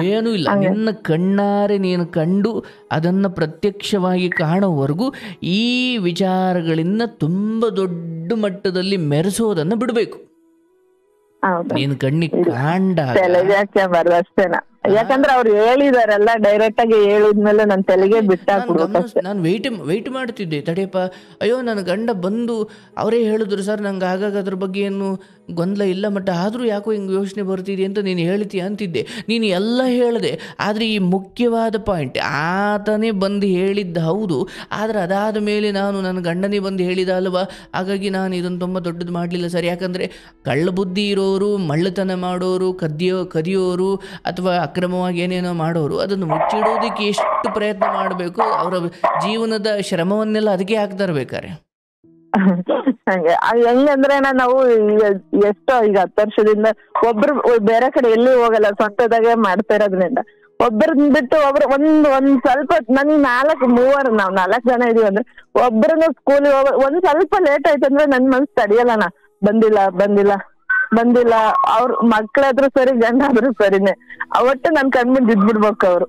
ಏನೂ ಇಲ್ಲ, ನಿನ್ನ ಕಣ್ಣಾರೆ ನೀನು ಕಂಡು ಅದನ್ನು ಪ್ರತ್ಯಕ್ಷವಾಗಿ ಕಾಣೋವರೆಗೂ ಈ ವಿಚಾರಗಳಿಂದ ತುಂಬ ದೊಡ್ಡ ಮಟ್ಟದಲ್ಲಿ ಮೆರೆಸೋದನ್ನು ಬಿಡಬೇಕು. ನೀನು ಕಣ್ಣಿಗೆ ಕಾಂಡಾಗ ಅಷ್ಟೇನಾ, ಯಾಕಂದ್ರೆ ಅವ್ರು ಹೇಳಿದಾರಲ್ಲ, ಡೈರೆಕ್ಟ್ ಆಗಿ ಹೇಳಿದ್ಮೇಲೆ ನನ್ನ ತಲೆಗೆ ನಾನು ವೆಯ್ಟ್ ಮಾಡ್ತಿದ್ದೆ, ತಡೆಯಪ್ಪ ಅಯ್ಯೋ ನನ್ನ ಗಂಡ ಬಂದು ಅವರೇ ಹೇಳಿದ್ರು ಸರ್ ನಂಗೆ ಆಗಾಗ ಅದ್ರ ಬಗ್ಗೆ ಏನು ಗೊಂದಲ ಇಲ್ಲ, ಬಟ್ ಆದರೂ ಯಾಕೋ ಹಿಂಗೆ ಯೋಚನೆ ಬರ್ತಿದೆ ಅಂತ ನೀನು ಹೇಳ್ತೀಯ ಅಂತಿದ್ದೆ. ನೀನು ಎಲ್ಲ ಹೇಳಿದೆ, ಆದರೆ ಈ ಮುಖ್ಯವಾದ ಪಾಯಿಂಟ್ ಆತನೇ ಬಂದು ಹೇಳಿದ್ದ ಹೌದು, ಆದರೆ ಅದಾದ ಮೇಲೆ ನಾನು ನನ್ನ ಗಂಡನೇ ಬಂದು ಹೇಳಿದ ಅಲ್ವಾ, ಹಾಗಾಗಿ ನಾನು ಇದನ್ನು ತುಂಬ ದೊಡ್ಡದು ಮಾಡಲಿಲ್ಲ ಸರ್. ಯಾಕಂದರೆ ಕಳ್ಳ ಬುದ್ಧಿ ಇರೋರು, ಮಳ್ಳತನ ಮಾಡೋರು, ಕದಿಯೋರು ಅಥವಾ ಅಕ್ರಮವಾಗಿ ಏನೇನೋ ಮಾಡೋರು ಅದನ್ನು ಮುಚ್ಚಿಡೋದಕ್ಕೆ ಎಷ್ಟು ಪ್ರಯತ್ನ ಮಾಡಬೇಕು, ಅವರ ಜೀವನದ ಶ್ರಮವನ್ನೆಲ್ಲ ಅದಕ್ಕೆ ಹಾಕ್ತಾರೆ ಬೇಕಾರೆ. ಹೆಂಗಂದ್ರೆ ನಾವು ಎಷ್ಟೋ ಈಗ 10 ವರ್ಷದಿಂದ ಒಬ್ರು ಬೇರೆ ಕಡೆ ಎಲ್ಲಿ ಹೋಗಲ್ಲ, ಸ್ವಂತದಾಗೆ ಮಾಡ್ತಾ ಇರೋದ್ರಿಂದ ಒಬ್ಬರನ್ನ ಬಿಟ್ಟು ಒಬ್ರು ಒಂದ್ ಸ್ವಲ್ಪ ನನ್ 4 ಜನ ಇದೀವಿ ಅಂದ್ರೆ ಒಬ್ರನ್ನ ಸ್ಕೂಲಿಗೆ ಹೋಗ ಒಂದ್ ಸ್ವಲ್ಪ ಲೇಟ್ ಆಯ್ತು ಅಂದ್ರೆ ನನ್ ಮನ್ಸು ತಡಿಯಲ್ಲಣ್ಣ, ಬಂದಿಲ್ಲ ಅವ್ರ ಮಕ್ಳಾದ್ರೂ ಸರಿ ಗಂಡ ಆದ್ರೂ ಸರಿನೇ, ಅವತ್ತು ನನ್ ಕಣ್ಮುಂದ್ ಇದ್ಬಿಡ್ಬೇಕು ಅವ್ರು.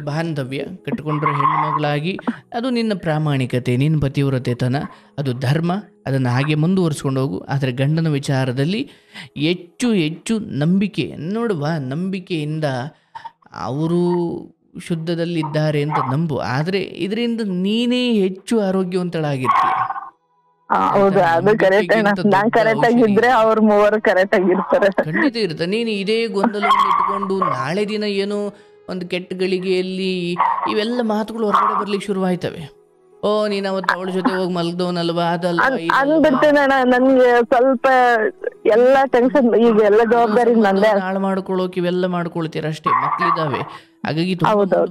ಬಾಂಧವ್ಯ ಕಟ್ಟಿಕೊಂಡ್ರೆ ಹೆಣ್ಮಗಳಾಗಿ ಅದು ನಿನ್ನ ಪ್ರಾಮಾಣಿಕತೆ, ನಿನ್ನ ಪತಿವ್ರತೆತನ, ಅದು ಧರ್ಮ, ಅದನ್ನು ಹಾಗೆ ಮುಂದುವರಿಸ್ಕೊಂಡು ಹೋಗು. ಆದರೆ ಗಂಡನ ವಿಚಾರದಲ್ಲಿ ಹೆಚ್ಚು ನಂಬಿಕೆ ನೋಡುವ, ನಂಬಿಕೆಯಿಂದ ಅವರು ಶುದ್ಧದಲ್ಲಿದ್ದಾರೆ ಅಂತ ನಂಬು, ಆದರೆ ಇದರಿಂದ ನೀನೇ ಹೆಚ್ಚು ಆರೋಗ್ಯವಂತಳಾಗಿರ್ತೀಯ. ಹೌದು, ಅದು ಕರೆಕ್ಟ್. ನಾನ್ ಕರೆಕ್ಟ್ ಆಗಿದ್ರೆ ಅವ್ರ ಮೂವರು ಕರೆಕ್ಟ್ ಆಗಿರ್ತಾರೆ. ಖಂಡಿತ ಇರುತ್ತೆ. ನೀನು ಇದೇ ಗೊಂದಲವನ್ನು ಇಟ್ಕೊಂಡು ನಾಳೆ ದಿನ ಏನೋ ಒಂದು ಕೆಟ್ಟ ಗಳಿಗೆಯಲ್ಲಿ ಇವೆಲ್ಲ ಮಾತುಗಳು ಹೊರಗಡೆ ಬರ್ಲಿಕ್ಕೆ ಶುರುವಾಯ್ತವೆ. ಓ ನೀನ್ ಅವತ್ತು ಅವಳ ಜೊತೆ ಹೋಗಿ ಮಲಗ್ದವನಲ್ವಾ, ಅದಲ್ವಾ ಅಂದ್ಬಿಡ್ತೇನೆ. ನನ್ಗೆ ಸ್ವಲ್ಪ ಎಲ್ಲ ಟೆನ್ಷನ್, ಈಗ ಎಲ್ಲ ಜವಾಬ್ದಾರಿ ನಂದೇ. ಹಾಳು ಮಾಡ್ಕೊಳ್ಳೋಕೆ ಇವೆಲ್ಲ ಮಾಡ್ಕೊಳ್ತೀರ ಅಷ್ಟೇ, ಮಕ್ಳಿದಾವೆ, ಹಾಗಾಗಿ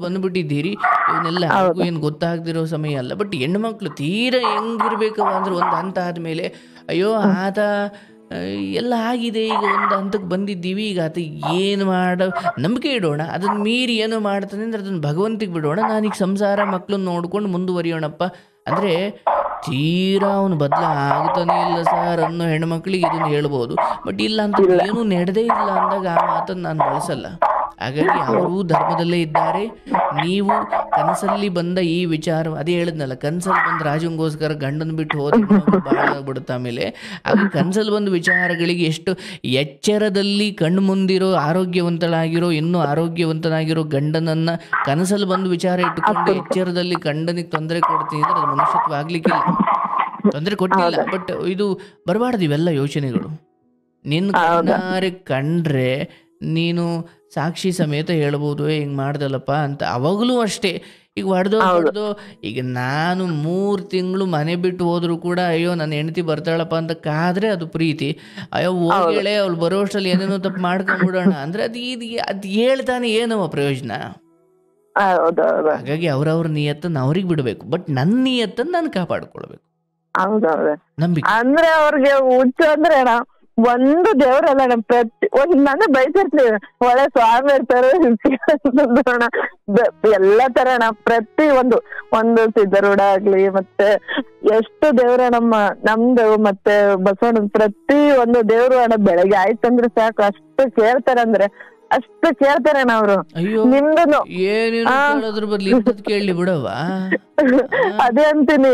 ಬಂದ್ಬಿಟ್ಟಿದ್ದೀರಿ. ಇವನ್ನೆಲ್ಲ ಏನು ಗೊತ್ತಾಗ್ದಿರೋ ಸಮಯ ಅಲ್ಲ. ಬಟ್ ಹೆಣ್ಣು ಮಕ್ಳು ತೀರಾ ಹೆಂಗಿರ್ಬೇಕು ಅಂದ್ರೆ ಒಂದು ಹಂತ ಆದ್ಮೇಲೆ ಅಯ್ಯೋ ಆತ ಎಲ್ಲ ಆಗಿದೆ, ಈಗ ಒಂದು ಹಂತಕ್ಕೆ ಬಂದಿದ್ದೀವಿ, ಈಗ ಆತ ಏನು ನಂಬಿಕೆ ಇಡೋಣ, ಅದನ್ನ ಮೀರಿ ಏನೋ ಮಾಡ್ತಾನೆ ಅಂದ್ರೆ ಅದನ್ನ ಭಗವಂತಿಗೆ ಬಿಡೋಣ, ನಾನೀಗ ಸಂಸಾರ ಮಕ್ಕಳನ್ನ ನೋಡ್ಕೊಂಡು ಮುಂದುವರಿಯೋಣಪ್ಪ ಅಂದರೆ ತೀರಾ ಅವನು ಬದಲ ಆಗ್ತಾನೆ ಇಲ್ಲ ಸರ್ ಅನ್ನೋ ಹೆಣ್ಮಕ್ಳಿಗೆ ಇದನ್ನು ಹೇಳ್ಬೋದು. ಬಟ್ ಇಲ್ಲ ಅಂತ ಏನೂ ನಡೆದೇ ಇಲ್ಲ ಅಂದಾಗ ಆ ಮಾತನ್ನು ನಾನು ಬಳಸಲ್ಲ. ಹಾಗಾಗಿ ಅವರು ಧರ್ಮದಲ್ಲೇ ಇದ್ದಾರೆ. ನೀವು ಕನಸಲ್ಲಿ ಬಂದ ಈ ವಿಚಾರ, ಅದೇ ಹೇಳಿದ್ನಲ್ಲ, ಕನಸಲ್ಲಿ ಬಂದು ರಾಜಂಗೋಸ್ಕರ ಗಂಡನ ಬಿಟ್ಟು ಹೋದ್ರೆ ಭಾಳ ಆಗ್ಬಿಡುತ್ತೆ. ಆಮೇಲೆ ಅದು ಕನಸಲ್ಲಿ ಬಂದ ವಿಚಾರಗಳಿಗೆ ಎಷ್ಟು ಎಚ್ಚರದಲ್ಲಿ ಕಣ್ಣು ಮುಂದಿರೋ ಆರೋಗ್ಯವಂತಳಾಗಿರೋ, ಇನ್ನೂ ಆರೋಗ್ಯವಂತನಾಗಿರೋ ಗಂಡನನ್ನ ಕನಸಲ್ಲಿ ಬಂದು ವಿಚಾರ ಇಟ್ಟುಕೊಂಡು ಎಚ್ಚರದಲ್ಲಿ ಗಂಡನಿಗೆ ತೊಂದರೆ ಕೊಡ್ತೀನಿ ಅಂದ್ರೆ ಅದು ಮನುಷ್ಯತ್ವ ಆಗ್ಲಿಕ್ಕಿಲ್ಲ. ತೊಂದರೆ ಕೊಟ್ಟಿಲ್ಲ, ಬಟ್ ಇದು ಬರಬಾರ್ದು ಇವೆಲ್ಲ ಯೋಚನೆಗಳು. ನಿನ್ನ ಕಣ್ಣಾರೆ ಕಂಡ್ರೆ ನೀನು ಸಾಕ್ಷಿ ಸಮೇತ ಹೇಳ್ಬೋದು ಹಿಂಗೆ ಮಾಡ್ದಲ್ಲಪ್ಪ ಅಂತ. ಅವಾಗಲೂ ಅಷ್ಟೇ, ಈಗ ಹೊಡೆದೋ ಈಗ ನಾನು 3 ತಿಂಗಳು ಮನೆ ಬಿಟ್ಟು ಹೋದ್ರು ಕೂಡ ಅಯ್ಯೋ ನನ್ನ ಹೆಂಡತಿ ಬರ್ತಾಳಪ್ಪ ಅಂತ ಕಾದ್ರೆ ಅದು ಪ್ರೀತಿ. ಅಯ್ಯೋ ಹೋಗೇಳೆ ಅವ್ಳು ಬರೋ ಅಷ್ಟರಲ್ಲಿ ಏನೇನೋ ತಪ್ಪು ಮಾಡ್ಕೊಂಡ್ಬಿಡೋಣ ಅಂದ್ರೆ ಅದು ಹೇಳ್ತಾನೆ ಏನವ ಪ್ರಯೋಜನ. ಹಾಗಾಗಿ ಅವ್ರವ್ರ ನಿಯತ್ತನ್ನು ಅವ್ರಿಗೆ ಬಿಡಬೇಕು, ಬಟ್ ನನ್ನ ನಿಯತ್ತನ್ನು ನಾನು ಕಾಪಾಡ್ಕೊಳ್ಬೇಕು. ನಂಬಿಕೆ ಅಂದ್ರೆ ಅವ್ರಿಗೆ ಹುಚ್ಚು ಅಂದ್ರೆ ಒಂದು ದೇವ್ರಲ್ಲ, ನಮ್ ಪ್ರತಿ ನಾನು ಬಯಸಿರ್ತೀವಿ ಒಳ್ಳೆ ಸ್ವಾಮಿ ಇರ್ತಾರೆ ಎಲ್ಲ ತರ ಪ್ರತಿ ಒಂದು ಸಿದ್ದರೂಢ ಆಗ್ಲಿ, ಮತ್ತೆ ಎಷ್ಟು ದೇವ್ರ ನಮ್ದು ಮತ್ತೆ ಬಸವಣ್ಣ ಪ್ರತಿ ಒಂದು ದೇವ್ರು ಅಣ್ಣ ಬೆಳಗ್ಗೆ ಆಯ್ತಂದ್ರೆ ಸಾಕು ಅಷ್ಟು ಕೇಳ್ತಾರಂದ್ರೆ ಅಷ್ಟು ಕೇಳ್ತಾರಣ್ಣ ಅವ್ರು. ನಿಮ್ದು ಕೇಳಿ ಬಿಡವ ಅದೇ ಅಂತೀನಿ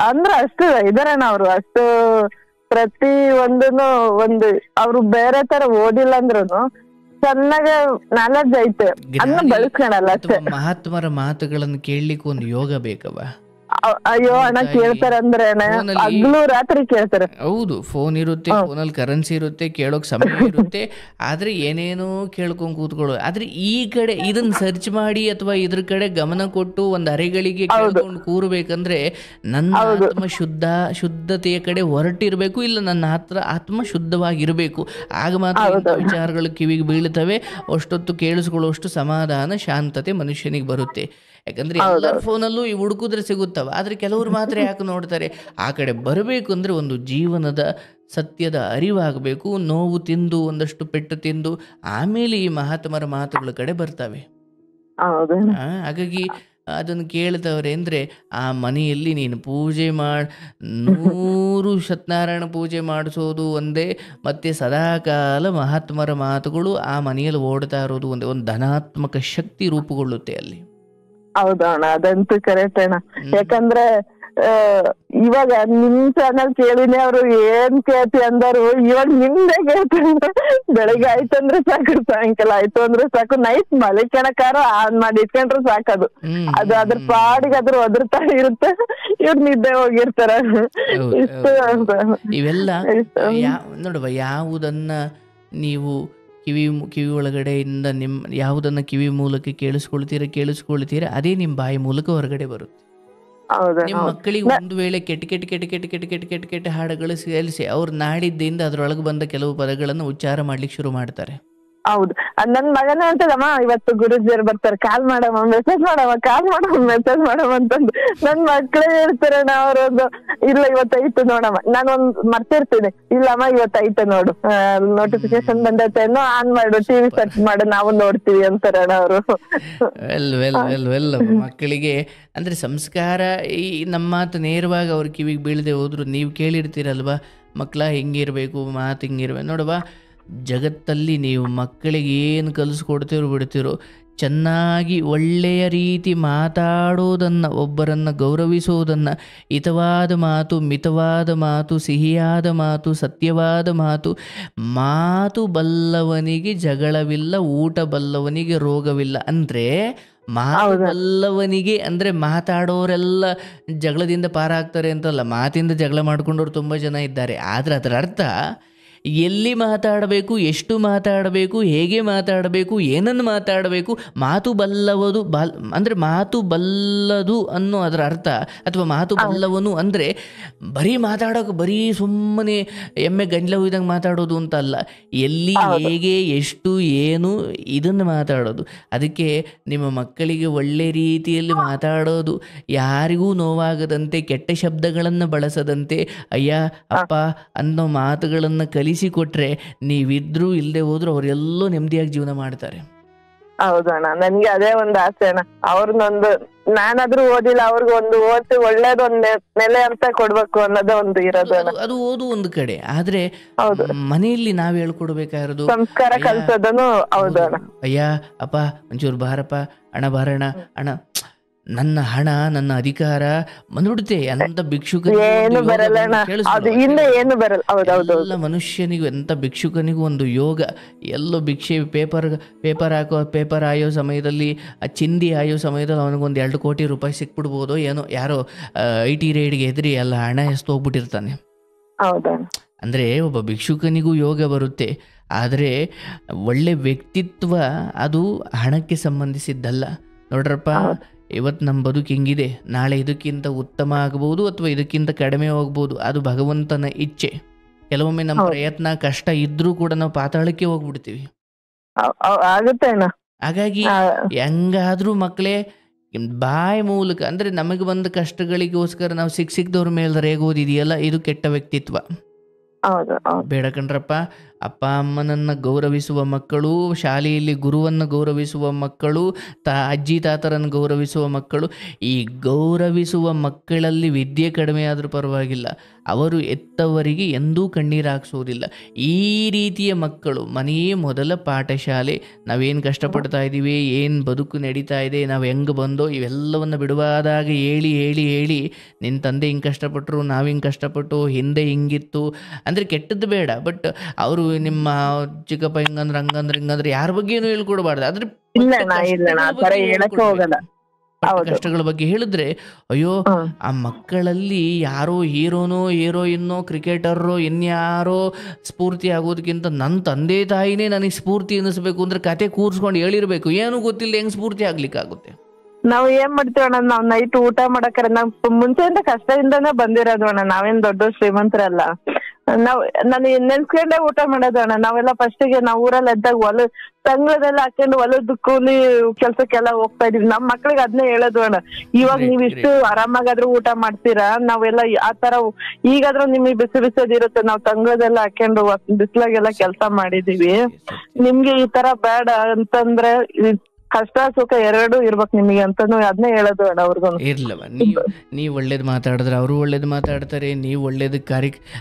ಅಂದ್ರೆ ಅಷ್ಟು ಇದಾರಣ್ಣ ಅವ್ರು. ಅಷ್ಟು ಪ್ರತಿ ಒಂದು ಅವ್ರು ಬೇರೆ ತರ ಓದಿಲ್ಲ ಅಂದ್ರೂ ಚೆನ್ನಾಗ ನಾಲೆಡ್ಜ್ ಐತೆ, ಅದನ್ನ ಬಳಸ್ಕೊಳಲ್ಲ ಅಷ್ಟೇ. ಮಹಾತ್ಮರ ಮಾತುಗಳನ್ನು ಕೇಳಲಿಕ್ಕೆ ಒಂದು ಯೋಗ ಬೇಕವ. ಅಯ್ಯೋ ಅಣ್ಣ ಕೇಳ್ತಾರ ಅಂದ್ರೆ ಅಣ್ಣ ಹಗ್ಲು ರಾತ್ರಿ ಕೇಳ್ತಾರೆ. ಹೌದು, ಫೋನ್ ಇರುತ್ತೆ, ಫೋನಲ್ಲಿ ಕರೆನ್ಸಿ ಇರುತ್ತೆ, ಕೇಳೋಕ್ ಸಮಯ ಇರುತ್ತೆ, ಆದ್ರೆ ಏನೇನೋ ಕೇಳ್ಕೊಂಡ್ ಕೂತ್ಕೊಳ್ಳೋ. ಆದ್ರೆ ಈ ಕಡೆ ಇದನ್ನ ಸರ್ಚ್ ಮಾಡಿ ಅಥವಾ ಇದ್ರ ಕಡೆ ಗಮನ ಕೊಟ್ಟು ಒಂದ್ ಅರೆಗಳಿಗೆ ಕೇಳ್ಕೊಂಡು ಕೂರ್ಬೇಕಂದ್ರೆ ನನ್ನ ಆತ್ಮ ಶುದ್ಧತೆಯ ಕಡೆ ಹೊರಟಿರ್ಬೇಕು, ಇಲ್ಲ ನನ್ನ ಆತ್ಮ ಶುದ್ಧವಾಗಿರ್ಬೇಕು. ಆಗ ಮಾತ್ರ ವಿಚಾರಗಳು ಕಿವಿಗೆ ಬೀಳ್ತವೆ. ಅಷ್ಟೊತ್ತು ಕೇಳಿಸ್ಕೊಳ್ಳುವಷ್ಟು ಸಮಾಧಾನ, ಶಾಂತತೆ ಮನುಷ್ಯನಿಗೆ ಬರುತ್ತೆ. ಯಾಕಂದ್ರೆ ಎಲ್ಲರ ಫೋನಲ್ಲೂ ಈ ಹುಡುಕಿದ್ರೆ ಸಿಗುತ್ತವ, ಆದ್ರೆ ಕೆಲವರು ಮಾತ್ರ ಯಾಕೆ ನೋಡ್ತಾರೆ. ಆ ಕಡೆ ಬರಬೇಕು ಅಂದ್ರೆ ಒಂದು ಜೀವನದ ಸತ್ಯದ ಅರಿವಾಗಬೇಕು. ನೋವು ತಿಂದು, ಒಂದಷ್ಟು ಪೆಟ್ಟು ತಿಂದು ಆಮೇಲೆ ಈ ಮಹಾತ್ಮರ ಮಾತುಗಳ ಕಡೆ ಬರ್ತವೆ. ಹಾಗಾಗಿ ಅದನ್ನು ಕೇಳ್ತವ್ರೆ ಅಂದರೆ ಆ ಮನೆಯಲ್ಲಿ ನೀನು ಪೂಜೆ 100 ಸತ್ಯನಾರಾಯಣ ಪೂಜೆ ಮಾಡಿಸೋದು ಒಂದೇ, ಮತ್ತು ಸದಾಕಾಲ ಮಹಾತ್ಮರ ಮಾತುಗಳು ಆ ಮನೆಯಲ್ಲಿ ಓಡ್ತಾ ಇರೋದು ಒಂದೇ. ಒಂದು ಧನಾತ್ಮಕ ಶಕ್ತಿ ರೂಪುಗೊಳ್ಳುತ್ತೆ ಅಲ್ಲಿ. ಹೌದಣ್ಣ, ಅದಂತೂ ಕರೆಕ್ಟ್ ಅಣ್ಣ. ಯಾಕಂದ್ರೆ ಇವಾಗ ನಿಮ್ ಚಾನಲ್ ಕೇಳಿನೇ ಅವ್ರು ಏನ್ ಕೇಳ್ತಿ ಅಂದರು, ಇವಾಗ ನಿಮ್ದೇ ಕೇಳ್ತಾರೆ. ಬೆಳಿಗ್ಗೆ ಆಯ್ತು ಅಂದ್ರೆ ಸಾಕು, ಸಾಯಂಕಾಲ ಆಯ್ತು ಅಂದ್ರೆ ಸಾಕು, ನೈಟ್ ಮಲಿಕೆಣಕಾರ ಆನ್ ಮಾಡಿ ಇಟ್ಕೊಂಡ್ರೆ ಸಾಕದು. ಅದು ಅದ್ರ ಪಾಡಿಗೆ ಅದ್ರ ಒದರ್ತಾ ಇರುತ್ತೆ, ಇವ್ರು ನಿದ್ದೆ ಹೋಗಿರ್ತಾರ. ಇವೆಲ್ಲ ನೋಡುವ, ಯಾವುದನ್ನ ನೀವು ಕಿವಿ ಒಳಗಡೆಯಿಂದ ಯಾವುದನ್ನ ಕಿವಿ ಮೂಲಕ ಕೇಳಿಸ್ಕೊಳ್ತೀರ ಅದೇ ನಿಮ್ಮ ಬಾಯಿ ಮೂಲಕ ಹೊರಗಡೆ ಬರುತ್ತೆ. ನಿಮ್ಮ ಮಕ್ಕಳಿಗೆ ಒಂದು ವೇಳೆ ಕೆಟ್ಟ ಹಾಡುಗಳು ಸೇರಿಸಿ ಅವ್ರು ನಾಡಿದ್ದಿಂದ ಅದ್ರೊಳಗೆ ಬಂದ ಕೆಲವು ಪದಗಳನ್ನು ಉಚ್ಚಾರ ಮಾಡ್ಲಿಕ್ಕೆ ಶುರು ಮಾಡ್ತಾರೆ. ಹೌದು, ನನ್ ಮಗನೇ ಅಂತದಮ್ಮ, ಇವತ್ತು ಗುರುಜಿಯರ್ ಬರ್ತಾರೆ, ಕಾಲ್ ಮಾಡಮ್ಮ, ಮೆಸೇಜ್ ಮಾಡಮ್ಮ ಅಂತಂದು ನನ್ ಮಕ್ಕಳೇ ಹೇಳ್ತಾರೆ. ಅವ್ರೊಂದು ಇಲ್ಲ ಇವತ್ತೈತು ನೋಡಮ್ಮ, ನಾನೊಂದ್ ಮರ್ತಿರ್ತೀನಿ, ಇಲ್ಲಮ್ಮ ಇವತ್ತೈತೆ ನೋಡು, ನೋಟಿಫಿಕೇಶನ್ ಬಂದೈತೆ ಆನ್ ಮಾಡು, ಟಿವಿ ಸರ್ಚ್ ಮಾಡು, ನಾವು ನೋಡ್ತೀವಿ ಅಂತಾರೆ ಅವರು. ಮಕ್ಕಳಿಗೆ ಅಂದ್ರೆ ಸಂಸ್ಕಾರ ಈ ನಮ್ಮ ಮಾತು ನೇರವಾಗಿ ಅವ್ರ ಕಿವಿಗೆ ಬೀಳದೆ ಹೋದ್ರು ನೀವು ಕೇಳಿರ್ತೀರಲ್ವಾ, ಮಕ್ಕಳ ಹಿಂಗಿರ್ಬೇಕು, ಮಾತು ಹಿಂಗಿರ್ಬೇಕು. ನೋಡುವ, ಜಗತ್ತಲ್ಲಿ ನೀವು ಮಕ್ಕಳಿಗೆ ಏನು ಕಲಿಸ್ಕೊಡ್ತಿರೋ ಬಿಡ್ತಿರೋ, ಚೆನ್ನಾಗಿ ಒಳ್ಳೆಯ ರೀತಿ ಮಾತಾಡೋದನ್ನು, ಒಬ್ಬರನ್ನು ಗೌರವಿಸೋದನ್ನು, ಹಿತವಾದ ಮಾತು, ಮಿತವಾದ ಮಾತು, ಸಿಹಿಯಾದ ಮಾತು, ಸತ್ಯವಾದ ಮಾತು. ಮಾತು ಬಲ್ಲವನಿಗೆ ಜಗಳವಿಲ್ಲ, ಊಟ ಬಲ್ಲವನಿಗೆ ರೋಗವಿಲ್ಲ. ಅಂದರೆ ಮಾತು ಬಲ್ಲವನಿಗೆ ಅಂದರೆ ಮಾತಾಡೋರೆಲ್ಲ ಜಗಳದಿಂದ ಪಾರಾಗ್ತಾರೆ ಅಂತಲ್ಲ, ಮಾತಿಂದ ಜಗಳ ಮಾಡ್ಕೊಂಡವ್ರು ತುಂಬ ಜನ ಇದ್ದಾರೆ. ಆದರೆ ಅದರ ಅರ್ಥ ಎಲ್ಲಿ ಮಾತಾಡಬೇಕು, ಎಷ್ಟು ಮಾತಾಡಬೇಕು, ಹೇಗೆ ಮಾತಾಡಬೇಕು, ಏನನ್ನು ಮಾತಾಡಬೇಕು, ಮಾತು ಬಲ್ಲವದು ಅಂದರೆ ಮಾತು ಬಲ್ಲದು ಅನ್ನೋ ಅದರ ಅರ್ಥ. ಅಥವಾ ಮಾತು ಬಲ್ಲವನು ಅಂದರೆ ಬರೀ ಮಾತಾಡೋಕೆ, ಬರೀ ಸುಮ್ಮನೆ ಎಮ್ಮೆ ಗಂಜಲ ಹುಯ್ದಂಗೆ ಮಾತಾಡೋದು ಅಂತ ಅಲ್ಲ, ಎಲ್ಲಿ ಹೇಗೆ ಎಷ್ಟು ಏನು ಇದನ್ನು ಮಾತಾಡೋದು. ಅದಕ್ಕೆ ನಿಮ್ಮ ಮಕ್ಕಳಿಗೆ ಒಳ್ಳೆ ರೀತಿಯಲ್ಲಿ ಮಾತಾಡೋದು, ಯಾರಿಗೂ ನೋವಾಗದಂತೆ, ಕೆಟ್ಟ ಶಬ್ದಗಳನ್ನು ಬಳಸದಂತೆ, ಅಯ್ಯ ಅಪ್ಪ ಅನ್ನೋ ಮಾತುಗಳನ್ನು ಕಲಿಸಿಕೊಟ್ರೆ ನೀವಿದ್ರೂ ಇಲ್ಲದೆ ಹೋದ್ರು ಅವರೆಲ್ಲೋ ನೆಮ್ಮದಿಯಾಗಿ ಜೀವನ ಮಾಡ್ತಾರೆ. ಹೌದಣ್ಣ, ನನ್ಗೆ ಅದೇ ಒಂದು ಆಸೆ ಅಣ್ಣ. ಅವ್ರನ್ನೊಂದು ನಾನಾದ್ರೂ ಓದಿಲ್ಲ, ಅವ್ರಿಗೆ ಒಂದು ಓದಿ ಒಳ್ಳೇದೊಂದು ನೆಲೆ ಅಂತ ಕೊಡ್ಬೇಕು ಅನ್ನೋದೇ ಒಂದು ಇರೋದು. ಅದು ಓದು ಒಂದು ಕಡೆ, ಆದ್ರೆ ಮನೆಯಲ್ಲಿ ನಾವ್ ಹೇಳ್ಕೊಡ್ಬೇಕಾಗಿರೋದು ಸಂಸ್ಕಾರ ಕಲ್ಸೋದನು. ಹೌದು ಅಣ್ಣ. ಅಯ್ಯ ಅಪ್ಪ ಒಂಚೂರು ಬಾರಪ್ಪ, ಅಣ್ಣ ಬಾರಣ್ಣ, ಅಣ್ಣ ನನ್ನ ಹಣ, ನನ್ನ ಅಧಿಕಾರ ಬಂದ್ಬಿಡುತ್ತೆ. ಎಂತ ಭಿಕ್ಷುಕನಿಗೂ ಎಲ್ಲ ಮನುಷ್ಯನಿಗೂ, ಎಂತ ಭಿಕ್ಷುಕನಿಗೂ ಒಂದು ಯೋಗ. ಎಲ್ಲೋ ಭಿಕ್ಷೆ ಪೇಪರ್ ಆಯೋ ಸಮಯದಲ್ಲಿ, ಆ ಚಿಂದಿ ಆಯೋ ಸಮಯದಲ್ಲಿ ಅವನಿಗೊಂದು 2 ಕೋಟಿ ರೂಪಾಯಿ ಸಿಕ್ಬಿಡ್ಬೋದು ಏನೋ. ಯಾರೋ IT ರೈಡ್ಗೆ ಎದುರಿ ಎಲ್ಲ ಹಣ ಎಷ್ಟು ಹೋಗ್ಬಿಟ್ಟಿರ್ತಾನೆ. ಅಂದರೆ ಒಬ್ಬ ಭಿಕ್ಷುಕನಿಗೂ ಯೋಗ ಬರುತ್ತೆ. ಆದರೆ ಒಳ್ಳೆ ವ್ಯಕ್ತಿತ್ವ ಅದು ಹಣಕ್ಕೆ ಸಂಬಂಧಿಸಿದ್ದಲ್ಲ. ನೋಡ್ರಪ್ಪ, ಇವತ್ತು ನಮ್ಮ ಬದುಕು ಹಿಂಗಿದೆ, ನಾಳೆ ಇದಕ್ಕಿಂತ ಉತ್ತಮ ಆಗ್ಬೋದು ಅಥವಾ ಇದಕ್ಕಿಂತ ಕಡಿಮೆ ಹೋಗ್ಬೋದು. ಅದು ಭಗವಂತನ ಇಚ್ಛೆ. ಕೆಲವೊಮ್ಮೆ ನಮ್ಮ ಪ್ರಯತ್ನ ಕಷ್ಟ ಇದ್ರೂ ಕೂಡ ನಾವು ಪಾತಾಳಕ್ಕೆ ಹೋಗ್ಬಿಡ್ತೀವಿ. ಹಾಗಾಗಿ ಹೆಂಗಾದ್ರೂ ಮಕ್ಕಳೇ ಬಾಯಿ ಮೂಲಕ, ಅಂದರೆ ನಮಗೆ ಬಂದ ಕಷ್ಟಗಳಿಗೋಸ್ಕರ ನಾವು ಸಿಕ್ದವ್ರ ಮೇಲೆ ರೇಗೋದಿದೆಯಲ್ಲ, ಇದು ಕೆಟ್ಟ ವ್ಯಕ್ತಿತ್ವ. ಬೇಡ ಕಣ್ರಪ್ಪ. ಅಪ್ಪ ಅಮ್ಮನನ್ನು ಗೌರವಿಸುವ ಮಕ್ಕಳು, ಶಾಲೆಯಲ್ಲಿ ಗುರುವನ್ನು ಗೌರವಿಸುವ ಮಕ್ಕಳು, ಅಜ್ಜಿ ತಾತರನ್ನು ಗೌರವಿಸುವ ಮಕ್ಕಳು. ಈ ಗೌರವಿಸುವ ಮಕ್ಕಳಲ್ಲಿ ವಿದ್ಯೆ ಕಡಿಮೆ ಆದರೂ ಪರವಾಗಿಲ್ಲ, ಅವರು ಎತ್ತವರಿಗೆ ಎಂದೂ ಕಣ್ಣೀರು ಹಾಕ್ಸೋದಿಲ್ಲ. ಈ ರೀತಿಯ ಮಕ್ಕಳು ಮನೆಯೇ ಮೊದಲ ಪಾಠಶಾಲೆ. ನಾವೇನು ಕಷ್ಟಪಡ್ತಾ ಇದ್ದೀವಿ, ಏನು ಬದುಕು ನಡೀತಾ ಇದೆ, ನಾವು ಹೆಂಗೆ ಬಂದೋ, ಇವೆಲ್ಲವನ್ನು ಬಿಡುವಾದಾಗ ಹೇಳಿ ಹೇಳಿ ಹೇಳಿ ನಿನ್ನ ತಂದೆ ಹಿಂಗೆ ಕಷ್ಟಪಟ್ಟರು, ನಾವು ಹಿಂಗೆ ಕಷ್ಟಪಟ್ಟು, ಹಿಂದೆ ಹಿಂಗಿತ್ತು ಅಂದರೆ ಕೆಟ್ಟದ್ದು ಬೇಡ. ಬಟ್ ಅವರು ನಿಮ್ಮ ಚಿಕ್ಕಪ್ಪ ಹಿಂಗಂದ್ರೆ ಹಂಗಂದ್ರೆ ಹಿಂಗಂದ್ರೆ ಯಾರ ಬಗ್ಗೆ ಏನು ಹೇಳ್ಕೊಡ್ಬಾರ್ದು. ಆದ್ರೆ ಪಟ್ಟ ಕಷ್ಟಗಳ ಬಗ್ಗೆ ಹೇಳಿದ್ರೆ, ಅಯ್ಯೋ ಆ ಮಕ್ಕಳಲ್ಲಿ ಯಾರೋ ಹೀರೋನೋ ಹೀರೋಯಿನ್ನೋ ಕ್ರಿಕೆಟರೋ ಇನ್ಯಾರೋ ಸ್ಫೂರ್ತಿ ಆಗೋದಕ್ಕಿಂತ ನನ್ನ ತಂದೆ ತಾಯಿನೇ ನನಗೆ ಸ್ಫೂರ್ತಿ ಅನ್ನಿಸ್ಬೇಕು ಅಂದ್ರೆ ಕತೆ ಕೂರಿಸ್ಕೊಂಡು ಹೇಳಿರ್ಬೇಕು. ಏನು ಗೊತ್ತಿಲ್ಲ ಹೆಂಗ್ ಸ್ಫೂರ್ತಿ ಆಗ್ಲಿಕ್ಕಾಗುತ್ತೆ? ನಾವ್ ಏನ್ ಮಾಡ್ತೀವಿ ಅಣ್ಣ, ನಾವ್ ನೈಟ್ ಊಟ ಮಾಡಕ್ರೆ ನಾವ್ ಮುಂಚೆಯಿಂದ ಕಷ್ಟದಿಂದಾನೇ ಬಂದಿರೋದು ಅಣ್ಣ. ನಾವೇನ್ ದೊಡ್ಡ ಶ್ರೀಮಂತರಲ್ಲ. ನಾನು ನೆನ್ಸ್ಕೊಂಡೆ ಊಟ ಮಾಡೋದು ಅಣ್ಣ. ನಾವೆಲ್ಲ ಫಸ್ಟಿಗೆ ನಾವ್ ಊರಲ್ಲಿ ಎದ್ದಾಗ ತಂಗ್ಳದೆಲ್ಲ ಹಾಕೊಂಡು ಹೊಲದ ಕೂಲಿ ಕೆಲ್ಸಕ್ಕೆಲ್ಲ ಹೋಗ್ತಾ ಇದೀವಿ. ನಮ್ ಮಕ್ಳಿಗೆ ಅದನ್ನೇ ಹೇಳೋದು ಅಣ್ಣ. ಇವಾಗ ನೀವ್ ಇಷ್ಟು ಆರಾಮಾಗಾದ್ರೂ ಊಟ ಮಾಡ್ತೀರಾ, ನಾವೆಲ್ಲ ಆತರ ಈಗಾದ್ರೂ ನಿಮಗ್ ಬಿಸಿ ಬಿಸೋದಿರುತ್ತೆ. ನಾವ್ ತಂಗ್ಳದೆಲ್ಲ ಹಾಕೊಂಡು ಬಿಸ್ಲಾಗೆಲ್ಲ ಕೆಲ್ಸ ಮಾಡಿದೀವಿ. ನಿಮ್ಗೆ ಈ ತರ ಬೇಡ ಅಂತಂದ್ರೆ ಕಷ್ಟ ಸುಖ ಎರಡೂ ಇರ್ಬೇಕು ನಿಮಗೆ ಅಂತಾನು ಅದನ್ನೇ ಹೇಳೋದು ಅಣ್ಣ ಅವ್ರಿಗೂ. ಇರ್ಲವ, ನೀವು ಒಳ್ಳೇದು ಮಾತಾಡಿದ್ರೆ ಅವರು ಒಳ್ಳೇದು ಮಾತಾಡ್ತಾರೆ. ನೀವು ಒಳ್ಳೇದು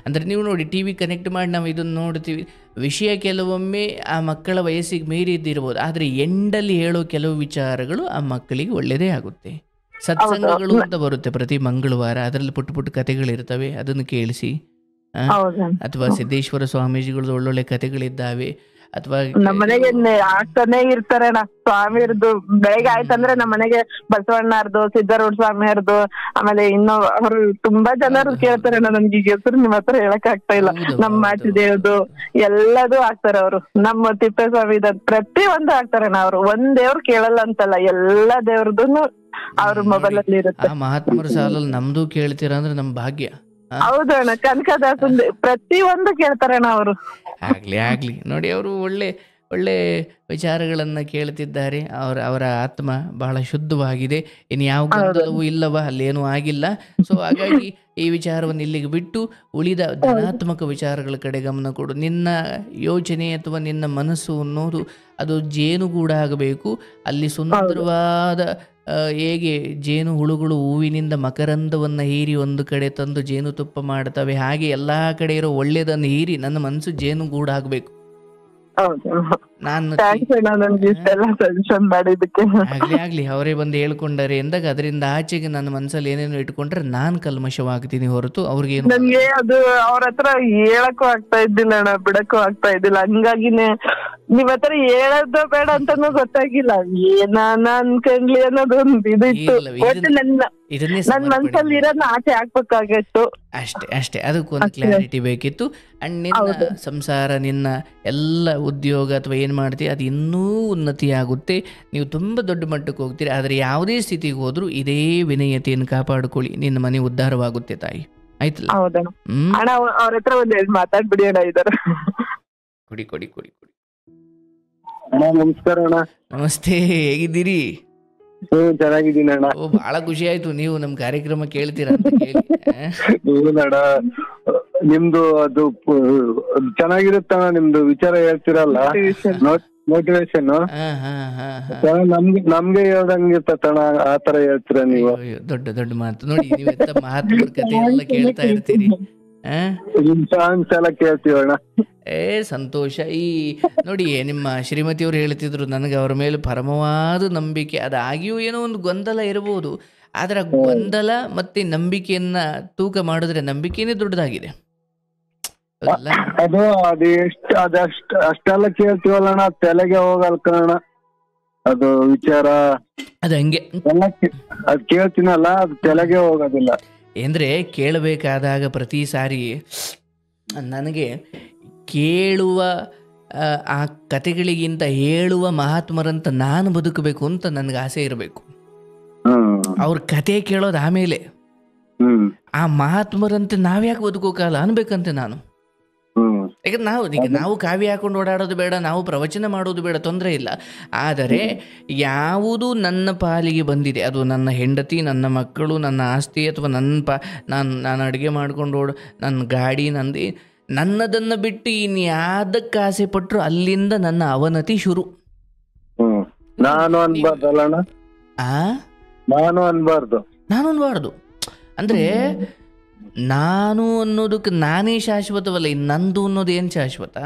ಅಂದ್ರೆ ನೀವು ನೋಡಿ TV ಕನೆಕ್ಟ್ ಮಾಡಿ ನಾವು ಇದನ್ನು ನೋಡ್ತೀವಿ. ವಿಷಯ ಕೆಲವೊಮ್ಮೆ ಆ ಮಕ್ಕಳ ವಯಸ್ಸಿಗೆ ಮೀರಿದ್ದಿರ್ಬೋದು, ಆದರೆ ಎಂಡಲ್ಲಿ ಹೇಳೋ ಕೆಲವು ವಿಚಾರಗಳು ಆ ಮಕ್ಕಳಿಗೆ ಒಳ್ಳೇದೇ ಆಗುತ್ತೆ. ಸತ್ಸಂಗಗಳು ಅಂತ ಬರುತ್ತೆ ಪ್ರತಿ ಮಂಗಳವಾರ, ಅದರಲ್ಲಿ ಪುಟ್ಟ ಪುಟ್ಟ ಕಥೆಗಳಿರ್ತವೆ, ಅದನ್ನು ಕೇಳಿಸಿ. ಅಥವಾ ಸಿದ್ದೇಶ್ವರ ಸ್ವಾಮೀಜಿಗಳದ್ದು ಒಳ್ಳೊಳ್ಳೆ ಕಥೆಗಳಿದ್ದಾವೆ. ಅಥವಾ ನಮ್ಮನೆಗೆ ಆಗ್ತಾನೆ ಇರ್ತಾರಣ್ಣ ಸ್ವಾಮಿಯರ್ದು. ಬೆಳಗ್ಗೆ ಆಯ್ತಂದ್ರೆ ನಮ್ಮನೆಗೆ ಬಸವಣ್ಣರ್ದು, ಸಿದ್ದಾರೂಢ ಸ್ವಾಮಿಯರ್ದು, ಆಮೇಲೆ ಇನ್ನೂ ಅವ್ರು ತುಂಬಾ ಜನರು ಕೇಳ್ತಾರಣ್ಣ. ನನ್ಗೆ ಈಗ ಹೆಸರು ನಿಮ್ ಹತ್ರ ಹೇಳಕ್ ಆಗ್ತಾ ಇಲ್ಲ. ನಮ್ಮ ಮಾಚಿದೇವ್ದು ಎಲ್ಲದೂ ಹಾಕ್ತಾರ ಅವ್ರು. ನಮ್ಮ ತಿಪ್ಪೇಸ್ವಾಮಿ ಪ್ರತಿ ಒಂದು ಹಾಕ್ತಾರಣ್ಣ. ಅವ್ರು ಒಂದ್ ದೇವ್ರು ಕೇಳಲ್ಲ ಅಂತಲ್ಲ, ಎಲ್ಲಾ ದೇವ್ರದೂನು ಅವ್ರ ಮೊಬೈಲ್ ಅಲ್ಲಿ ಇರುತ್ತೆ. ಮಹಾತ್ಮರ ಸಾಲಲ್ಲಿ ನಮ್ದು ಕೇಳ್ತೀರಾ ಅಂದ್ರೆ ನಮ್ ಭಾಗ್ಯ. ಹೌದು ಅಣ್ಣ, ಕನಕದಾಸಂದು ಪ್ರತಿ ಒಂದು ಕೇಳ್ತಾರಣ್ಣ ಅವರು. ಆಗ್ಲಿ ನೋಡಿ, ಅವರು ಒಳ್ಳೆ ಒಳ್ಳೆ ವಿಚಾರಗಳನ್ನು ಕೇಳ್ತಿದ್ದಾರೆ. ಅವರ ಆತ್ಮ ಬಹಳ ಶುದ್ಧವಾಗಿದೆ. ಇನ್ನು ಯಾವ ಗೊಂದಲವೂ ಇಲ್ಲವ, ಅಲ್ಲೇನೂ ಆಗಿಲ್ಲ. ಸೊ ಹಾಗಾಗಿ ಈ ವಿಚಾರವನ್ನು ಇಲ್ಲಿಗೆ ಬಿಟ್ಟು ಉಳಿದ ಧನಾತ್ಮಕ ವಿಚಾರಗಳ ಕಡೆ ಗಮನ ಕೊಡು. ನಿನ್ನ ಯೋಚನೆ ಅಥವಾ ನಿನ್ನ ಮನಸ್ಸು ಅನ್ನೋದು ಅದು ಜೇನುಗೂಡ ಆಗಬೇಕು. ಅಲ್ಲಿ ಸುಂದರವಾದ ಹೇಗೆ ಜೇನು ಹುಳುಗಳು ಹೂವಿನಿಂದ ಮಕರಂದವನ್ನು ಹೀರಿ ಒಂದು ಕಡೆ ತಂದು ಜೇನುತುಪ್ಪ ಮಾಡ್ತವೆ, ಹಾಗೆ ಎಲ್ಲ ಕಡೆ ಇರೋ ಒಳ್ಳೆಯದನ್ನು ಹೀರಿ ನನ್ನ ಮನಸ್ಸು ಜೇನುಗೂಡಾಗಬೇಕು. ಆಗ್ಲಿ ಅವರೇ ಬಂದು ಹೇಳ್ಕೊಂಡಾರೆ ಎಂದಾಗ ಅದರಿಂದ ಆಚೆಗೆ ನನ್ನ ಮನಸ್ಸಲ್ಲಿ ಏನೇನು ಇಟ್ಕೊಂಡ್ರೆ ನಾನ್ ಕಲ್ಮಶವಾಗ್ತೀನಿ ಹೊರತು ಅವ್ರಿಗೇನು. ನನ್ಗೆ ಅದು ಅವ್ರ ಹತ್ರ ಹೇಳಕ್ಕೂ ಆಗ್ತಾ ಇದ್ದಿಲ್ಲ ಅಣ್ಣ, ಬಿಡಕ್ಕೂ ಆಗ್ತಾ ಇದ್ದಿಲ್ಲ. ಹಂಗಾಗಿನೇ ನೀವ್ ಹತ್ರ ಹೇಳೋದು ಬೇಡ ಅಂತಾನು ಗೊತ್ತಾಗಿಲ್ಲ. ಏನಾನ ಅನ್ಕೊಂಡ್ಲಿ ಅನ್ನೋದು ಒಂದು ಇದಿತ್ತು. ಒಟ್ಟು ನನ್ ಮನ್ಸಲ್ಲಿ ಇರೋದ್ನ ಆಚೆ ಹಾಕ್ಬೇಕಾಗಿತ್ತು ಅಷ್ಟೇ. ಅದಕ್ಕೊಂದು ಕ್ಲಾರಿಟಿ ಬೇಕಿತ್ತು. ಅಂಡ್ ನಿನ್ನ ಸಂಸಾರ, ನಿನ್ನ ಎಲ್ಲ ಉದ್ಯೋಗ ಅಥವಾ ಏನ್ ಮಾಡ್ತೀವಿ ಅದು ಇನ್ನೂ ಉನ್ನತಿ ಆಗುತ್ತೆ. ನೀವು ತುಂಬಾ ದೊಡ್ಡ ಮಟ್ಟಕ್ಕೆ ಹೋಗ್ತೀರಿ. ಆದ್ರೆ ಯಾವುದೇ ಸ್ಥಿತಿಗೆ ಹೋದ್ರು ಇದೇ ವಿನಯತೆಯನ್ನು ಕಾಪಾಡಿಕೊಳ್ಳಿ, ನಿನ್ನ ಮನೆ ಉದ್ಧಾರವಾಗುತ್ತೆ ತಾಯಿ. ಆಯ್ತಲ್ಲ? ಅಣ್ಣ ಅವ್ರ ಹತ್ರ ಒಂದ್ ಮಾತಾಡ್ಬಿಡಿ ಅಣ್ಣ. ಇದಾರ ಕೊಡಿ. ನಮಸ್ಕಾರ ಅಣ್ಣ. ನಮಸ್ತೆ, ಹೇಗಿದ್ದೀರಿ? ಚೆನ್ನಾಗಿದ್ದೀನಿ ಅಣ್ಣ. ಬಹಳ ಖುಷಿ ಆಯ್ತು ನೀವು ನಮ್ ಕಾರ್ಯಕ್ರಮ ಕೇಳ್ತೀರಾ ಅಂತ ಕೇಳಿ. ಹೌದಣ್ಣ, ನಿಮ್ದು ಅದು ಚೆನ್ನಾಗಿರುತ್ತಣ್ಣ. ನಿಮ್ದು ವಿಚಾರ ಹೇಳ್ತಿರಲ್ಲ, ಮೋಟಿವೇಶನ್ ನಮ್ಗೆ ಹೇಳ್ದಂಗಿರ್ತಣ. ಆತರ ಹೇಳ್ತೀರ ನೀವು. ದೊಡ್ಡ ಮಾತು ನೋಡಿ. ನೀವು ಎಂತ ಮಹಾತ್ಮರ ಕಥೆ ಎಲ್ಲ ಕೇಳ್ತಾ ಇರ್ತೀರಿ. ಸಾಂಗ್ಸ್ ಎಲ್ಲ ಕೇಳ್ತೀವಣ್ಣ. ಸಂತೋಷ. ಈ ನೋಡಿ, ನಿಮ್ಮ ಶ್ರೀಮತಿಯವರು ಹೇಳ್ತಿದ್ರು ನನಗೆ ಅವರ ಮೇಲೆ ಪರಮವಾದ ನಂಬಿಕೆ. ಅದಾಗಿಯೂ ಏನೋ ಒಂದು ಗೊಂದಲ ಇರಬಹುದು, ಆದ್ರೆ ಗೊಂದಲ ಮತ್ತೆ ನಂಬಿಕೆಯನ್ನ ತೂಕ ಮಾಡಿದ್ರೆ ನಂಬಿಕೆನೇ ದೊಡ್ಡದಾಗಿದೆ. ಅದು ಅಷ್ಟೆಲ್ಲ ಕೇಳ್ತೀವಲ್ಲಣ್ಣ, ತಲೆಗೆ ಹೋಗಲ್ ಕಣ ಅದು ವಿಚಾರ. ಅದು ಹಂಗೆ ಅದ್ ಕೇಳ್ತೀನಲ್ಲ, ಅದು ತಲೆಗೆ ಹೋಗೋದಿಲ್ಲ. ಅಂದ್ರೆ ಕೇಳಬೇಕಾದಾಗ ಪ್ರತಿ ಸಾರಿ ನನಗೆ ಕೇಳುವ ಆ ಕತೆಗಳಿಗಿಂತ ಹೇಳುವ ಮಹಾತ್ಮರಂತ ನಾನು ಬದುಕಬೇಕು ಅಂತ ನನಗೆ ಆಸೆ ಇರಬೇಕು. ಅವ್ರ ಕತೆ ಕೇಳೋದು ಆಮೇಲೆ ಆ ಮಹಾತ್ಮರಂತೆ ನಾವ್ಯಾಕೆ ಬದುಕೋಕಾಗಲ್ಲ ಅನ್ಬೇಕಂತೆ ನಾನು. ಯಾಕಂದ್ರೆ ನಾವು ಕಾವ್ಯ ಹಾಕೊಂಡು ಓಡಾಡೋದು ಬೇಡ, ನಾವು ಪ್ರವಚನ ಮಾಡೋದು ಬೇಡ, ತೊಂದರೆ ಇಲ್ಲ. ಆದರೆ ಯಾವುದು ನನ್ನ ಪಾಲಿಗೆ ಬಂದಿದೆ, ಅದು ನನ್ನ ಹೆಂಡತಿ, ನನ್ನ ಮಕ್ಕಳು, ನನ್ನ ಆಸ್ತಿ ಅಥವಾ ನಾನು ಅಡುಗೆ ಮಾಡ್ಕೊಂಡು ನನ್ನ ಗಾಡಿ, ನನ್ನದನ್ನು ಬಿಟ್ಟು ಇನ್ಯಾವುದಕ್ಕೆ ಆಸೆ ಪಟ್ಟರು ಅಲ್ಲಿಂದ ನನ್ನ ಅವನತಿ ಶುರು. ನಾನು ಅನ್ಬಾರ್ದು. ಅಂದ್ರೆ ನಾನು ಅನ್ನೋದಕ್ಕೆ ನಾನೇ ಶಾಶ್ವತವಲ್ಲ, ನಂದು ಅನ್ನೋದು ಏನ್ ಶಾಶ್ವತ?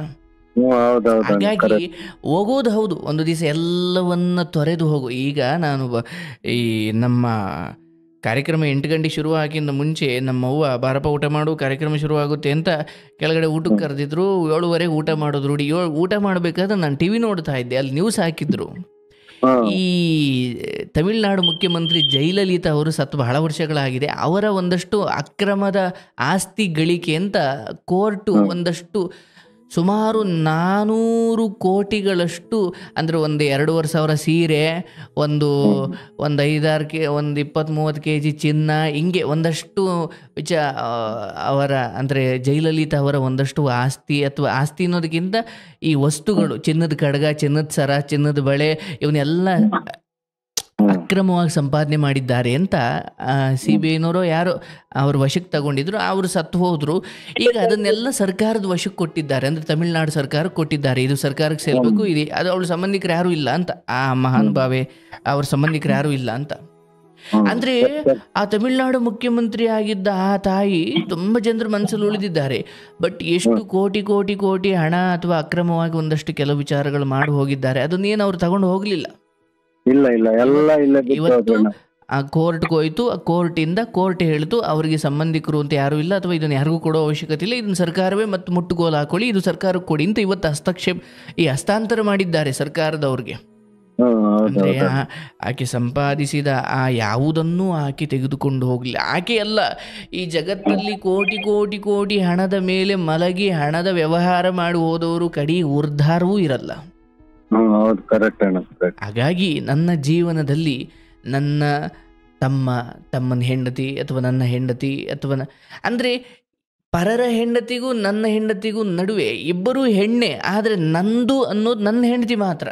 ಹಾಗಾಗಿ ಹೋಗೋದು ಹೌದು, ಒಂದು ದಿವಸ ಎಲ್ಲವನ್ನ ತೊರೆದು ಹೋಗು. ಈಗ ನಾನು ಈ ನಮ್ಮ ಕಾರ್ಯಕ್ರಮ 8 ಗಂಟೆಗೆ ಶುರು ಆಗಿಂದ ಮುಂಚೆ ನಮ್ಮವ್ವ ಬಾರಪ್ಪ ಊಟ ಮಾಡು, ಕಾರ್ಯಕ್ರಮ ಶುರುವಾಗುತ್ತೆ ಅಂತ ಕೆಳಗಡೆ ಊಟಕ್ಕೆ ಕರೆದಿದ್ರು. 7:30 ಊಟ ಮಾಡೋದು ರೂಢಿ. ಊಟ ಮಾಡಬೇಕಾದ್ರೆ ನಾನು TV ನೋಡ್ತಾ ಇದ್ದೆ, ಅಲ್ಲಿ ನ್ಯೂಸ್ ಹಾಕಿದ್ರು. ಈ ತಮಿಳುನಾಡು ಮುಖ್ಯಮಂತ್ರಿ ಜಯಲಲಿತಾ ಅವರು ಸತ್ತು ಬಹಳ ವರ್ಷಗಳಾಗಿದೆ. ಅವರ ಒಂದಷ್ಟು ಅಕ್ರಮದ ಆಸ್ತಿ ಗಳಿಕೆ ಅಂತ ಕೋರ್ಟು ಒಂದಷ್ಟು ಸುಮಾರು 400 ಕೋಟಿಗಳಷ್ಟು, ಅಂದರೆ ಒಂದು 2,500 ಸೀರೆ, ಒಂದು 20-30 kg ಚಿನ್ನ, ಹಿಂಗೆ ಒಂದಷ್ಟು ಅವರ ಅಂದರೆ ಜಯಲಲಿತಾ ಅವರ ಒಂದಷ್ಟು ಆಸ್ತಿ, ಅಥವಾ ಆಸ್ತಿ ಅನ್ನೋದಕ್ಕಿಂತ ಈ ವಸ್ತುಗಳು, ಚಿನ್ನದ ಕಡಗ, ಚಿನ್ನದ ಸರ, ಚಿನ್ನದ ಬಳೆ, ಇವನ್ನೆಲ್ಲ ಅಕ್ರಮವಾಗಿ ಸಂಪಾದನೆ ಮಾಡಿದ್ದಾರೆ ಅಂತ CBIನವರು ಯಾರೋ ಅವ್ರ ವಶಕ್ಕೆ ತಗೊಂಡಿದ್ರು. ಅವರು ಸತ್ತು ಹೋದ್ರು. ಈಗ ಅದನ್ನೆಲ್ಲ ಸರ್ಕಾರದ ವಶಕ್ಕೆ ಕೊಟ್ಟಿದ್ದಾರೆ, ಅಂದರೆ ತಮಿಳುನಾಡು ಸರ್ಕಾರಕ್ಕೆ ಕೊಟ್ಟಿದ್ದಾರೆ. ಇದು ಸರ್ಕಾರಕ್ಕೆ ಸೇರಬೇಕು, ಇದು ಅದು ಅವಳ ಸಂಬಂಧಿಕರು ಯಾರೂ ಇಲ್ಲ ಅಂತ, ಆ ಮಹಾನುಭಾವೆ ಅವ್ರ ಸಂಬಂಧಿಕರು ಯಾರೂ ಇಲ್ಲ ಅಂತ. ಅಂದ್ರೆ ಆ ತಮಿಳುನಾಡು ಮುಖ್ಯಮಂತ್ರಿ ಆಗಿದ್ದ ಆ ತಾಯಿ ತುಂಬಾ ಜನರ ಮನಸ್ಸಲ್ಲಿ ಉಳಿದಿದ್ದಾರೆ. ಬಟ್ ಎಷ್ಟು ಕೋಟಿ ಕೋಟಿ ಕೋಟಿ ಹಣ ಅಥವಾ ಅಕ್ರಮವಾಗಿ ಒಂದಷ್ಟು ಕೆಲವು ವಿಚಾರಗಳು ಮಾಡಿ ಹೋಗಿದ್ದಾರೆ, ಅದನ್ನೇನು ಅವ್ರು ತಗೊಂಡು ಹೋಗ್ಲಿಲ್ಲ. ಇಲ್ಲ ಇಲ್ಲ ಎಲ್ಲ ಇಲ್ಲ. ಇವತ್ತು ಆ ಕೋರ್ಟ್ಗೆ ಹೋಯ್ತು, ಆ ಕೋರ್ಟ್ ಹೇಳ್ತು ಅವರಿಗೆ ಸಂಬಂಧಿಕರು ಅಂತ ಯಾರು ಇಲ್ಲ, ಅಥವಾ ಇದನ್ನು ಯಾರಿಗೂ ಕೊಡೋ ಅವಶ್ಯಕತೆ ಇಲ್ಲ, ಇದನ್ನು ಸರ್ಕಾರವೇ ಮತ್ತು ಮುಟ್ಟುಗೋಲು ಹಾಕೊಳ್ಳಿ, ಇದು ಸರ್ಕಾರಕ್ಕೆ ಕೊಡಿ ಅಂತ ಇವತ್ತು ಹಸ್ತಾಂತರ ಮಾಡಿದ್ದಾರೆ ಸರ್ಕಾರದವ್ರಿಗೆ. ಅಂದ್ರೆ ಆಕೆ ಸಂಪಾದಿಸಿದ ಆ ಯಾವುದನ್ನೂ ಆಕೆ ತೆಗೆದುಕೊಂಡು ಹೋಗ್ಲಿಲ್ಲ. ಆಕೆ ಅಲ್ಲ, ಈ ಜಗತ್ತಲ್ಲಿ ಕೋಟಿ ಕೋಟಿ ಕೋಟಿ ಹಣದ ಮೇಲೆ ಮಲಗಿ ಹಣದ ವ್ಯವಹಾರ ಮಾಡಿ ಹೋದವರು ಕಡಿ ಉರ್ಧಾರವೂ ಇರಲ್ಲ. ಹಾಗಾಗಿ ನನ್ನ ಜೀವನದಲ್ಲಿ ನನ್ನ ತಮ್ಮನ ಹೆಂಡತಿ ಅಥವಾ ನನ್ನ ಹೆಂಡತಿ ಅಥವಾ ಅಂದರೆ ಪರರ ಹೆಂಡತಿಗೂ ನನ್ನ ಹೆಂಡತಿಗೂ ನಡುವೆ ಇಬ್ಬರೂ ಹೆಣ್ಣೆ, ಆದರೆ ನಂದು ಅನ್ನೋದು ನನ್ನ ಹೆಂಡತಿ ಮಾತ್ರ.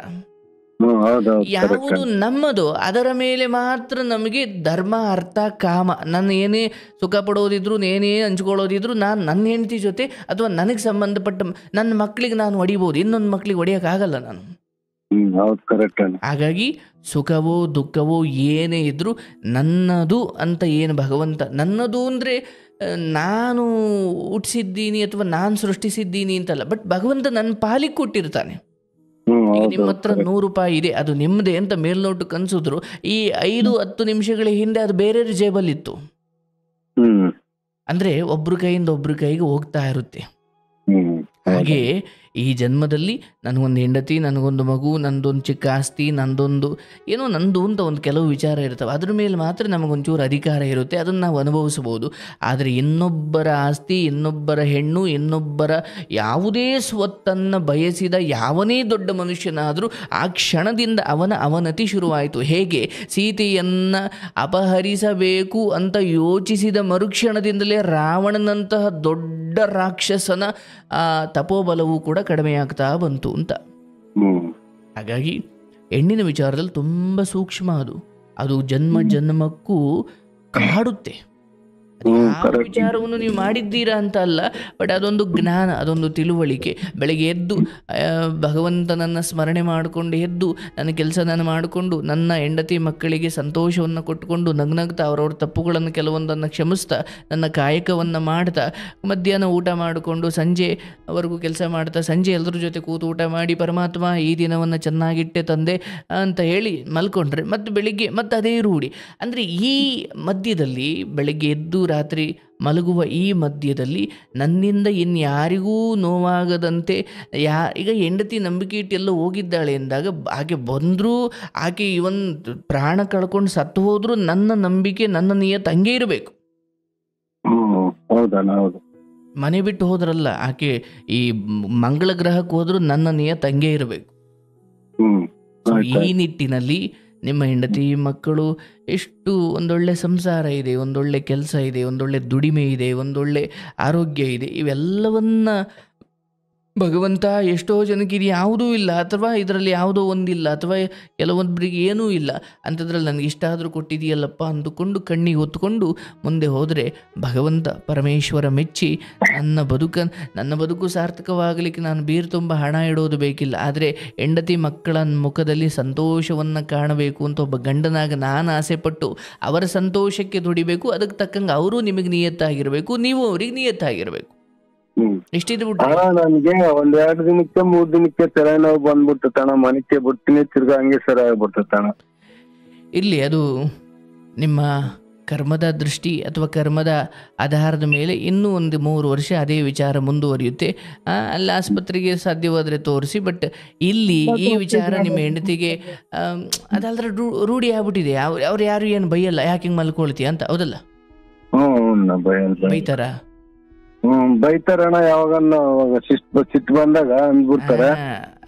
ಯಾವುದು ನಮ್ಮದು ಅದರ ಮೇಲೆ ಮಾತ್ರ ನಮಗೆ ಧರ್ಮ, ಅರ್ಥ, ಕಾಮ. ನನ್ನ ಏನೇ ಸುಖ ಪಡೋದಿದ್ರು, ಏನೇ ಹಂಚ್ಕೊಳ್ಳೋದಿದ್ರು, ನಾನು ನನ್ನ ಹೆಂಡತಿ ಜೊತೆ ಅಥವಾ ನನಗೆ ಸಂಬಂಧಪಟ್ಟ ನನ್ನ ಮಕ್ಕಳಿಗೆ ನಾನು ಹೊಡಿಬೋದು, ಇನ್ನೊಂದು ಮಕ್ಕಳಿಗೆ ಹೊಡಿಯೋಕ್ಕಾಗಲ್ಲ ನಾನು. ಹಾಗಾಗಿ ಸುಖವೋ ದುಃಖವೋ ಏನೇ ಇದ್ರೂ ನನ್ನದು ಅಂತ ಏನು ಭಗವಂತ, ನನ್ನದು ಅಂದರೆ ನಾನು ಹುಟ್ಟಿಸಿದ್ದೀನಿ ಅಥವಾ ನಾನು ಸೃಷ್ಟಿಸಿದ್ದೀನಿ ಅಂತಲ್ಲ, ಬಟ್ ಭಗವಂತ ನನ್ನ ಪಾಲಿಗೆ ಕೊಟ್ಟಿರ್ತಾನೆ. ಈಗ ನಿಮ್ಮ ಹತ್ರ 100 ರೂಪಾಯಿ ಇದೆ, ಅದು ನಿಮ್ಮದೇ ಅಂತ ಮೇಲ್ನೋಟಕ್ಕೆ ಅನ್ಸಿದ್ರು, ಈ 5-10 ನಿಮಿಷಗಳ ಹಿಂದೆ ಅದು ಬೇರೆ ಜೇಬಲ್ಲಿತ್ತು. ಅಂದ್ರೆ ಒಬ್ರ ಕೈಯಿಂದ ಒಬ್ರ ಕೈಗೆ ಹೋಗ್ತಾ ಇರುತ್ತೆ. ಹಾಗೆ ಈ ಜನ್ಮದಲ್ಲಿ ನನಗೊಂದು ಹೆಂಡತಿ, ನನಗೊಂದು ಮಗು, ನಂದೊಂದು ಚಿಕ್ಕ ಆಸ್ತಿ, ನಂದು ಅಂತ ಒಂದು ಕೆಲವು ವಿಚಾರ ಇರ್ತವೆ. ಅದ್ರ ಮೇಲೆ ಮಾತ್ರ ನಮಗೊಂಚೂರು ಅಧಿಕಾರ ಇರುತ್ತೆ, ಅದನ್ನು ನಾವು ಅನುಭವಿಸ್ಬೋದು. ಆದರೆ ಇನ್ನೊಬ್ಬರ ಆಸ್ತಿ, ಇನ್ನೊಬ್ಬರ ಹೆಣ್ಣು, ಇನ್ನೊಬ್ಬರ ಯಾವುದೇ ಸ್ವತ್ತನ್ನು ಬಯಸಿದ ಯಾವನೇ ದೊಡ್ಡ ಮನುಷ್ಯನಾದರೂ ಆ ಕ್ಷಣದಿಂದ ಅವನ ಅವನತಿ ಶುರುವಾಯಿತು. ಹೇಗೆ ಸೀತೆಯನ್ನು ಅಪಹರಿಸಬೇಕು ಅಂತ ಯೋಚಿಸಿದ ಮರುಕ್ಷಣದಿಂದಲೇ ರಾವಣನಂತಹ ದೊಡ್ಡ ರಾಕ್ಷಸನ ತಪೋಬಲವೂ ಕೂಡ ಕಡಿಮೆಯಾಗ್ತಾ ಬಂತು ಅಂತ. ಹಾಗಾಗಿ ಹೆಣ್ಣಿನ ವಿಚಾರದಲ್ಲಿ ತುಂಬ ಸೂಕ್ಷ್ಮ, ಅದು ಜನ್ಮ ಜನ್ಮಕ್ಕೂ ಕಾಡುತ್ತೆ. ಯಾವ ವಿಚಾರವನ್ನು ನೀವು ಮಾಡಿದ್ದೀರಾ ಅಂತ ಅಲ್ಲ, ಬಟ್ ಅದೊಂದು ಜ್ಞಾನ, ಅದೊಂದು ತಿಳುವಳಿಕೆ. ಬೆಳಗ್ಗೆ ಎದ್ದು ಭಗವಂತನನ್ನು ಸ್ಮರಣೆ ಮಾಡಿಕೊಂಡು ಎದ್ದು ನನ್ನ ಕೆಲಸ ನಾನು ಮಾಡಿಕೊಂಡು ನನ್ನ ಹೆಂಡತಿ ಮಕ್ಕಳಿಗೆ ಸಂತೋಷವನ್ನು ಕೊಟ್ಟುಕೊಂಡು ನಗ್ನಗ್ತಾ ಅವರವ್ರ ತಪ್ಪುಗಳನ್ನು ಕೆಲವೊಂದನ್ನು ಕ್ಷಮಿಸ್ತಾ ನನ್ನ ಕಾಯಕವನ್ನು ಮಾಡ್ತಾ ಮಧ್ಯಾಹ್ನ ಊಟ ಮಾಡಿಕೊಂಡು ಸಂಜೆವರೆಗೂ ಕೆಲಸ ಮಾಡ್ತಾ ಸಂಜೆ ಎಲ್ಲರ ಜೊತೆ ಕೂತು ಊಟ ಮಾಡಿ ಪರಮಾತ್ಮ ಈ ದಿನವನ್ನು ಚೆನ್ನಾಗಿಟ್ಟೆ ತಂದೆ ಅಂತ ಹೇಳಿ ಮಲ್ಕೊಂಡ್ರೆ ಮತ್ತು ಬೆಳಿಗ್ಗೆ ಮತ್ತು ಅದೇ ರೂಢಿ. ಅಂದರೆ ಈ ಮಧ್ಯದಲ್ಲಿ ಬೆಳಗ್ಗೆ ಎದ್ದು ರಾತ್ರಿ ಮಲಗುವ ಈ ಮಧ್ಯದಲ್ಲಿ ನನ್ನಿಂದ ಇನ್ಯಾರಿಗೂ ನೋವಾಗದಂತೆ ಈಗ ಹೆಂಡತಿ ನಂಬಿಕೆ ಇಟ್ಟೆಲ್ಲ ಹೋಗಿದ್ದಾಳೆ ಎಂದಾಗ ಆಕೆ ಬಂದರೂ ಆಕೆ ಪ್ರಾಣ ಕಳ್ಕೊಂಡು ಸತ್ತು ಹೋದರೂ ನನ್ನ ನಂಬಿಕೆ, ನನ್ನ ನಿಯತ್ ಹಂಗೆ ಇರಬೇಕು. ಮನೆ ಬಿಟ್ಟು ಹೋದ್ರಲ್ಲ, ಆಕೆ ಈ ಮಂಗಳ ಗ್ರಹಕ್ಕೆ ಹೋದರೂ ನನ್ನ ನಿಯತ್ ಹಂಗೆ ಇರಬೇಕು. ಈ ನಿಟ್ಟಿನಲ್ಲಿ ನಿಮ್ಮ ಹೆಂಡತಿ ಮಕ್ಕಳು ಎಷ್ಟು ಒಂದೊಳ್ಳೆ ಸಂಸಾರ ಇದೆ, ಒಂದೊಳ್ಳೆ ಕೆಲಸ ಇದೆ, ಒಂದೊಳ್ಳೆ ದುಡಿಮೆ ಇದೆ, ಒಂದೊಳ್ಳೆ ಆರೋಗ್ಯ ಇದೆ, ಇವೆಲ್ಲವನ್ನ ಭಗವಂತ ಎಷ್ಟೋ ಜನಕ್ಕೆ ಇದು ಯಾವುದೂ ಇಲ್ಲ, ಅಥವಾ ಇದರಲ್ಲಿ ಯಾವುದೋ ಒಂದಿಲ್ಲ, ಅಥವಾ ಕೆಲವೊಬ್ಬರಿಗೆ ಏನೂ ಇಲ್ಲ ಅಂಥದ್ರಲ್ಲಿ ನನಗೆ ಇಷ್ಟ ಆದರೂ ಕೊಟ್ಟಿದೆಯಲ್ಲಪ್ಪ ಅಂದುಕೊಂಡು ಕಣ್ಣಿಗೆ ಹೊತ್ಕೊಂಡು ಮುಂದೆ ಹೋದರೆ ಭಗವಂತ ಪರಮೇಶ್ವರ ಮೆಚ್ಚಿ ನನ್ನ ಬದುಕು ಸಾರ್ಥಕವಾಗಲಿಕ್ಕೆ ನಾನು ಬೀರು ತುಂಬ ಹಣ ಇಡೋದು ಬೇಕಿಲ್ಲ, ಆದರೆ ಹೆಂಡತಿ ಮಕ್ಕಳ ಮುಖದಲ್ಲಿ ಸಂತೋಷವನ್ನು ಕಾಣಬೇಕು ಅಂತ ಒಬ್ಬ ಗಂಡನಾಗ ನಾನು ಆಸೆಪಟ್ಟು ಅವರ ಸಂತೋಷಕ್ಕೆ ದುಡಿಬೇಕು. ಅದಕ್ಕೆ ತಕ್ಕಂಗೆ ಅವರು ನಿಮಗೆ ನಿಯತ್ತಾಗಿರಬೇಕು, ನೀವು ಅವರಿಗೆ ನಿಯತ್ತಾಗಿರಬೇಕು. ನನಗೆ 1-2 ದಿನಕ್ಕೆ 3 ದಿನಕ್ಕೆ ತಲೆನೋವು ಬಂದ್ಬಿಡ್ತಣ, ಮನಕ್ಕೆ ಬಿಡ್ತೀನಿ, ತಿರ್ಗಾ ಹಂಗೆ ಸರಿ ಆಗ್ಬಿಡ್ತಣ. ಇಲ್ಲಿ ಅದು ನಿಮ್ಮ ಕರ್ಮದ ದೃಷ್ಟಿ ಅಥವಾ ಕರ್ಮದ ಆಧಾರದ ಮೇಲೆ ಇನ್ನೂ ಒಂದು 3 ವರ್ಷ ಅದೇ ವಿಚಾರ ಮುಂದುವರಿಯುತ್ತೆ. ಅಲ್ಲಿ ಆಸ್ಪತ್ರೆಗೆ ಸಾಧ್ಯವಾದರೆ ತೋರಿಸಿ. ಬಟ್ ಇಲ್ಲಿ ಈ ವಿಚಾರ ನಿಮ್ಮ ಹೆಂಡತಿಗೆ ಅದಲ್ದ್ರೆ ರೂಢಿ ಆಗ್ಬಿಟ್ಟಿದೆ. ಅವ್ರು ಯಾರು ಏನು ಬೈಯಲ್ಲ, ಯಾಕೆ ಹಿಂಗೆ ಮಲ್ಕೊಳ್ತೀಯ ಅಂತ, ಹೌದಲ್ಲ? ಬೈತಾರ? ಬೈತಾರಣ. ಯಾವಾಗನ್ನ ಸಿಟ್ಟು ಬಂದಾಗ ಅಂದ್ಬಿಡ್ತಾರೆ.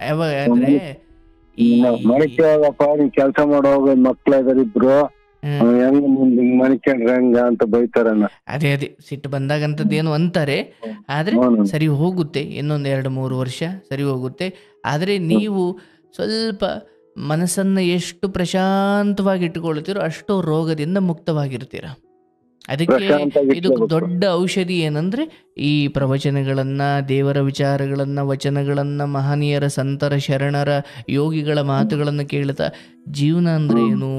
ಯಾವಾಗ ಅಂದ್ರೆ ಮಣಿಕ್ಯಾಗಪ್ಪ, ನೀನ್ ಕೆಲ್ಸ ಮಾಡೋವಾಗ ಮಕ್ಳ ಇದಾರೆ ಇಬ್ರು, ಹೆಂಗ ಮಣಿಕೊಂಡ್ರೆ ಹೆಂಗ ಅಂತ ಬೈತಾರಣ್ಣ. ಅದೇ ಸಿಟ್ಟು ಬಂದಾಗಂತದ್ದು ಏನು ಅಂತಾರೆ. ಆದ್ರೆ ಸರಿ ಹೋಗುತ್ತೆ, ಇನ್ನೊಂದು 2-3 ವರ್ಷ ಸರಿ ಹೋಗುತ್ತೆ. ಆದ್ರೆ ನೀವು ಸ್ವಲ್ಪ ಮನಸ್ಸನ್ನ ಎಷ್ಟು ಪ್ರಶಾಂತವಾಗಿ ಇಟ್ಟುಕೊಳ್ತೀರೋ ಅಷ್ಟು ರೋಗದಿಂದ ಮುಕ್ತವಾಗಿರ್ತೀರ. ಅದಕ್ಕೆ ಇದಕ್ಕೆ ದೊಡ್ಡ ಔಷಧಿ ಏನಂದ್ರೆ ಈ ಪ್ರವಚನಗಳನ್ನ, ದೇವರ ವಿಚಾರಗಳನ್ನ, ವಚನಗಳನ್ನ, ಮಹನೀಯರ, ಸಂತರ, ಶರಣರ, ಯೋಗಿಗಳ ಮಾತುಗಳನ್ನು ಕೇಳ್ತಾ ಜೀವನ ಅಂದ್ರೆ ಏನು,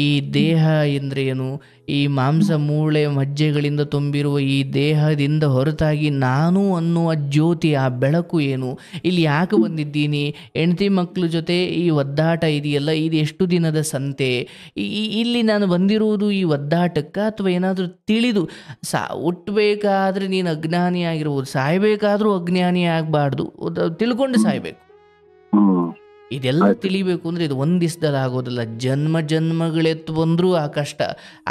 ಈ ದೇಹ ಎಂದ್ರೆ ಏನು, ಈ ಮಾಂಸ ಮೂಳೆ ಮಜ್ಜೆಗಳಿಂದ ತುಂಬಿರುವ ಈ ದೇಹದಿಂದ ಹೊರತಾಗಿ ನಾನು ಅನ್ನುವ ಜ್ಯೋತಿ, ಆ ಬೆಳಕು ಏನು, ಇಲ್ಲಿ ಯಾಕೆ ಬಂದಿದ್ದೀನಿ, ಹೆಂಡತಿ ಮಕ್ಕಳ ಜೊತೆ ಈ ಒದ್ದಾಟ ಇದೆಯಲ್ಲ, ಇದು ಎಷ್ಟು ದಿನದ ಸಂತೆ, ಇಲ್ಲಿ ನಾನು ಬಂದಿರುವುದು ಈ ಒದ್ದಾಟಕ್ಕ ಅಥವಾ ಏನಾದರೂ ತಿಳಿದು ಹುಟ್ಟಬೇಕಾದ್ರೆ ನೀನು ಅಜ್ಞಾನಿ ಆಗಿರ್ಬೋದು, ಸಾಯ್ಬೇಕಾದ್ರೂ ಅಜ್ಞಾನಿ ಆಗಬಾರ್ದು, ತಿಳ್ಕೊಂಡು ಸಾಯ್ಬೇಕು. ಇದೆಲ್ಲ ತಿಳಿಬೇಕು ಅಂದರೆ ಇದು ಒಂದು ದಿವಸದಲ್ಲಿ ಆಗೋದಿಲ್ಲ. ಜನ್ಮಗಳೆತ್ತು ಬಂದರೂ ಆ ಕಷ್ಟ.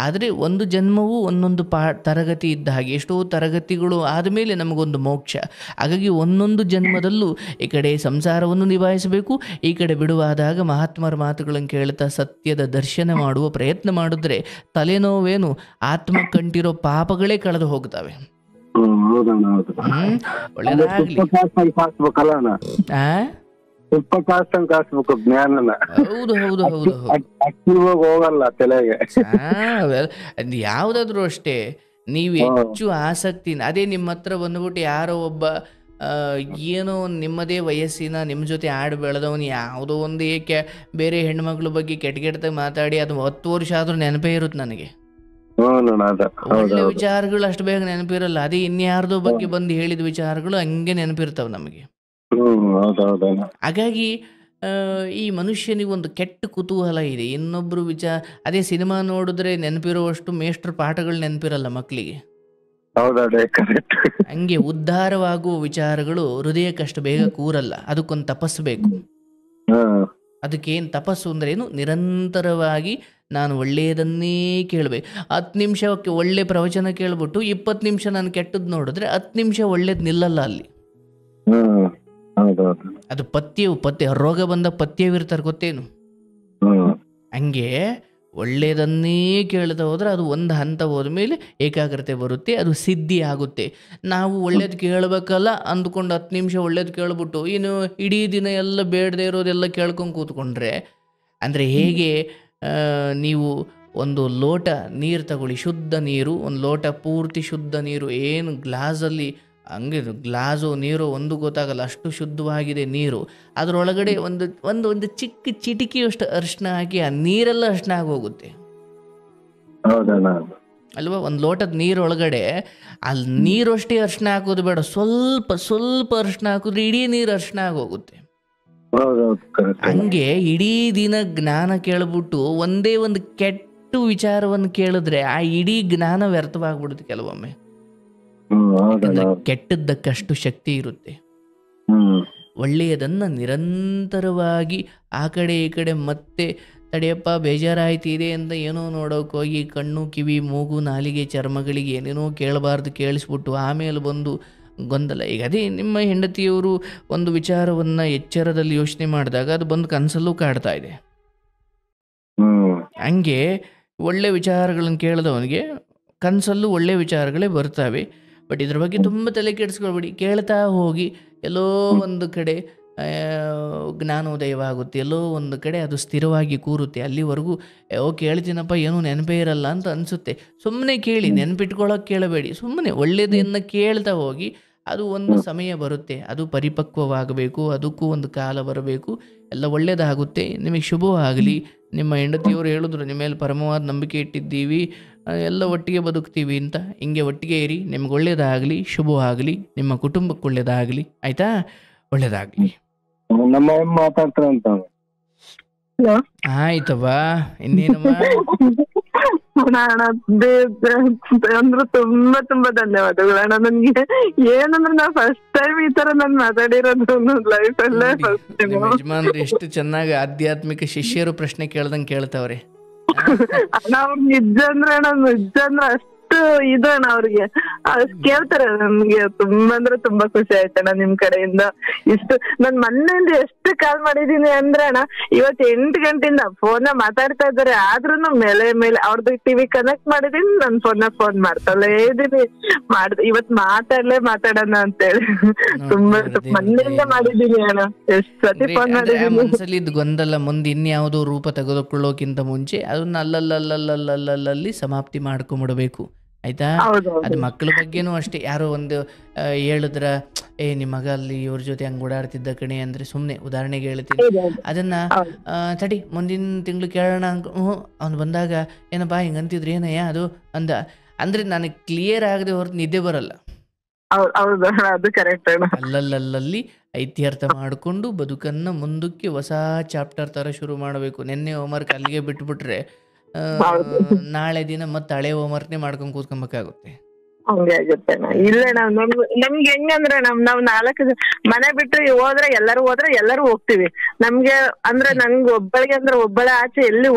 ಆದರೆ ಒಂದು ಜನ್ಮವು ಒಂದೊಂದು ತರಗತಿ ಇದ್ದ ಹಾಗೆ, ಎಷ್ಟೋ ತರಗತಿಗಳು ಆದಮೇಲೆ ನಮಗೊಂದು ಮೋಕ್ಷ. ಹಾಗಾಗಿ ಒಂದೊಂದು ಜನ್ಮದಲ್ಲೂ ಈ ಕಡೆ ಸಂಸಾರವನ್ನು ನಿಭಾಯಿಸಬೇಕು, ಈ ಕಡೆ ಬಿಡುವಾದಾಗ ಮಹಾತ್ಮರ ಮಾತುಗಳನ್ನು ಕೇಳ್ತಾ ಸತ್ಯದ ದರ್ಶನ ಮಾಡುವ ಪ್ರಯತ್ನ ಮಾಡಿದ್ರೆ ತಲೆನೋವೇನು, ಆತ್ಮ ಕಂಟಿರೋ ಪಾಪಗಳೇ ಕಳೆದು ಹೋಗ್ತವೆ. ಒಳ್ಳೆದಾಗಲಿ. ಕಾಸ್ಬೇಕು ಜ್ಞಾನನ. ಹೌದು ಹೌದು ಹೌದು ಹೋಗಲ್ಲ ತಲೆಗೆ. ಯಾವ್ದಾದ್ರು ಅಷ್ಟೇ, ನೀವು ಹೆಚ್ಚು ಆಸಕ್ತಿ, ಅದೇ ನಿಮ್ಮ ಹತ್ರ ಬಂದ್ಬಿಟ್ಟು ಯಾರೋ ಒಬ್ಬ ಏನೋ ನಿಮ್ಮದೇ ವಯಸ್ಸಿನ ನಿಮ್ಮ ಜೊತೆ ಆಡು ಬೆಳೆದವನು ಯಾವುದೋ ಒಂದು ಏಕೆ ಬೇರೆ ಹೆಣ್ಮಕ್ಳ ಬಗ್ಗೆ ಕೆಟ್ಟದಾಗ ಮಾತಾಡಿ ಅದು 10 ವರ್ಷ ಆದ್ರೂ ನೆನಪೇ ಇರುತ್ತೆ ನನಗೆ. ಒಳ್ಳೆ ವಿಚಾರಗಳು ಅಷ್ಟು ಬೇಗ ನೆನಪಿರಲ್ಲ. ಅದೇ ಇನ್ಯಾರ್ದೋ ಬಗ್ಗೆ ಬಂದು ಹೇಳಿದ ವಿಚಾರಗಳು ಹಂಗೆ ನೆನಪಿರ್ತಾವ ನಮಗೆ. ಹಾಗಾಗಿ ಈ ಮನುಷ್ಯನಿಗೆ ಒಂದು ಕೆಟ್ಟ ಕುತೂಹಲ ಇದೆ, ಇನ್ನೊಬ್ರು ಅದೇ ಸಿನಿಮಾ ನೋಡಿದ್ರೆ ನೆನಪಿರುವಷ್ಟು ಮೇಷ್ಟ್ರ ಪಾಠಗಳು ನೆನಪಿರಲ್ಲ ಮಕ್ಕಳಿಗೆ. ಹಂಗೆ ಉದ್ಧಾರವಾಗುವ ವಿಚಾರಗಳು ಹೃದಯಕ್ಕಷ್ಟು ಬೇಗ ಕೂರಲ್ಲ, ಅದಕ್ಕೊಂದು ತಪಸ್ಸು ಬೇಕು. ಅದಕ್ಕೇನು ತಪಸ್ಸು ಅಂದ್ರೆ ಏನು, ನಿರಂತರವಾಗಿ ನಾನು ಒಳ್ಳೆಯದನ್ನೇ ಕೇಳಬೇಕು. 10 ನಿಮಿಷ ಒಳ್ಳೆ ಪ್ರವಚನ ಕೇಳ್ಬಿಟ್ಟು 20 ನಿಮಿಷ ನಾನು ಕೆಟ್ಟದ್ದು ನೋಡಿದ್ರೆ 10 ನಿಮಿಷ ಒಳ್ಳೇದು ನಿಲ್ಲಲ್ಲ ಅಲ್ಲಿ. ಅದು ಪಥ್ಯ ರೋಗ ಬಂದ ಪಥ್ಯವಿರ್ತಾರೆ ಗೊತ್ತೇನು. ಹಂಗೆ ಒಳ್ಳೆಯದನ್ನೇ ಕೇಳ್ತಾ ಹೋದ್ರೆ ಅದು ಒಂದು ಹಂತ ಹೋದ್ಮೇಲೆ ಏಕಾಗ್ರತೆ ಬರುತ್ತೆ, ಅದು ಸಿದ್ಧಿ ಆಗುತ್ತೆ. ನಾವು ಒಳ್ಳೇದು ಕೇಳಬೇಕಲ್ಲ ಅಂದ್ಕೊಂಡು 10 ನಿಮಿಷ ಒಳ್ಳೇದು ಕೇಳ್ಬಿಟ್ಟು ಇನ್ನು ಇಡೀ ದಿನ ಎಲ್ಲ ಬೇಡದೇ ಇರೋದೆಲ್ಲ ಕೇಳ್ಕೊಂಡು ಕೂತ್ಕೊಂಡ್ರೆ, ಅಂದರೆ ಹೇಗೆ ನೀವು ಒಂದು ಲೋಟ ನೀರು ತಗೊಳ್ಳಿ, ಶುದ್ಧ ನೀರು, ಒಂದು ಲೋಟ ಪೂರ್ತಿ ಶುದ್ಧ ನೀರು, ಏನು ಗ್ಲಾಸಲ್ಲಿ ಹಂಗೆ ಗ್ಲಾಸು ನೀರು ಒಂದು ಗೊತ್ತಾಗಲ್ಲ, ಅಷ್ಟು ಶುದ್ಧವಾಗಿದೆ ನೀರು. ಅದರೊಳಗಡೆ ಒಂದು ಚಿಕ್ಕ ಚಿಟಿಕಿಯಷ್ಟು ಅರಿಶಿನ ಹಾಕಿ ಆ ನೀರೆಲ್ಲ ಅರಿಶಿನ ಆಗೋಗುತ್ತೆ ಅಲ್ವಾ. ಒಂದು ಲೋಟದ ನೀರೊಳಗಡೆ ಅಲ್ಲಿ ನೀರು ಅಷ್ಟೇ ಅರಿಶಿನ ಹಾಕೋದು ಬೇಡ, ಸ್ವಲ್ಪ ಅರಿಶಿನ ಹಾಕಿದ್ರೆ ಇಡೀ ನೀರು ಅರಿಶಿನ ಆಗೋಗುತ್ತೆ. ಹಂಗೆ ಇಡೀ ದಿನ ಜ್ಞಾನ ಕೇಳ್ಬಿಟ್ಟು ಒಂದೇ ಒಂದು ಕೆಟ್ಟ ವಿಚಾರವನ್ನು ಕೇಳಿದ್ರೆ ಆ ಇಡೀ ಜ್ಞಾನ ವ್ಯರ್ಥವಾಗ್ಬಿಡುತ್ತೆ ಕೆಲವೊಮ್ಮೆ. ಕೆಟ್ಟದ್ದಕ್ಕಷ್ಟು ಶಕ್ತಿ ಇರುತ್ತೆ. ಒಳ್ಳೆಯದನ್ನ ನಿರಂತರವಾಗಿ ಆ ಕಡೆ ಈ ಕಡೆ ಮತ್ತೆ ತಡೆಯಪ್ಪ ಬೇಜಾರಾಯ್ತಿದೆ ಅಂತ ಏನೋ ನೋಡೋಕೆ ಹೋಗಿ ಕಣ್ಣು, ಕಿವಿ, ಮೂಗು, ನಾಲಿಗೆ, ಚರ್ಮಗಳಿಗೆ ಏನೇನೋ ಕೇಳಬಾರ್ದು ಕೇಳಿಸ್ಬಿಟ್ಟು ಆಮೇಲೆ ಬಂದು ಗೊಂದಲ. ಈಗ ಅದೇ ನಿಮ್ಮ ಹೆಂಡತಿಯವರು ಒಂದು ವಿಚಾರವನ್ನು ಎಚ್ಚರದಲ್ಲಿ ಯೋಚನೆ ಮಾಡಿದಾಗ ಅದು ಬಂದು ಕನಸಲ್ಲೂ ಕಾಡ್ತಾ ಇದೆ. ಹಂಗೆ ಒಳ್ಳೆ ವಿಚಾರಗಳನ್ನು ಕೇಳಿದವನಿಗೆ ಕನಸಲ್ಲೂ ಒಳ್ಳೆ ವಿಚಾರಗಳೇ ಬರ್ತವೆ. ಬಟ್ ಇದ್ರ ಬಗ್ಗೆ ತುಂಬ ತಲೆ ಕೆಡಿಸ್ಕೊಳ್ಬೇಡಿ, ಕೇಳ್ತಾ ಹೋಗಿ ಎಲ್ಲೋ ಒಂದು ಕಡೆ ಜ್ಞಾನೋದಯವಾಗುತ್ತೆ, ಎಲ್ಲೋ ಒಂದು ಕಡೆ ಅದು ಸ್ಥಿರವಾಗಿ ಕೂರುತ್ತೆ. ಅಲ್ಲಿವರೆಗೂ ಕೇಳ್ತೀನಪ್ಪ ಏನೂ ನೆನಪೇ ಇರಲ್ಲ ಅಂತ ಅನಿಸುತ್ತೆ. ಸುಮ್ಮನೆ ಕೇಳಿ, ನೆನಪಿಟ್ಕೊಳ್ಳೋಕೆ ಕೇಳಬೇಡಿ, ಸುಮ್ಮನೆ ಒಳ್ಳೆಯದನ್ನು ಕೇಳ್ತಾ ಹೋಗಿ. ಅದು ಒಂದು ಸಮಯ ಬರುತ್ತೆ, ಅದು ಪರಿಪಕ್ವವಾಗಬೇಕು, ಅದಕ್ಕೂ ಒಂದು ಕಾಲ ಬರಬೇಕು, ಎಲ್ಲ ಒಳ್ಳೆಯದಾಗುತ್ತೆ. ನಿಮಗೆ ಶುಭವಾಗಲಿ. ನಿಮ್ಮ ಹೆಂಡತಿಯವರು ಹೇಳಿದ್ರು ನಿಮ್ಮ ಮೇಲೆ ಪರಮವಾದ ನಂಬಿಕೆ ಇಟ್ಟಿದ್ದೀವಿ, ಎಲ್ಲ ಒಟ್ಟಿಗೆ ಬದುಕ್ತೀವಿ ಅಂತ. ಹಿಂಗೆ ಒಟ್ಟಿಗೆ ಇರಿ, ನಿಮ್ಗೆ ಒಳ್ಳೇದಾಗಲಿ, ಶುಭವಾಗಲಿ, ನಿಮ್ಮ ಕುಟುಂಬಕ್ಕೆ ಒಳ್ಳೇದಾಗಲಿ. ಆಯ್ತಾ? ಒಳ್ಳೇದಾಗಲಿ. ನಮ್ಮ ಮಾತಾಡ್ತಾರಂತ. ಆಯ್ತವ್ವ, ಇನ್ನೇನಮ್ಮ ಅಣ್ಣ ಅಣ್ಣ ಅಂದ್ರೆ ತುಂಬಾ ತುಂಬಾ ಧನ್ಯವಾದಗಳು ಅಣ್ಣ. ನನ್ಗೆ ಏನಂದ್ರೆ ನಾ ಫಸ್ಟ್ ಟೈಮ್ ಈ ತರ ನಾನ್ ಮಾತಾಡಿರೋದು ಲೈಫ್ ಅಲ್ಲೇ ಫಸ್ಟ್ ಟೈಮ್. ಯಜಮಾನ್ರು ಎಷ್ಟು ಚೆನ್ನಾಗಿ ಆಧ್ಯಾತ್ಮಿಕ ಶಿಷ್ಯರು ಪ್ರಶ್ನೆ ಕೇಳ್ದಂಗೆ ಕೇಳ್ತಾವ್ರೆ. ಅಣ್ಣ ಅವ್ರು ನಿಜ ಅಂದ್ರೆ ಅಷ್ಟು ಇದು ಅಣ್ಣ ಅವ್ರಿಗೆ ಕೇಳ್ತಾರೆ. ನಮ್ಗೆ ತುಂಬಾ ಅಂದ್ರೆ ತುಂಬಾ ಖುಷಿ ಆಯ್ತಣ್ಣ ನಿಮ್ ಕಡೆಯಿಂದ. ಇಷ್ಟು ನನ್ ಮೊನ್ನೆಯಿಂದ ಎಷ್ಟು ಕಾಲ್ ಮಾಡಿದೀನಿ ಅಂದ್ರೆ ಅಣ್ಣ, ಇವತ್ತು 8 ಗಂಟೆಯಿಂದ ಫೋನ್ ಮಾತಾಡ್ತಾ ಇದ್ದಾರೆ. ಆದ್ರೂನು ಮೇಲೆ ಅವ್ರದ್ದು ಟಿವಿ ಕನೆಕ್ಟ್ ಮಾಡಿದೀನಿ, ನನ್ ಫೋನ್ ಮಾಡ್ತಲೇ ಇದೀನಿ. ಇವತ್ ಮಾತಾಡೋಣ ಅಂತೇಳಿ ತುಂಬಾ ಮೊನ್ನೆಯಿಂದ ಮಾಡಿದೀನಿ ಅಣ್ಣ. ಎಷ್ಟ್ ಸತಿ ಫೋನ್ ಮಾಡಿದೀನಿ. ಮನಸ್ಸಲ್ಲಿ ಗೊಂದಲ ಮುಂದೆ ಇನ್ಯಾವುದೋ ರೂಪ ತೆಗೆದುಕೊಳ್ಳೋಕ್ಕಿಂತ ಮುಂಚೆ ಅದನ್ನ ಅಲ್ಲಲ್ಲಿ ಸಮಾಪ್ತಿ ಮಾಡ್ಕೊಂಬಿಡ್ಬೇಕು. ಆಯ್ತಾ? ಅದು ಮಕ್ಕಳ ಬಗ್ಗೆನೂ ಅಷ್ಟೇ. ಯಾರೋ ಒಂದು ಹೇಳಿದ್ರ ನಿಮ್ಮ ಮಗ ಅಲ್ಲಿ ಇವ್ರ ಜೊತೆ ಹಂಗೆ ಓಡಾಡ್ತಿದ್ದ ಕಣೆ ಅಂದ್ರೆ ಸುಮ್ಮನೆ ಉದಾಹರಣೆಗೆ ಹೇಳ್ತೀನಿ, ಅದನ್ನ ತಡಿ ಮುಂದಿನ ತಿಂಗಳು ಕೇಳೋಣ ಅವ್ನು ಬಂದಾಗ ಏನಪ್ಪಾ ಹಿಂಗಂತಿದ್ರಿ ಏನಯ್ಯ ಅದು ಅಂದ್ರೆ ನನಗೆ ಕ್ಲಿಯರ್ ಆಗದೆ ಹೊರತು ನಿದ್ದೆ ಬರಲ್ಲ. ಅಲ್ಲಲ್ಲಿ ಐತ್ಯರ್ಥ ಮಾಡಿಕೊಂಡು ಬದುಕನ್ನ ಮುಂದಕ್ಕೆ ಹೊಸ ಚಾಪ್ಟರ್ ತರ ಶುರು ಮಾಡಬೇಕು. ನೆನ್ನೆ ಹೋಮ್ವರ್ಕ್ ಅಲ್ಲಿಗೆ ಬಿಟ್ಬಿಟ್ರೆ ನಾಳೆ ದಿನ ಮತ್ತೆ ಹಳೆ ಹೋಮ್ವರ್ಕ್ನೇ ಮಾಡ್ಕೊಂಡ್ ಕೂತ್ಕೊಬೇಕಾಗುತ್ತೆ. ಹಂಗೆ ಆಗುತ್ತೆ. ಇಲ್ಲ ನಮ್ಗೆ ಹೆಂಗಂದ್ರೆ ನಾವ್ 4 ಮನೆ ಬಿಟ್ಟು ಹೋದ್ರೆ ಎಲ್ಲರೂ ಹೋಗ್ತಿವಿ. ನಮ್ಗೆ ಅಂದ್ರೆ ನಂಗೆ ಒಬ್ಬಳಿಗೆ ಅಂದ್ರೆ ಒಬ್ಬಳ ಆಚೆ ಎಲ್ಲಿ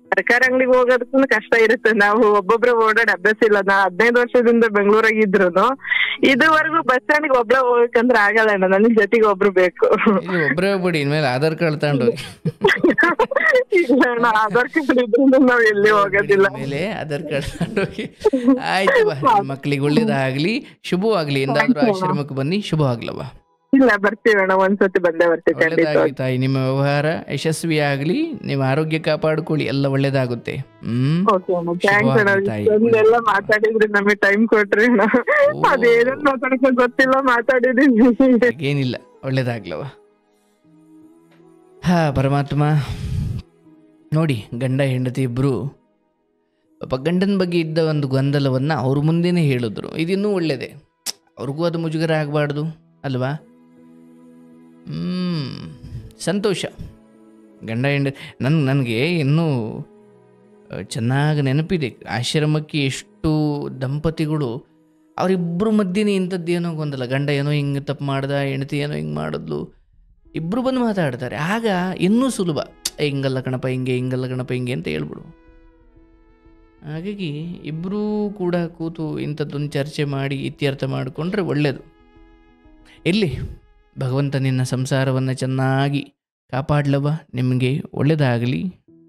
ತರಕಾರಿ ಅಂಗಡಿಗೆ ಹೋಗೋದಕ್ಕೂ ಕಷ್ಟ ಇರುತ್ತೆ. ನಾವು ಒಬ್ಬೊಬ್ರೆ ಓಡಾಡಿ ಅಭ್ಯಾಸ ಇಲ್ಲ. ನಾ 15 ವರ್ಷದಿಂದ ಬೆಂಗಳೂರಾಗಿದ್ರು ಇದುವರೆಗೂ ಬಸ್ ಸ್ಟ್ಯಾಂಡ್ಗೆ ಒಬ್ಳೆ ಹೋಗ್ಬೇಕಂದ್ರೆ ಆಗಲ್ಲ ಅಣ್ಣ. ನನ್ ಜೊತೆಗೆ ಒಬ್ರು ಬೇಕು. ಒಬ್ರೇ ಹೋಗ್ಬಿಡಿ, ಇನ್ಮೇಲೆ ಆಧಾರ್ ಕಾರ್ಡ್ ತಗೊಂಡು ಇಲ್ಲ ಅಣ್ಣ, ಆಧಾರ್ ಕಾರ್ಡ್ ಇದ್ರಿಂದ ನಾವ್ ಎಲ್ಲಿ ಹೋಗೋದಿಲ್ಲ. ಮೇಲೆ ಆಧಾರ್ ಕಾರ್ಡ್ ತಗೊಂಡೋಗಿ ಆಯ್ತು. ಮಕ್ಕಳಿಗೆ ಒಳ್ಳೇದಾಗ್ಲಿ, ಶುಭವಾಗ್ಲಿ. ಎಂದಾದ್ರೂ ಆಶ್ರಮಕ್ಕೆ ಬನ್ನಿ, ಶುಭ ಆಗ್ಲವಾ? ಇಲ್ಲ ಬರ್ತೀವಿ ಅಣ್ಣ, ಒಂದ್ಸತಿ ಬಂದೇ ಬರ್ತೀವಿ. ತಾಯಿ, ನಿಮ್ಮ ವ್ಯವಹಾರ ಯಶಸ್ವಿ ಆಗ್ಲಿ, ನೀವು ಆರೋಗ್ಯ ಕಾಪಾಡ್ಕೊಳ್ಳಿ, ಎಲ್ಲ ಒಳ್ಳೇದಾಗುತ್ತೆ. ಎಲ್ಲ ಮಾತಾಡಿದ್ರಿ, ನಮಗೆ ಟೈಮ್ ಕೊಟ್ರಿ ಅಣ್ಣ. ಅದೇನೇನ್ ಮಾತಾಡಕ್ಕೆ ಗೊತ್ತಿಲ್ಲ, ಮಾತಾಡಿದೀನಿ. ಏನಿಲ್ಲ, ಒಳ್ಳೇದಾಗ್ಲವಾ? ಪರಮಾತ್ಮ ನೋಡಿ, ಗಂಡ ಹೆಂಡತಿ ಇಬ್ರು ಗಂಡನ ಬಗ್ಗೆ ಇದ್ದ ಒಂದು ಗೊಂದಲವನ್ನು ಅವ್ರ ಮುಂದೆನೇ ಹೇಳಿದ್ರು. ಇದಿನ್ನೂ ಒಳ್ಳೇದೇ, ಅವ್ರಿಗೂ ಅದು ಮುಜುಗರ ಆಗಬಾರ್ದು ಅಲ್ವಾ? ಸಂತೋಷ. ಗಂಡ ಹೆಂಡತಿ ನನಗೆ ಇನ್ನೂ ಚೆನ್ನಾಗಿ ನೆನಪಿದೆ. ಆಶ್ರಮಕ್ಕೆ ಎಷ್ಟು ದಂಪತಿಗಳು ಅವರಿಬ್ಬರು ಮಧ್ಯೆ ಇಂಥದ್ದೇನೋ ಗೊಂದಲ. ಗಂಡ ಏನೋ ಹಿಂಗೆ ತಪ್ಪು ಮಾಡ್ದ, ಹೆಂಡತಿ ಏನೋ ಹಿಂಗೆ ಮಾಡಿದ್ಲು, ಇಬ್ಬರು ಬಂದು ಮಾತಾಡ್ತಾರೆ. ಆಗ ಇನ್ನೂ ಸುಲಭ, ಹಿಂಗಲ್ಲ ಕಣಪ್ಪ ಹಿಂಗೆ, ಹಿಂಗಲ್ಲ ಕಣಪ್ಪ ಹಿಂಗೆ ಅಂತ ಹೇಳ್ಬಿಡು. ಹಾಗಾಗಿ ಇಬ್ಬರೂ ಕೂಡ ಕೂತು ಇಂಥದ್ದೊಂದು ಚರ್ಚೆ ಮಾಡಿ ಇತ್ಯರ್ಥ ಮಾಡಿಕೊಂಡ್ರೆ ಒಳ್ಳೆಯದು. ಇರಲಿ, ಭಗವಂತ ನಿನ್ನ ಸಂಸಾರವನ್ನು ಚೆನ್ನಾಗಿ ಕಾಪಾಡ್ಲವ. ನಿಮಗೆ ಒಳ್ಳೆಯದಾಗಲಿ,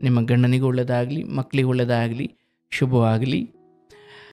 ನಿಮ್ಮ ಗಂಡನಿಗೂ ಒಳ್ಳೆಯದಾಗಲಿ, ಮಕ್ಕಳಿಗೆ ಒಳ್ಳೆಯದಾಗಲಿ, ಶುಭವಾಗಲಿ.